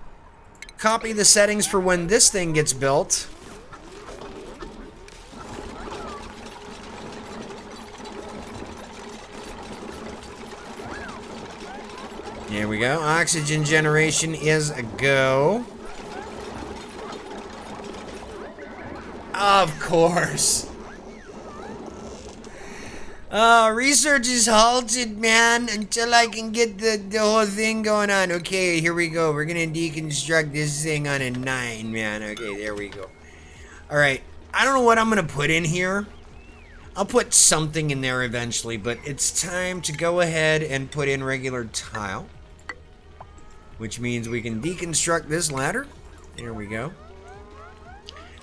Copy the settings for when this thing gets built. There we go. Oxygen generation is a go. Of course. Research is halted, man, until I can get the whole thing going on. Okay, here we go. We're gonna deconstruct this thing on a 9, man. Okay, there we go. Alright, I don't know what I'm gonna put in here. I'll put something in there eventually, but it's time to go ahead and put in regular tile. Which means we can deconstruct this ladder. There we go.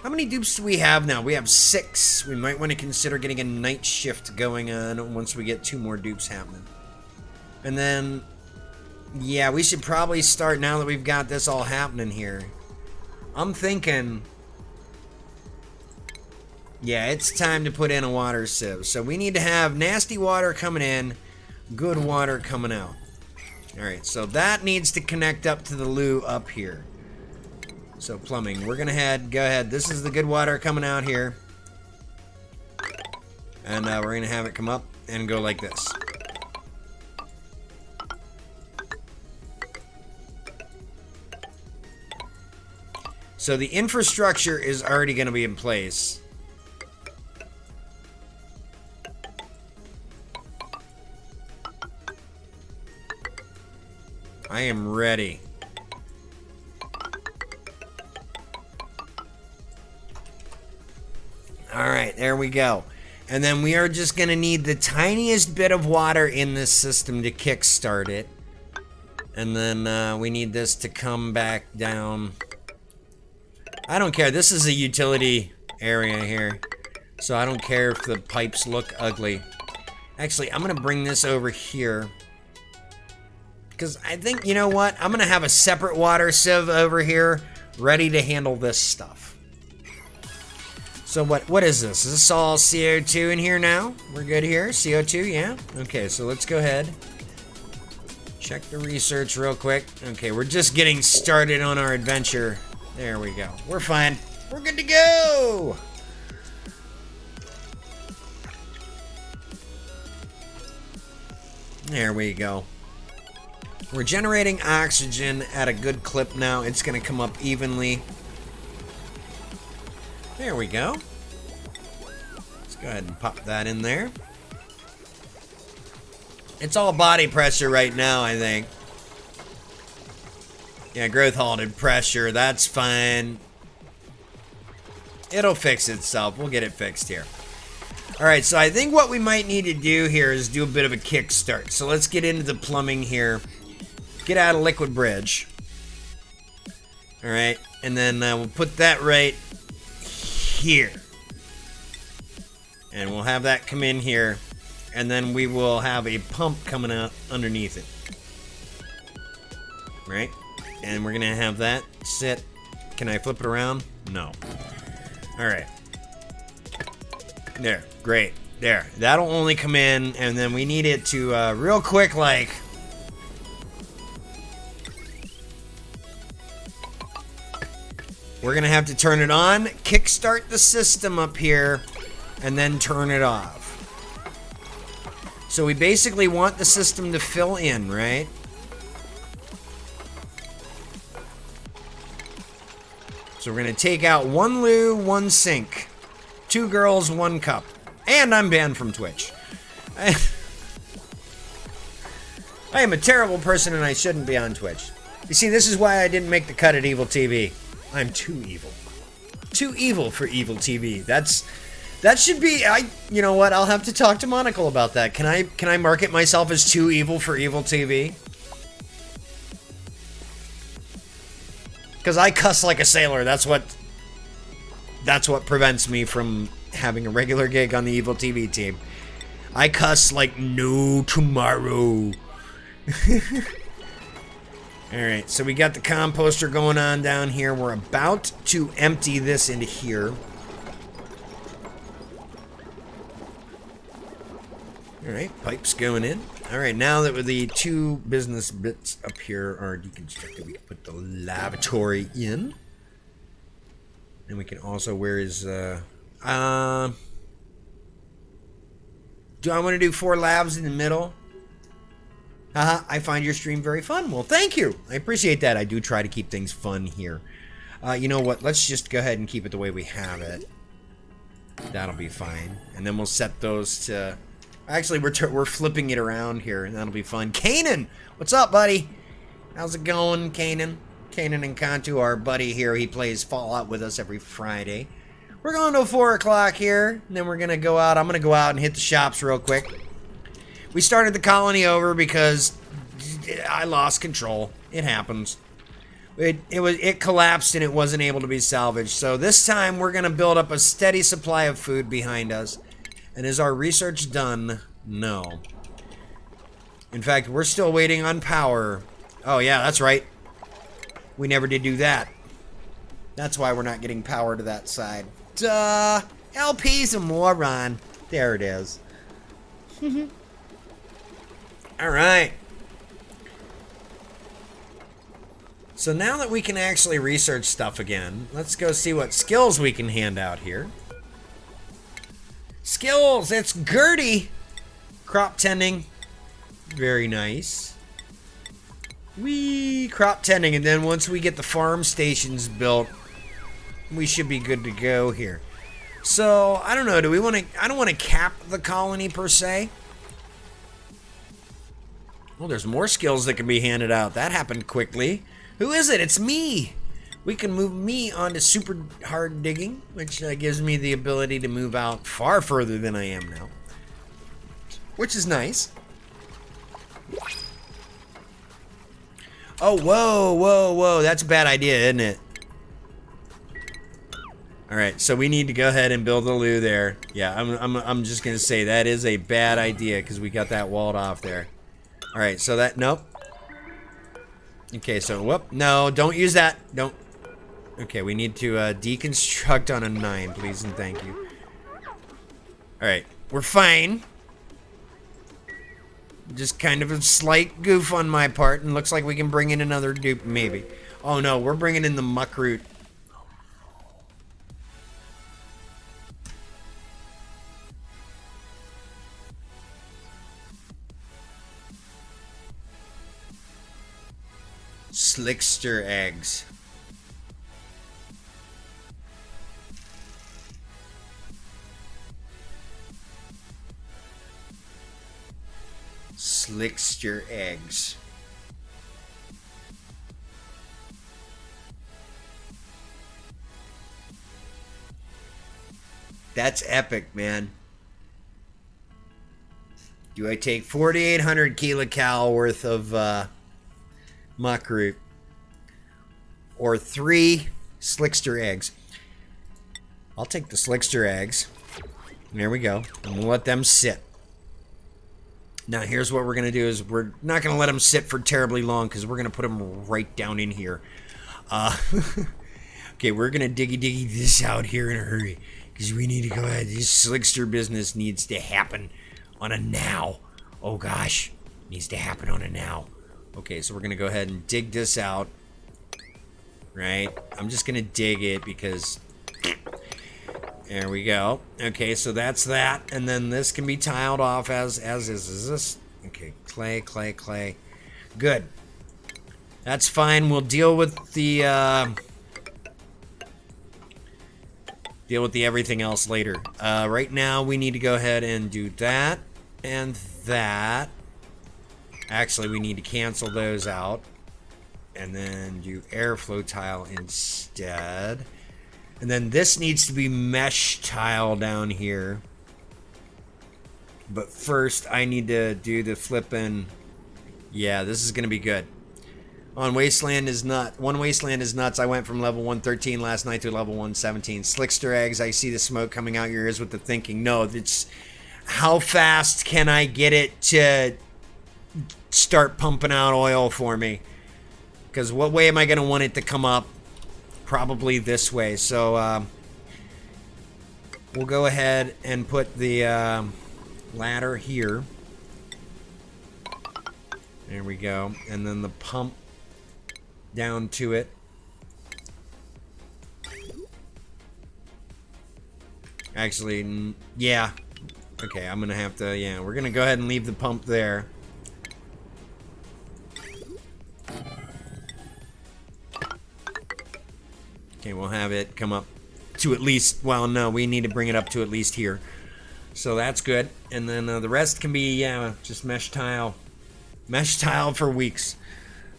How many dupes do we have now? We have 6. We might want to consider getting a night shift going on once we get 2 more dupes happening. And then, yeah, we should probably start now that we've got this all happening here. I'm thinking, yeah, it's time to put in a water sieve. So we need to have nasty water coming in, good water coming out. Alright, so that needs to connect up to the loo up here. So plumbing, we're gonna go ahead. This is the good water coming out here. And we're gonna have it come up and go like this. So the infrastructure is already gonna be in place. I am ready. Alright, there we go. And then we are just going to need the tiniest bit of water in this system to kickstart it. And then we need this to come back down. I don't care. This is a utility area here. So I don't care if the pipes look ugly. Actually, I'm going to bring this over here. Because I think, you know what? I'm going to have a separate water sieve over here ready to handle this stuff. So what is this? Is this all CO2 in here now? We're good here? CO2, yeah? Okay, so let's go ahead. Check the research real quick. Okay, we're just getting started on our adventure. There we go. We're fine. We're good to go! There we go. We're generating oxygen at a good clip now. It's going to come up evenly. There we go. Let's go ahead and pop that in there. It's all body pressure right now, I think. Yeah, growth halted pressure. That's fine. It'll fix itself. We'll get it fixed here. Alright, so I think what we might need to do here is do a bit of a kickstart. So let's get into the plumbing here. Get out of liquid bridge. Alright, and then we'll put that right here. And we'll have that come in here. And then we will have a pump coming out underneath it. Right? And we're going to have that sit. Can I flip it around? No. Alright. There. Great. There. That'll only come in. And then we need it to real quick, like... We're going to have to turn it on, kickstart the system up here, and then turn it off. So we basically want the system to fill in, right? So we're going to take out 1 loo, 1 sink. 2 girls, 1 cup. And I'm banned from Twitch. I am a terrible person and I shouldn't be on Twitch. You see, this is why I didn't make the cut at Evil TV. I'm too evil. Too evil for Evil TV. That should be, you know what, I'll have to talk to Monocle about that. Can I market myself as too evil for Evil TV? Because I cuss like a sailor. That's what prevents me from having a regular gig on the Evil TV team. I cuss like no tomorrow. Alright, so we got the composter going on down here. We're about to empty this into here. Alright, pipes going in. Alright, now that with the 2 business bits up here are deconstructed, we can put the lavatory in. And we can also, where is, do I want to do 4 labs in the middle? Haha, I find your stream very fun. Well, thank you. I appreciate that. I do try to keep things fun here. You know what? Let's just go ahead and keep it the way we have it. That'll be fine. And then we'll set those to... Actually, we're flipping it around here, and that'll be fun. Kanan! What's up, buddy? How's it going, Kanan? Kanan and Co2, our buddy here. He plays Fallout with us every Friday. We're going to 4 o'clock here, and then we're going to go out. I'm going to go out and hit the shops real quick. We started the colony over because I lost control. It happens. It collapsed and it wasn't able to be salvaged. So this time we're going to build up a steady supply of food behind us. And is our research done? No. In fact, we're still waiting on power. Oh yeah, that's right. We never did do that. That's why we're not getting power to that side. Duh! LP's a moron. There it is. Alright. So now that we can actually research stuff again, let's go see what skills we can hand out here. Skills, it's Gertie. Crop tending, very nice. Crop tending, and then once we get the farm stations built, we should be good to go here. So, I don't know, do we want to, I don't want to cap the colony per se. Well, there's more skills that can be handed out. That happened quickly. Who is it? It's me. We can move me onto super hard digging, which gives me the ability to move out far further than I am now, which is nice. Oh, whoa. That's a bad idea, isn't it? All right, so we need to go ahead and build a loo there. Yeah, I'm just gonna say that is a bad idea because we got that walled off there. All right, so that, nope. Okay, so, whoop, no, don't use that. Don't. Okay, we need to deconstruct on a 9, please and thank you. All right, we're fine. Just kind of a slight goof on my part, and looks like we can bring in another dupe, maybe. Oh no, we're bringing in the muck root. Slickster eggs. Slickster eggs. That's epic, man. Do I take 4,800 kilocal worth of muck root or 3 slickster eggs? I'll take the slickster eggs. There we go. And we'll let them sit. Now here's what we're going to do is we're not going to let them sit for terribly long because we're going to put them right down in here. Okay, we're going to diggy this out here in a hurry because we need to go ahead. This slickster business needs to happen on a now. Oh gosh, needs to happen on a now. Okay, so we're going to go ahead and dig this out. Right? I'm just going to dig it because... There we go. Okay, so that's that. And then this can be tiled off as is. Is this? Okay, clay. Good. That's fine. We'll deal with the everything else later. Right now, we need to go ahead and do that and that. Actually, we need to cancel those out. And then do airflow tile instead. And then this needs to be mesh tile down here. But first, I need to do the flipping. Yeah, this is going to be good. One Wasteland is nuts. I went from level 113 last night to level 117. Slickster eggs, I see the smoke coming out your ears with the thinking. No, it's how fast can I get it to start pumping out oil for me? Because what way am I going to want it to come up? Probably this way. So we'll go ahead and put the ladder here. There we go. And then the pump down to it. Actually, yeah. Okay, I'm going to have to, yeah, we're going to go ahead and leave the pump there. Okay, we'll have it come up to at least, well, no, we need to bring it up to at least here. So that's good. And then the rest can be, yeah, just mesh tile. Mesh tile for weeks.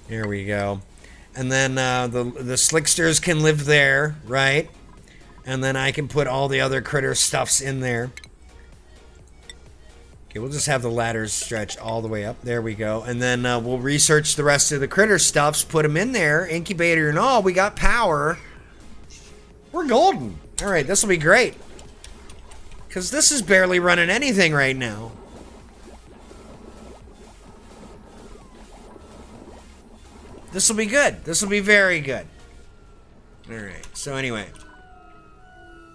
There we go. And then the slicksters can live there, right? And then I can put all the other critter stuffs in there. Okay, we'll just have the ladders stretch all the way up. There we go. And then we'll research the rest of the critter stuffs, put them in there, incubator and all. We got power. We're golden. All right, this will be great. Because this is barely running anything right now. This will be good. This will be very good. All right, so anyway.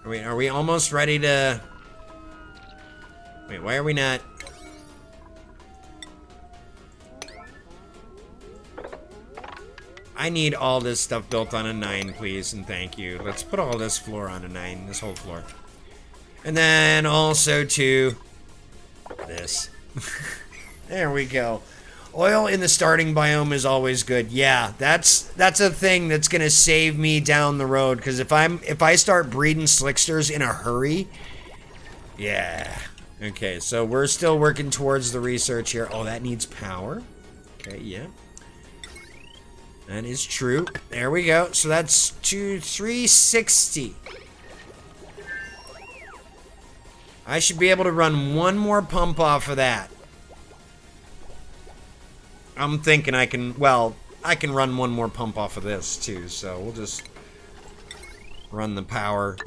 Are we almost ready to... Wait, why are we not... I need all this stuff built on a 9, please, and thank you. Let's put all this floor on a 9, this whole floor. And then also to this. There we go. Oil in the starting biome is always good. Yeah, that's a thing that's gonna save me down the road. Because if I start breeding slicksters in a hurry, yeah. Okay, so we're still working towards the research here. Oh, that needs power. Okay, yeah. That is true. There we go. So that's 360. I should be able to run one more pump off of that. I'm thinking I can run one more pump off of this too, so we'll just run the power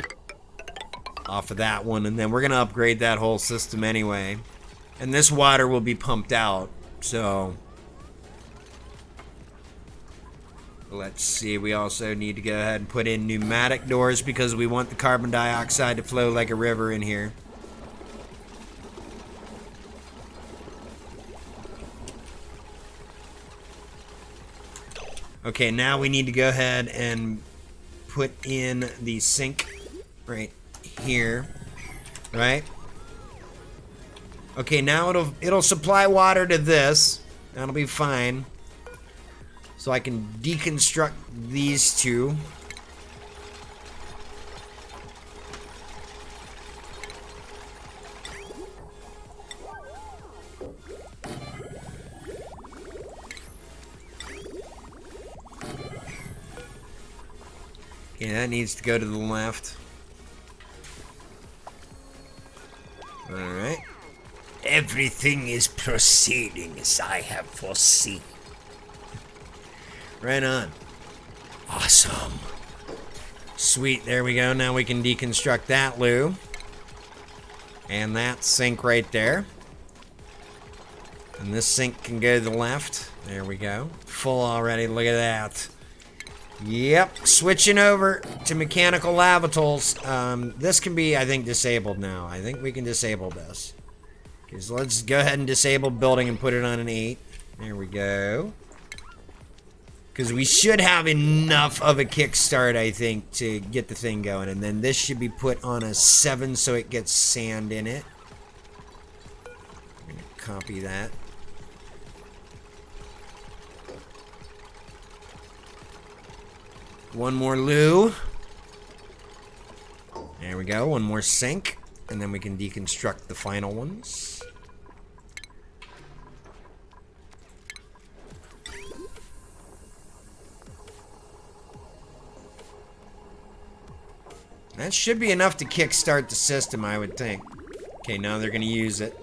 off of that one, and then we're gonna upgrade that whole system anyway. And this water will be pumped out, so let's see, we also need to go ahead and put in pneumatic doors because we want the carbon dioxide to flow like a river in here. Okay, now we need to go ahead and put in the sink right here, right? Okay, now it'll supply water to this. That'll be fine. So I can deconstruct these two. Okay, that needs to go to the left. Alright. Everything is proceeding as I have foreseen. Right on. Awesome. Sweet, there we go. Now we can deconstruct that loo. And that sink right there. And this sink can go to the left. There we go. Full already, look at that. Yep, switching over to mechanical lavatories. This can be, I think, disabled now. I think we can disable this. Okay, so let's go ahead and disable building and put it on an 8. There we go. Because we should have enough of a kickstart, I think, to get the thing going. And then this should be put on a 7 so it gets sand in it. I'm going to copy that. One more loo. There we go. One more sink. And then we can deconstruct the final ones. That should be enough to kickstart the system, I would think. Okay, now they're going to use it.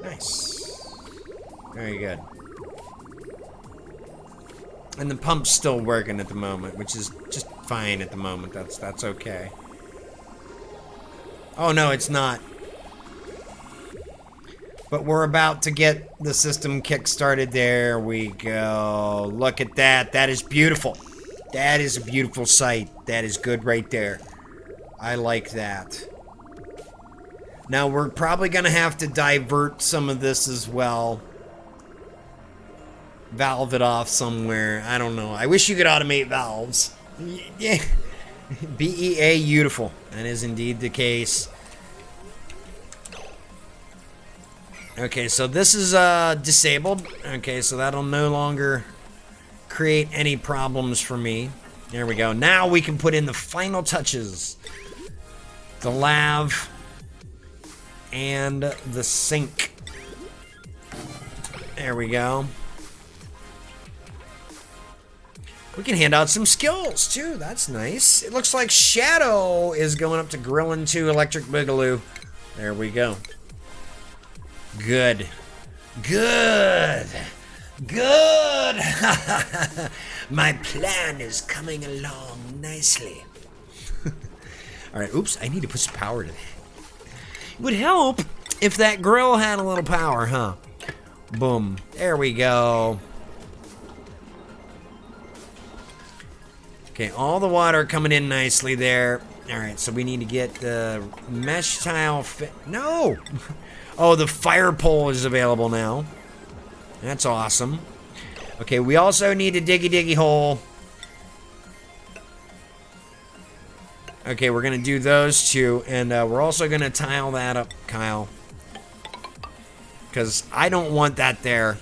Nice. Very good. And the pump's still working at the moment, which is just fine at the moment. That's okay. Oh no, it's not. But we're about to get the system kick-started. There we go. Look at that. That is beautiful. That is a beautiful sight. That is good right there. I like that. Now we're probably gonna have to divert some of this as well. Valve it off somewhere. I don't know. I wish you could automate valves. Yeah. BEA, beautiful. That is indeed the case. Okay, so this is disabled. Okay, so that'll no longer create any problems for me. There we go. Now we can put in the final touches. The lav and the sink. There we go. We can hand out some skills, too. That's nice. It looks like Shadow is going up to Grillin' 2 Electric Boogaloo. There we go. Good. Good. Good. My plan is coming along nicely. All right. Oops. I need to put some power to that. It would help if that grill had a little power, huh? Boom. There we go. Okay, all the water coming in nicely there. All right, so we need to get the mesh tile fit. No! Oh, the fire pole is available now. That's awesome. Okay, we also need a diggy hole. Okay, we're gonna do those two, and we're also gonna tile that up, Kyle. Because I don't want that there.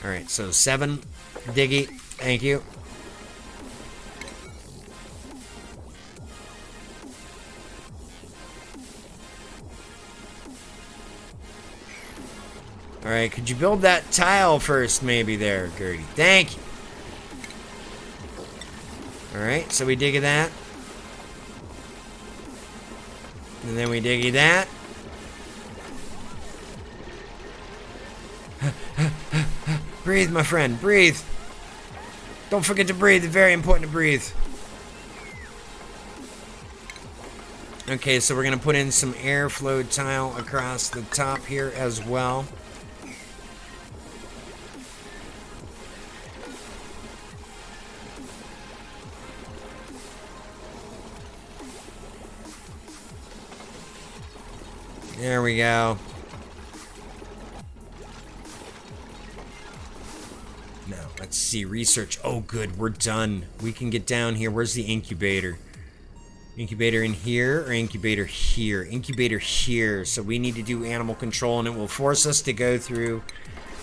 Alright, so 7 diggy. Thank you. Alright, could you build that tile first, maybe there, Gertie? Thank you. Alright, so we diggy that. And then we diggy that. Breathe, my friend, breathe. Don't forget to breathe, it's very important to breathe. Okay, so we're gonna put in some airflow tile across the top here as well. There we go. Now, let's see. Research. Oh, good. We're done. We can get down here. Where's the incubator? Incubator in here or incubator here? Incubator here. So we need to do animal control, and it will force us to go through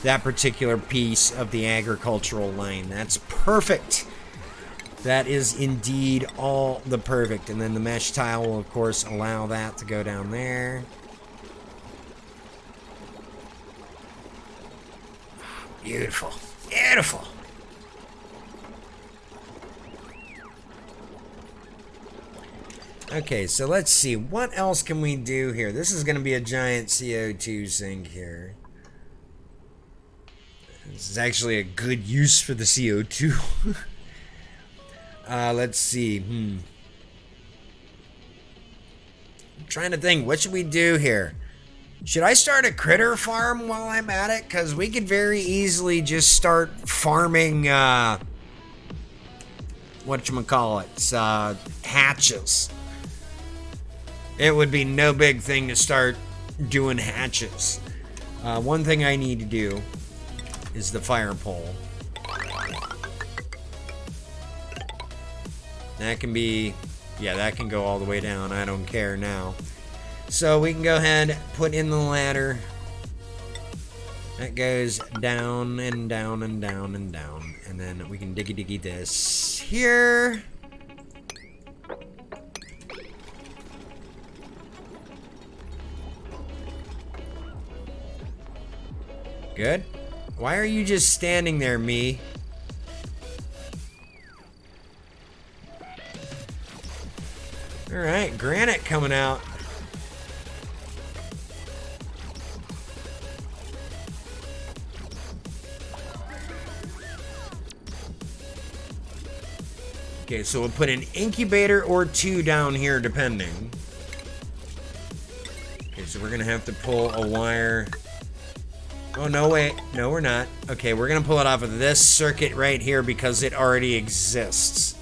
that particular piece of the agricultural line. That's perfect. That is indeed all the perfect. And then the mesh tile will, of course, allow that to go down there. Beautiful. Beautiful. Okay, so let's see. What else can we do here? This is going to be a giant CO2 sink here. This is actually a good use for the CO2. Let's see. I'm trying to think. What should we do here? Should I start a critter farm while I'm at it? Because we could very easily just start farming, whatchamacallit, hatches. It would be no big thing to start doing hatches. One thing I need to do is the fire pole. That can be, yeah, that can go all the way down. I don't care now. So we can go ahead, put in the ladder. That goes down and down and down and down. And then we can diggy this here. Good. Why are you just standing there, me? Alright, granite coming out. Okay, so we'll put an incubator or 2 down here, depending. Okay, so we're gonna have to pull a wire. Oh, no, wait. No, we're not. Okay, we're gonna pull it off of this circuit right here because it already exists.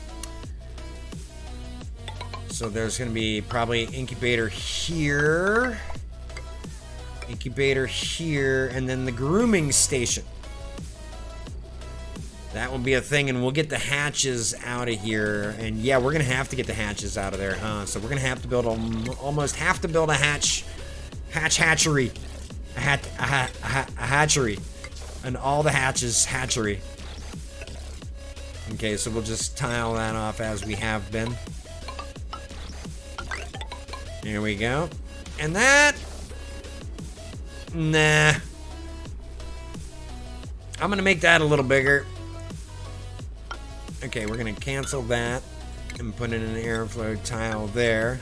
So there's gonna be probably incubator here, incubator here, and then the grooming station. That will be a thing, and we'll get the hatches out of here. And yeah, we're gonna have to get the hatches out of there, huh? So we're gonna have to build almost have to build a hatchery, a hatchery, and all the hatches hatchery. Okay, so we'll just tile that off as we have been. Here we go, and that. Nah, I'm gonna make that a little bigger. Okay, we're gonna cancel that and put in an airflow tile there.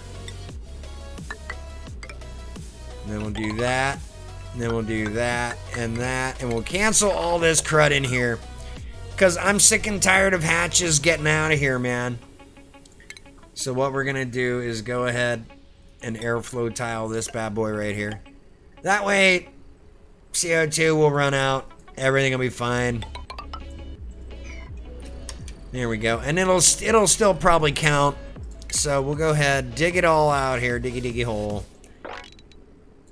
And then we'll do that. And then we'll do that and that. And we'll cancel all this crud in here. Because I'm sick and tired of hatches getting out of here, man. So what we're gonna do is go ahead and airflow tile this bad boy right here. That way, CO2 will run out. Everything will be fine. There we go, and it'll still probably count. So we'll go ahead, dig it all out here, diggy hole.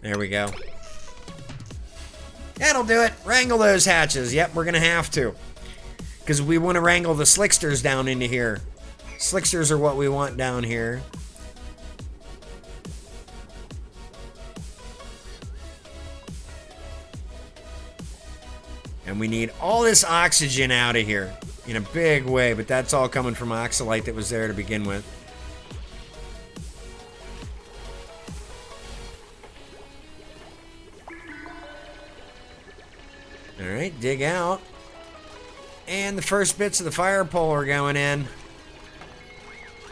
There we go. That'll do it. Wrangle those hatches. Yep, we're gonna have to. Because we want to wrangle the slicksters down into here. Slicksters are what we want down here. And we need all this oxygen out of here in a big way, but that's all coming from oxalite that was there to begin with. All right, dig out. And the first bits of the fire pole are going in.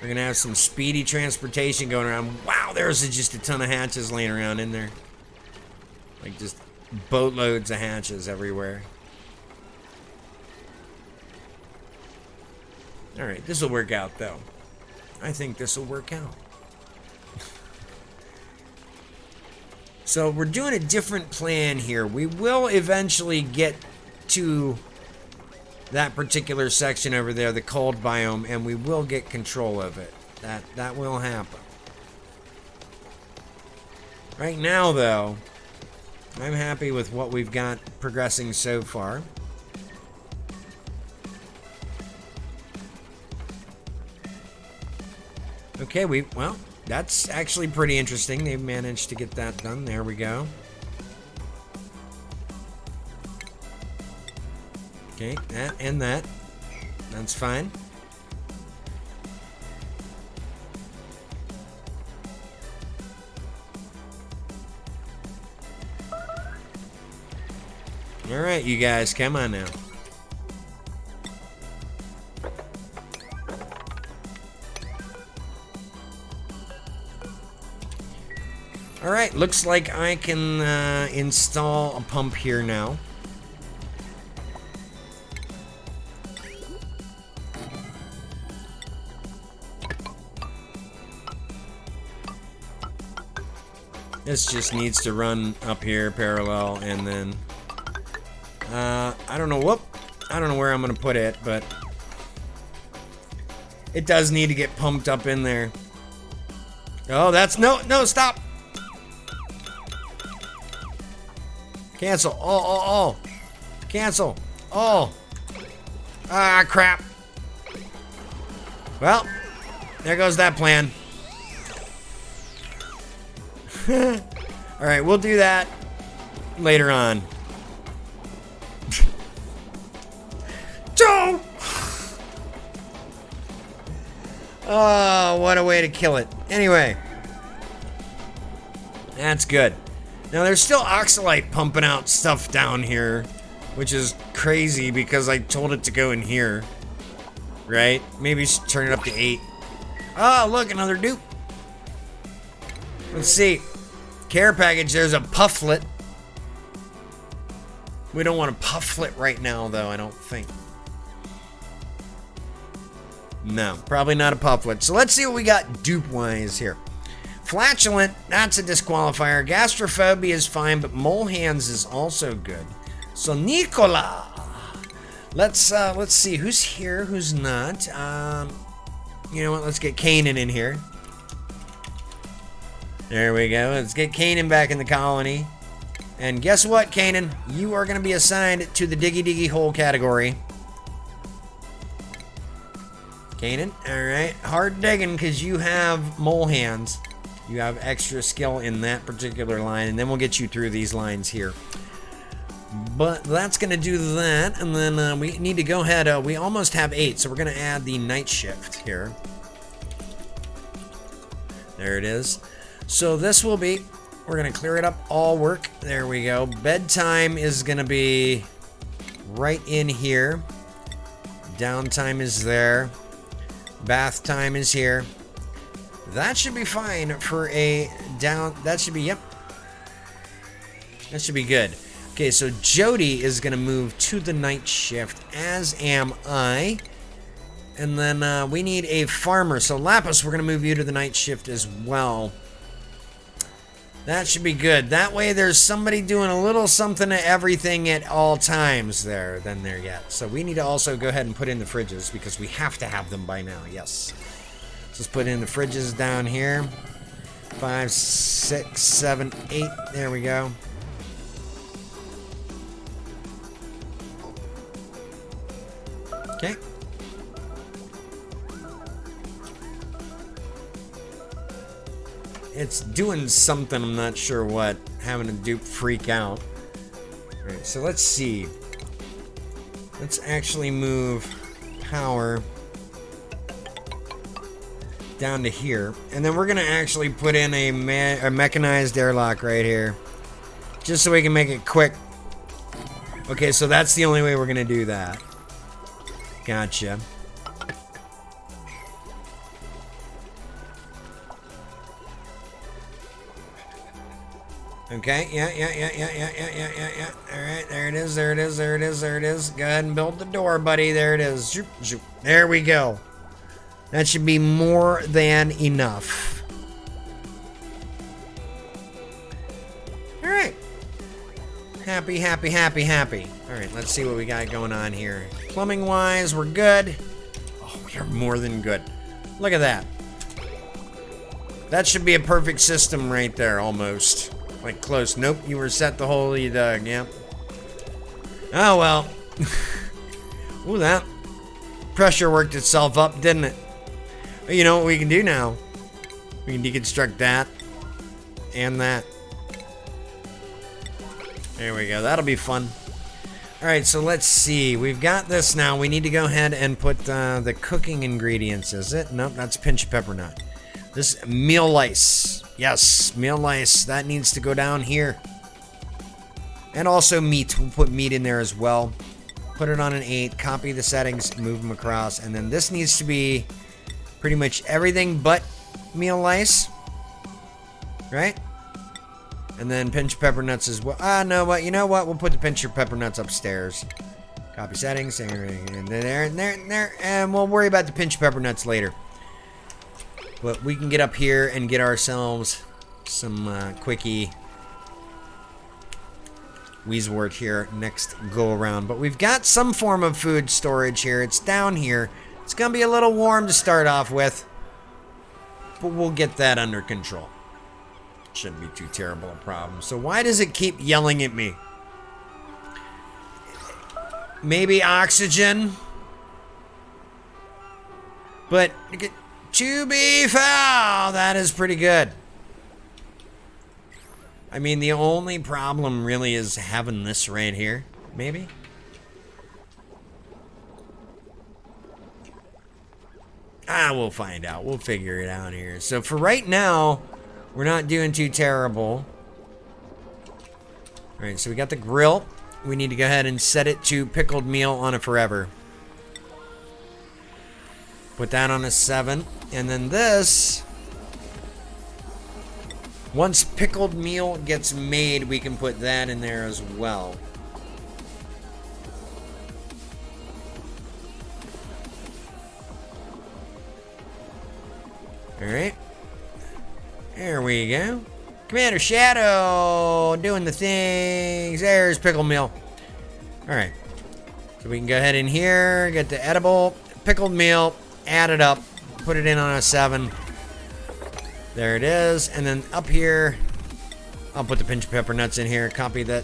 We're gonna have some speedy transportation going around. Wow, there's just a ton of hatches laying around in there. Like just boatloads of hatches everywhere. All right, this will work out though. I think this will work out. So we're doing a different plan here. We will eventually get to that particular section over there, the cold biome, and we will get control of it. That will happen. Right now, though, I'm happy with what we've got progressing so far. Okay, well, that's actually pretty interesting. They've managed to get that done. There we go. Okay, that and that. That's fine. All right, you guys, come on now. All right, looks like I can install a pump here now. This just needs to run up here parallel, and then I don't know where I'm gonna put it, but it does need to get pumped up in there. Oh, that's no, stop. Cancel. Oh. Cancel. Oh. Ah, crap. Well, there goes that plan. Alright, we'll do that later on. Joe! Oh, what a way to kill it. Anyway. That's good. Now, there's still oxalite pumping out stuff down here, which is crazy because I told it to go in here. Right? Maybe turn it up to 8. Oh, look, another dupe. Let's see. Care package, there's a pufflet. We don't want a pufflet right now, though, I don't think. No, probably not a pufflet. So let's see what we got dupe-wise here. Flatulent, that's a disqualifier. Gastrophobia is fine, but mole hands is also good. So Nicola. Let's see who's here, who's not. You know what? Let's get Kanan in here. There we go. Let's get Kanan back in the colony. And guess what, Kanan? You are going to be assigned to the diggy hole category. Kanan, all right. Hard digging because you have mole hands. You have extra skill in that particular line, and then we'll get you through these lines here. But that's going to do that, and then we need to go ahead. We almost have 8, so we're going to add the night shift here. There it is. So this will be, we're going to clear it up, all work. There we go. Bedtime is going to be right in here. Downtime is there. Bath time is here. That should be fine for a down. That should be, yep. That should be good. Okay, so Jody is going to move to the night shift, as am I. And then we need a farmer. So Lapis, we're going to move you to the night shift as well. That should be good. That way there's somebody doing a little something to everything at all times there. Then there yet. So we need to also go ahead and put in the fridges because we have to have them by now. Yes. Let's put in the fridges down here. 5, 6, 7, 8. There we go. Okay. It's doing something, I'm not sure what. Having a dupe freak out. Alright, so let's see. Let's actually move power down to here. And then we're going to actually put in a mechanized airlock right here. Just so we can make it quick. Okay, so that's the only way we're going to do that. Gotcha. Okay, yeah. Alright, there it is. Go ahead and build the door, buddy. There it is. Zoop, zoop. There we go. That should be more than enough. Alright. Happy. Alright, let's see what we got going on here. Plumbing-wise, we're good. Oh, we are more than good. Look at that. That should be a perfect system right there, almost. Like, close. Nope, you were set the hole you dug. Yep. Oh, well. Ooh, that pressure worked itself up, didn't it? But you know what we can do now? We can deconstruct that. And that. There we go. That'll be fun. Alright, so let's see. We've got this now. We need to go ahead and put the cooking ingredients, is it? Nope, that's pinch pepper nut. This meal lice. Yes, meal lice. That needs to go down here. And also meat. We'll put meat in there as well. Put it on an 8. Copy the settings. Move them across. And then this needs to be pretty much everything but meal lice. Right? And then pinch pepper nuts as well. No, but you know what? We'll put the pinch pepper nuts upstairs. Copy settings. And there. And we'll worry about the pinch pepper nuts later. But we can get up here and get ourselves some quickie Weezwort here next go around. But we've got some form of food storage here. It's down here. It's going to be a little warm to start off with. But we'll get that under control. Shouldn't be too terrible a problem. So why does it keep yelling at me? Maybe oxygen? But to be foul, that is pretty good. I mean, the only problem really is having this right here. Maybe? We'll find out. We'll figure it out here. So for right now, we're not doing too terrible. Alright, so we got the grill. We need to go ahead and set it to pickled meal on a forever. Put that on a 7. And then this, once pickled meal gets made, we can put that in there as well. Alright. There we go. Commander Shadow doing the things. There's pickle meal. Alright. So we can go ahead in here, get the edible pickled meal, add it up, put it in on a 7. There it is. And then up here, I'll put the pinch pepper nuts in here, copy that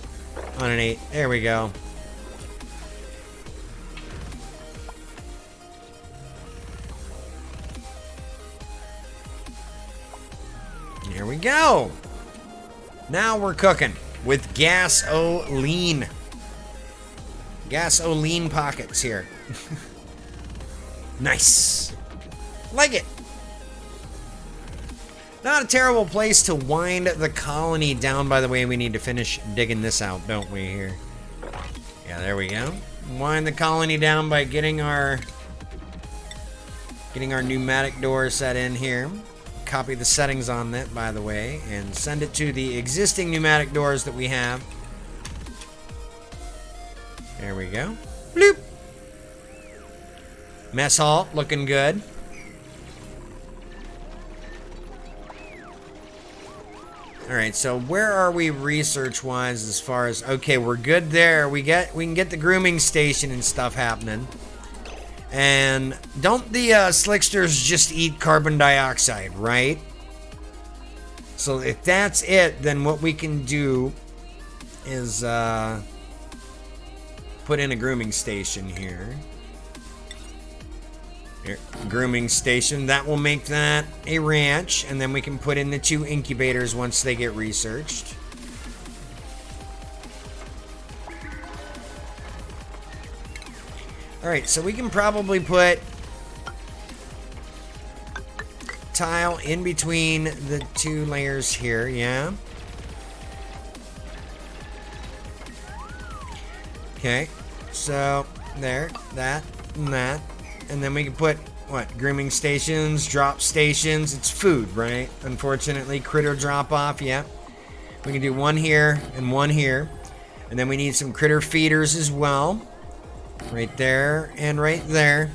on an 8. There we go. Here we go. Now we're cooking with gasoline. Gasoline pockets here. Nice. Like it. Not a terrible place to wind the colony down. By the way, we need to finish digging this out, don't we, here? Yeah, there we go. Wind the colony down by getting our pneumatic door set in here. Copy the settings on that, by the way, and send it to the existing pneumatic doors that we have. There we go. Bloop. Mess hall, looking good. Alright, so where are we research-wise as far as... Okay, we're good there. We can get the grooming station and stuff happening. And don't the slicksters just eat carbon dioxide, right? So if that's it, then what we can do is put in a grooming station here. Here, grooming station. That will make that a ranch, and then we can put in the 2 incubators once they get researched. Alright, so we can probably put tile in between the 2 layers here, yeah? Okay, so there, that, and that. And then we can put, what, grooming stations, drop stations. It's food, right? Unfortunately, critter drop off, yeah. We can do 1 here and 1 here. And then we need some critter feeders as well. Right there and right there.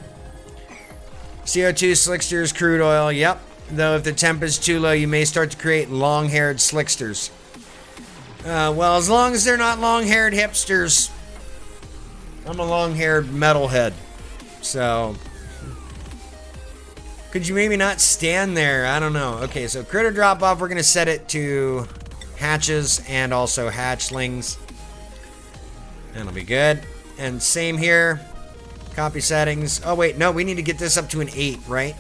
CO2 slicksters, crude oil, yep. Though if the temp is too low, you may start to create long-haired slicksters. Well, as long as they're not long-haired hipsters. I'm a long-haired metalhead. So, could you maybe not stand there? I don't know. Okay, so critter drop-off, we're going to set it to hatches and also hatchlings. That'll be good. And same here. Copy settings. Oh, wait, no, we need to get this up to an 8, right?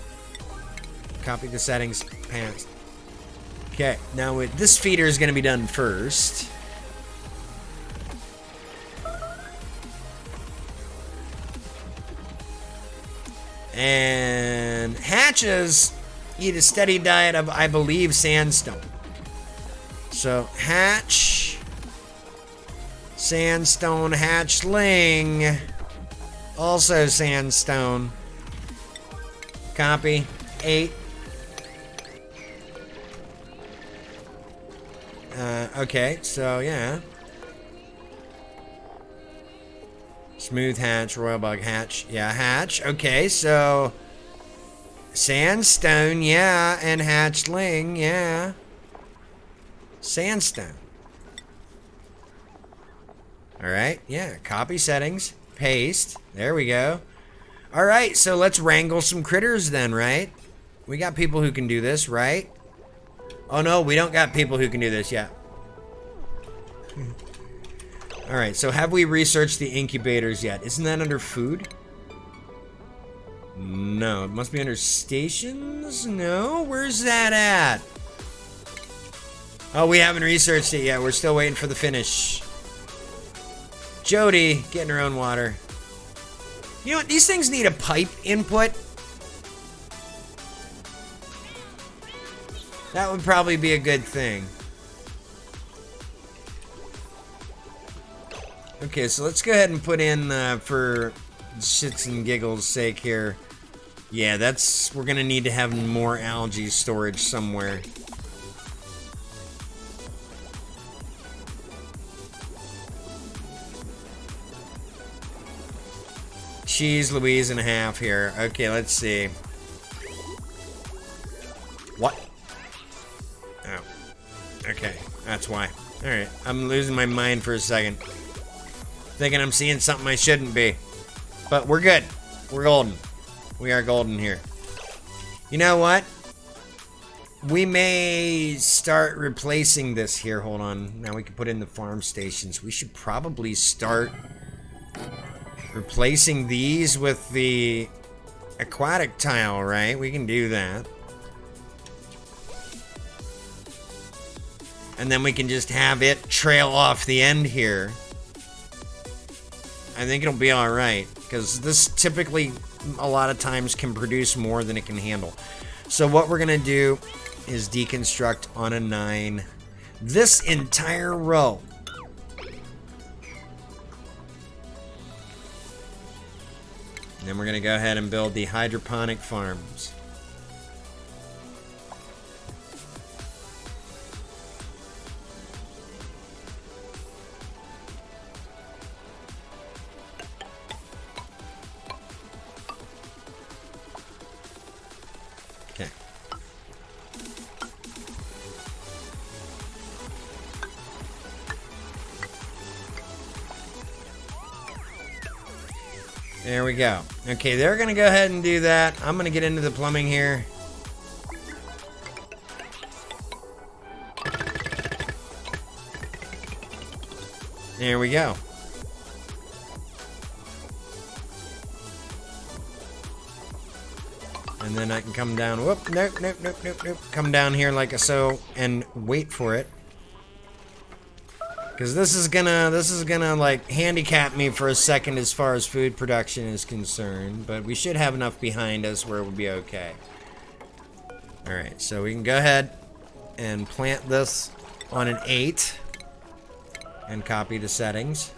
Copy the settings. Pants. Okay, now this feeder is going to be done first. And hatches eat a steady diet of, I believe, sandstone. So, hatch, sandstone, hatchling, also sandstone. Copy, 8. Okay, so yeah. Smooth hatch, royal bug hatch. Yeah, hatch. Okay, so sandstone, yeah, and hatchling, yeah. Sandstone. Alright, yeah, copy settings, paste. There we go. Alright, so let's wrangle some critters then, right? We got people who can do this, right? Oh no, we don't got people who can do this yet. Alright, so have we researched the incubators yet? Isn't that under food? No, it must be under stations? No? Where's that at? Oh, we haven't researched it yet. We're still waiting for the finish. Jody, getting her own water. You know what? These things need a pipe input. That would probably be a good thing. Okay, so let's go ahead and put in, for shits and giggles sake here. Yeah, we're gonna need to have more algae storage somewhere. Cheese Louise and a half here. Okay, let's see. What? Oh. Okay, that's why. Alright, I'm losing my mind for a second. Thinking I'm seeing something I shouldn't be. But we're good. We're golden. We are golden here. You know what? We may start replacing this here. Hold on. Now we can put in the farm stations. We should probably start replacing these with the aquatic tile, right? We can do that. And then we can just have it trail off the end here. I think it'll be alright, because this typically, a lot of times, can produce more than it can handle. So what we're going to do is deconstruct on a 9 this entire row. And then we're going to go ahead and build the hydroponic farms. Okay. There we go. Okay, they're going to go ahead and do that. I'm going to get into the plumbing here. There we go. And then I can come down. Whoop, nope, nope, nope, nope, nope. Come down here like so and wait for it. Because this is gonna like handicap me for a second as far as food production is concerned. But we should have enough behind us where it will be okay. Alright, so we can go ahead and plant this on an 8. And copy the settings.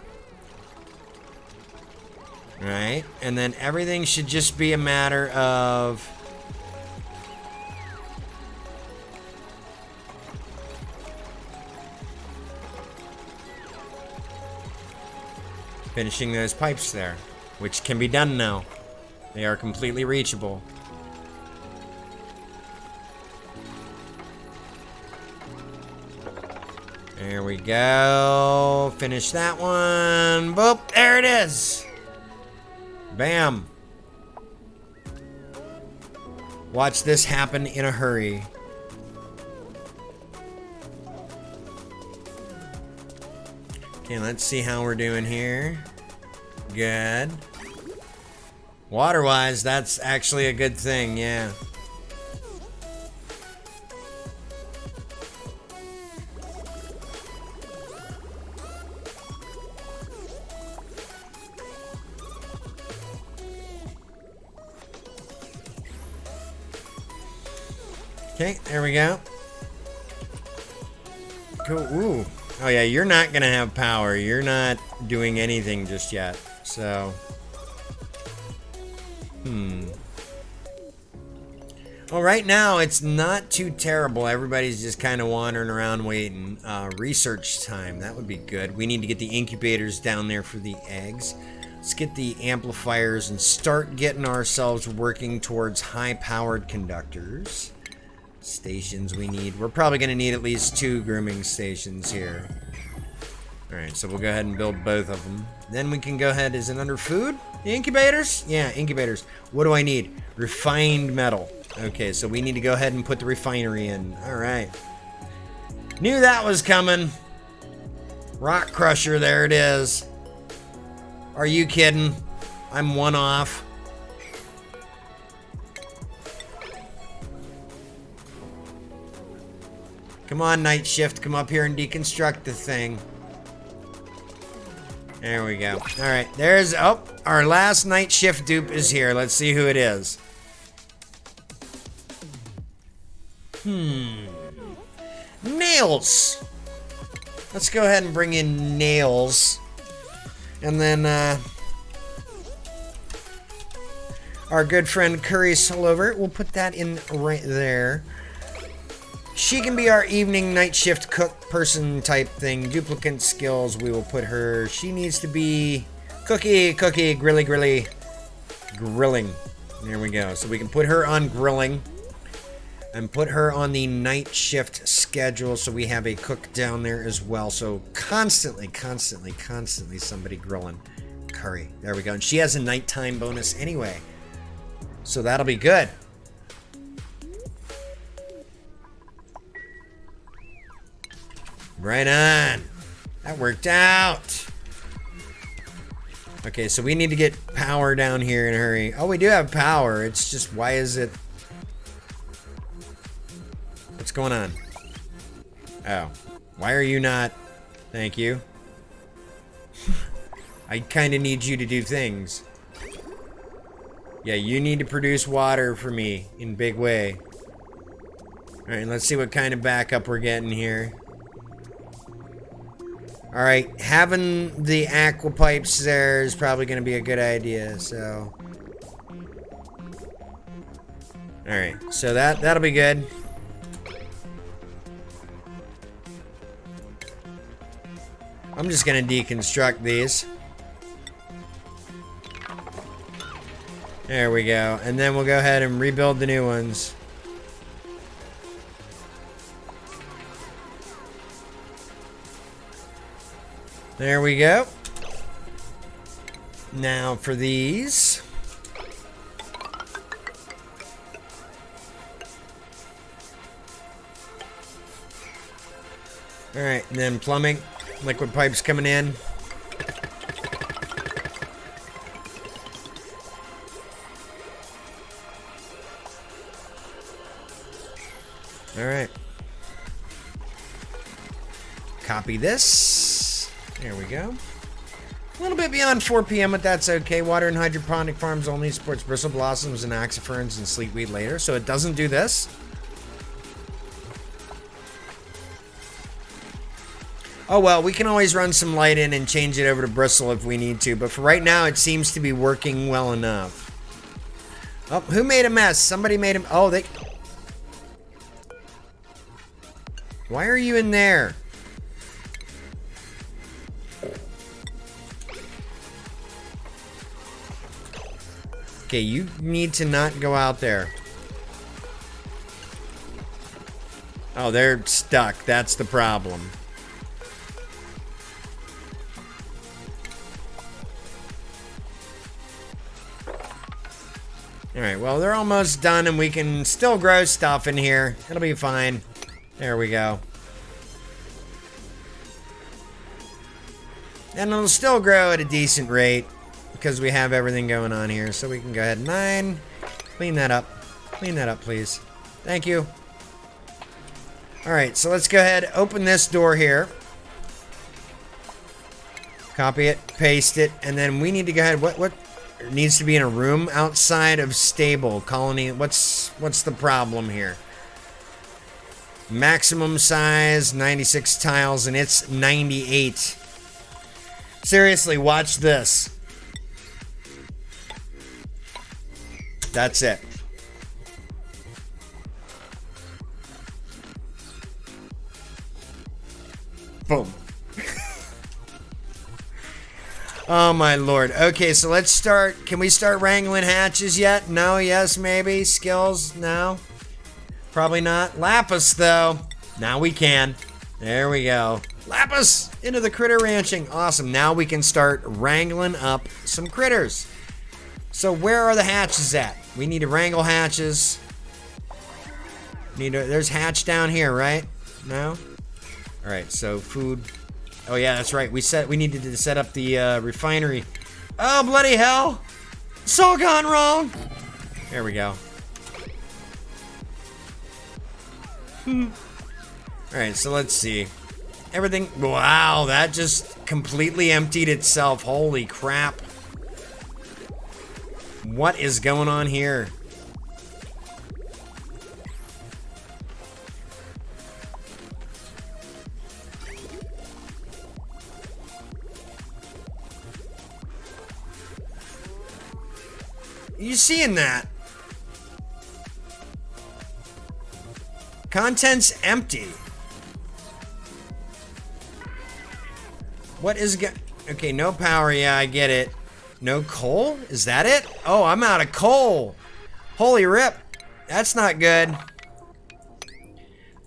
Alright, and then everything should just be a matter of finishing those pipes there, which can be done now. They are completely reachable. There we go. Finish that one. Boop, there it is. Bam. Watch this happen in a hurry. Okay, let's see how we're doing here. Good. Water-wise, that's actually a good thing, yeah. Okay, there we go. Cool. Ooh. Oh yeah, you're not gonna have power. You're not doing anything just yet. So. Well, right now it's not too terrible. Everybody's just kind of wandering around waiting. Research time. That would be good. We need to get the incubators down there for the eggs. Let's get the amplifiers and start getting ourselves working towards high-powered conductors. Stations we need. We're probably going to need at least 2 grooming stations here. Alright, so we'll go ahead and build both of them. Then we can go ahead, is it under food? The incubators? Yeah, incubators. What do I need? Refined metal. Okay, so we need to go ahead and put the refinery in. Alright. Knew that was coming. Rock crusher, there it is. Are you kidding? I'm 1 off. Come on, night shift. Come up here and deconstruct the thing. There we go. Alright, there's... Oh, our last night shift dupe is here. Let's see who it is. Nails! Let's go ahead and bring in nails. And then, our good friend Curry Sullivan, we'll put that in right there. She can be our evening night shift cook person type thing. Duplicate skills, we will put her. She needs to be cookie, grilling. There we go. So we can put her on grilling and put her on the night shift schedule so we have a cook down there as well. So constantly somebody grilling. Curry. There we go. And she has a nighttime bonus anyway. So that'll be good. Right on. That worked out. Okay, so we need to get power down here in a hurry. Oh, we do have power. It's just, why is it... What's going on? Oh. Why are you not... Thank you. I kind of need you to do things. Yeah, you need to produce water for me in big way. Alright, let's see what kind of backup we're getting here. Alright, having the aqua pipes there is probably going to be a good idea, so... Alright, so that'll be good. I'm just going to deconstruct these. There we go. And then we'll go ahead and rebuild the new ones. There we go. Now for these. Alright, and then plumbing. Liquid pipes coming in. Alright. Copy this. There we go. A little bit beyond 4 p.m., but that's okay. Water and hydroponic farms only supports bristle blossoms and oxyferns and sleetweed later, so it doesn't do this. Oh well, we can always run some light in and change it over to bristle if we need to, but for right now it seems to be working well enough. Oh, who made a mess? Somebody made a... Oh, they... Why are you in there? Okay, you need to not go out there. Oh, they're stuck. That's the problem. Alright, well, they're almost done and we can still grow stuff in here. It'll be fine. There we go. And it'll still grow at a decent rate because we have everything going on here. So we can go ahead and 9. Clean that up. Clean that up, please. Thank you. Alright, so let's go ahead, open this door here. Copy it, paste it, and then we need to go ahead, what needs to be in a room outside of stable colony? What's the problem here? Maximum size 96 tiles and it's 98. Seriously, watch this. That's it. Boom. Oh my lord. Okay, so let's start. Can we start wrangling hatches yet? No, yes, maybe. Skills? No. Probably not. Lapis, though. Now we can. There we go. Lapis! Into the critter ranching. Awesome. Now we can start wrangling up some critters. So where are the hatches at? We need to wrangle hatches. There's hatch down here, right? No? Alright, so food. Oh yeah, that's right. We needed to set up the refinery. Oh, bloody hell! It's all gone wrong! There we go. Alright, so let's see. Everything... Wow, that just completely emptied itself. Holy crap. What is going on here? You seeing that? Contents empty. What is okay, no power, yeah, I get it. No coal? Is that it? Oh, I'm out of coal. Holy rip. That's not good.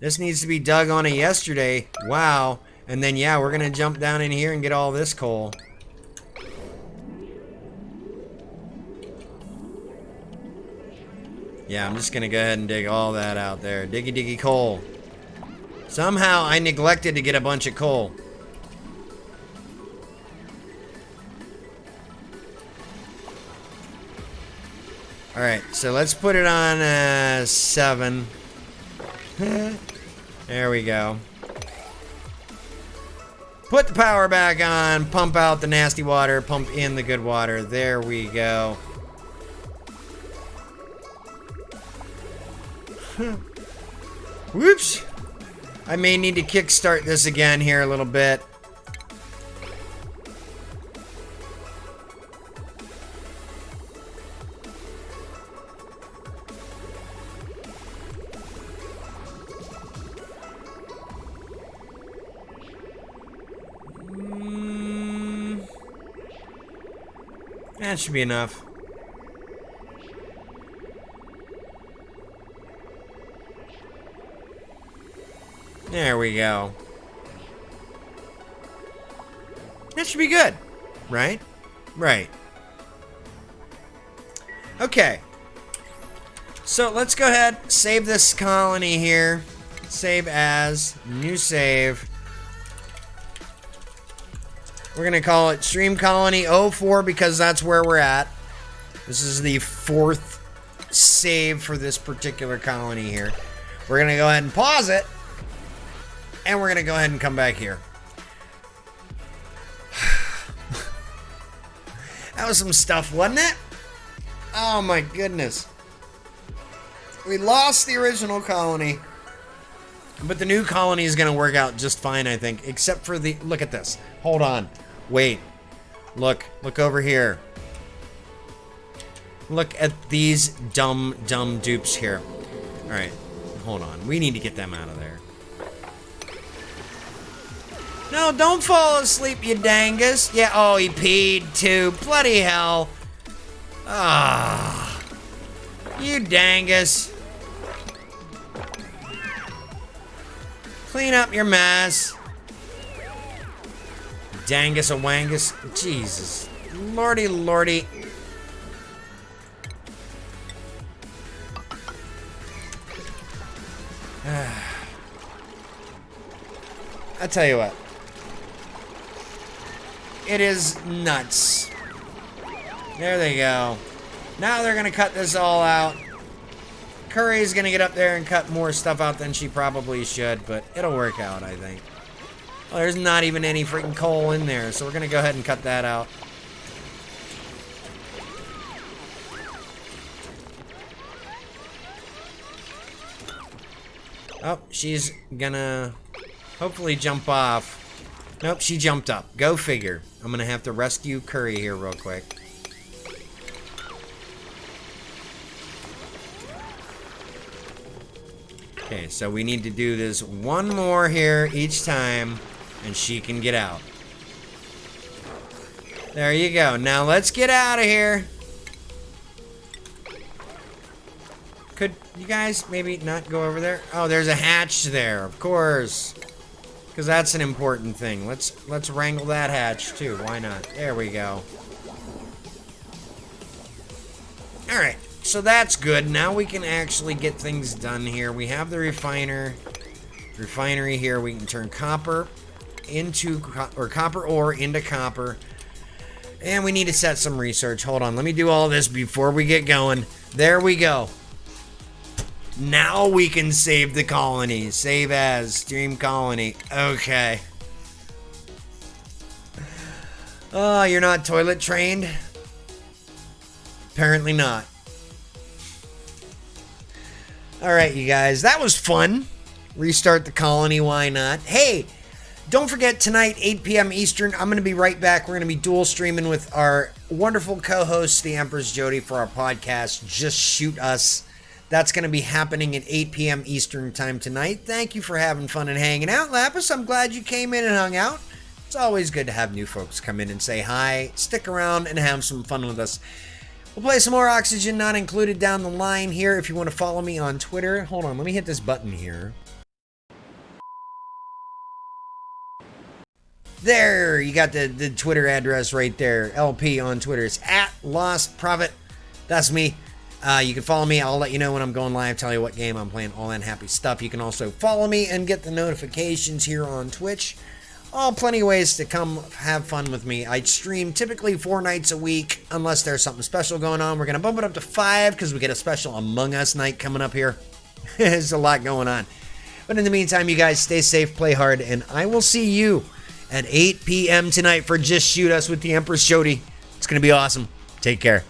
This needs to be dug on it yesterday. Wow. And then, yeah, we're gonna jump down in here and get all this coal. Yeah, I'm just gonna go ahead and dig all that out there. Diggy diggy coal. Somehow I neglected to get a bunch of coal. Alright, so let's put it on 7. There we go. Put the power back on, pump out the nasty water, pump in the good water. There we go. Whoops. I may need to kickstart this again here a little bit. That should be enough. There we go. That should be good, right? Right. Okay. So let's go ahead, save this colony here. Save as, new save. We're gonna call it Stream Colony 04 because that's where we're at. This is the 4th save for this particular colony here. We're going to go ahead and pause it. And we're going to go ahead and come back here. That was some stuff, wasn't it? Oh my goodness. We lost the original colony. But the new colony is going to work out just fine, I think. Except for the... Look at this. Hold on. Wait. Look. Look over here. Look at these dumb dupes here. Alright. Hold on. We need to get them out of there. No, don't fall asleep, you dangus. Yeah, oh, he peed too. Bloody hell. Ah. You dangus. Clean up your mess. Dangus a wangus. Jesus. Lordy, lordy. I tell you what. It is nuts. There they go. Now they're gonna cut this all out. Curry's gonna get up there and cut more stuff out than she probably should, but it'll work out, I think. Well, there's not even any freaking coal in there, so we're gonna go ahead and cut that out. Oh, she's gonna hopefully jump off. Nope, she jumped up. Go figure. I'm gonna have to rescue Curry here real quick. Okay, so we need to do this one more here each time, and she can get out. There you go. Now let's get out of here. Could you guys maybe not go over there? Oh, there's a hatch there, of course. Because that's an important thing. Let's wrangle that hatch too. Why not? There we go. Alright, so that's good. Now we can actually get things done here. We have the refinery here. We can turn copper into, or copper ore into copper. And we need to set some research. Hold on, let me do all this before we get going. There we go. Now we can save the colony. Save as stream colony. Okay. Oh, you're not toilet trained? Apparently not. Alright, you guys. That was fun. Restart the colony. Why not? Hey, don't forget tonight, 8 p.m. Eastern. I'm going to be right back. We're going to be dual streaming with our wonderful co-host, the Empress Jody, for our podcast, Just Shoot Us. That's going to be happening at 8 p.m. Eastern time tonight. Thank you for having fun and hanging out, Lapis. I'm glad you came in and hung out. It's always good to have new folks come in and say hi, stick around, and have some fun with us. We'll play some more Oxygen Not Included down the line here. If you want to follow me on Twitter, hold on, let me hit this button here. There, you got the Twitter address right there. LP on Twitter. It's at Lost Prophet. That's me. You can follow me. I'll let you know when I'm going live, tell you what game I'm playing, all that happy stuff. You can also follow me and get the notifications here on Twitch. All plenty of ways to come have fun with me. I stream typically 4 nights a week, unless there's something special going on. We're going to bump it up to 5 because we get a special Among Us night coming up here. There's a lot going on. But in the meantime, you guys stay safe, play hard, and I will see you at 8 p.m. tonight for Just Shoot Us with the Empress Jody. It's going to be awesome. Take care.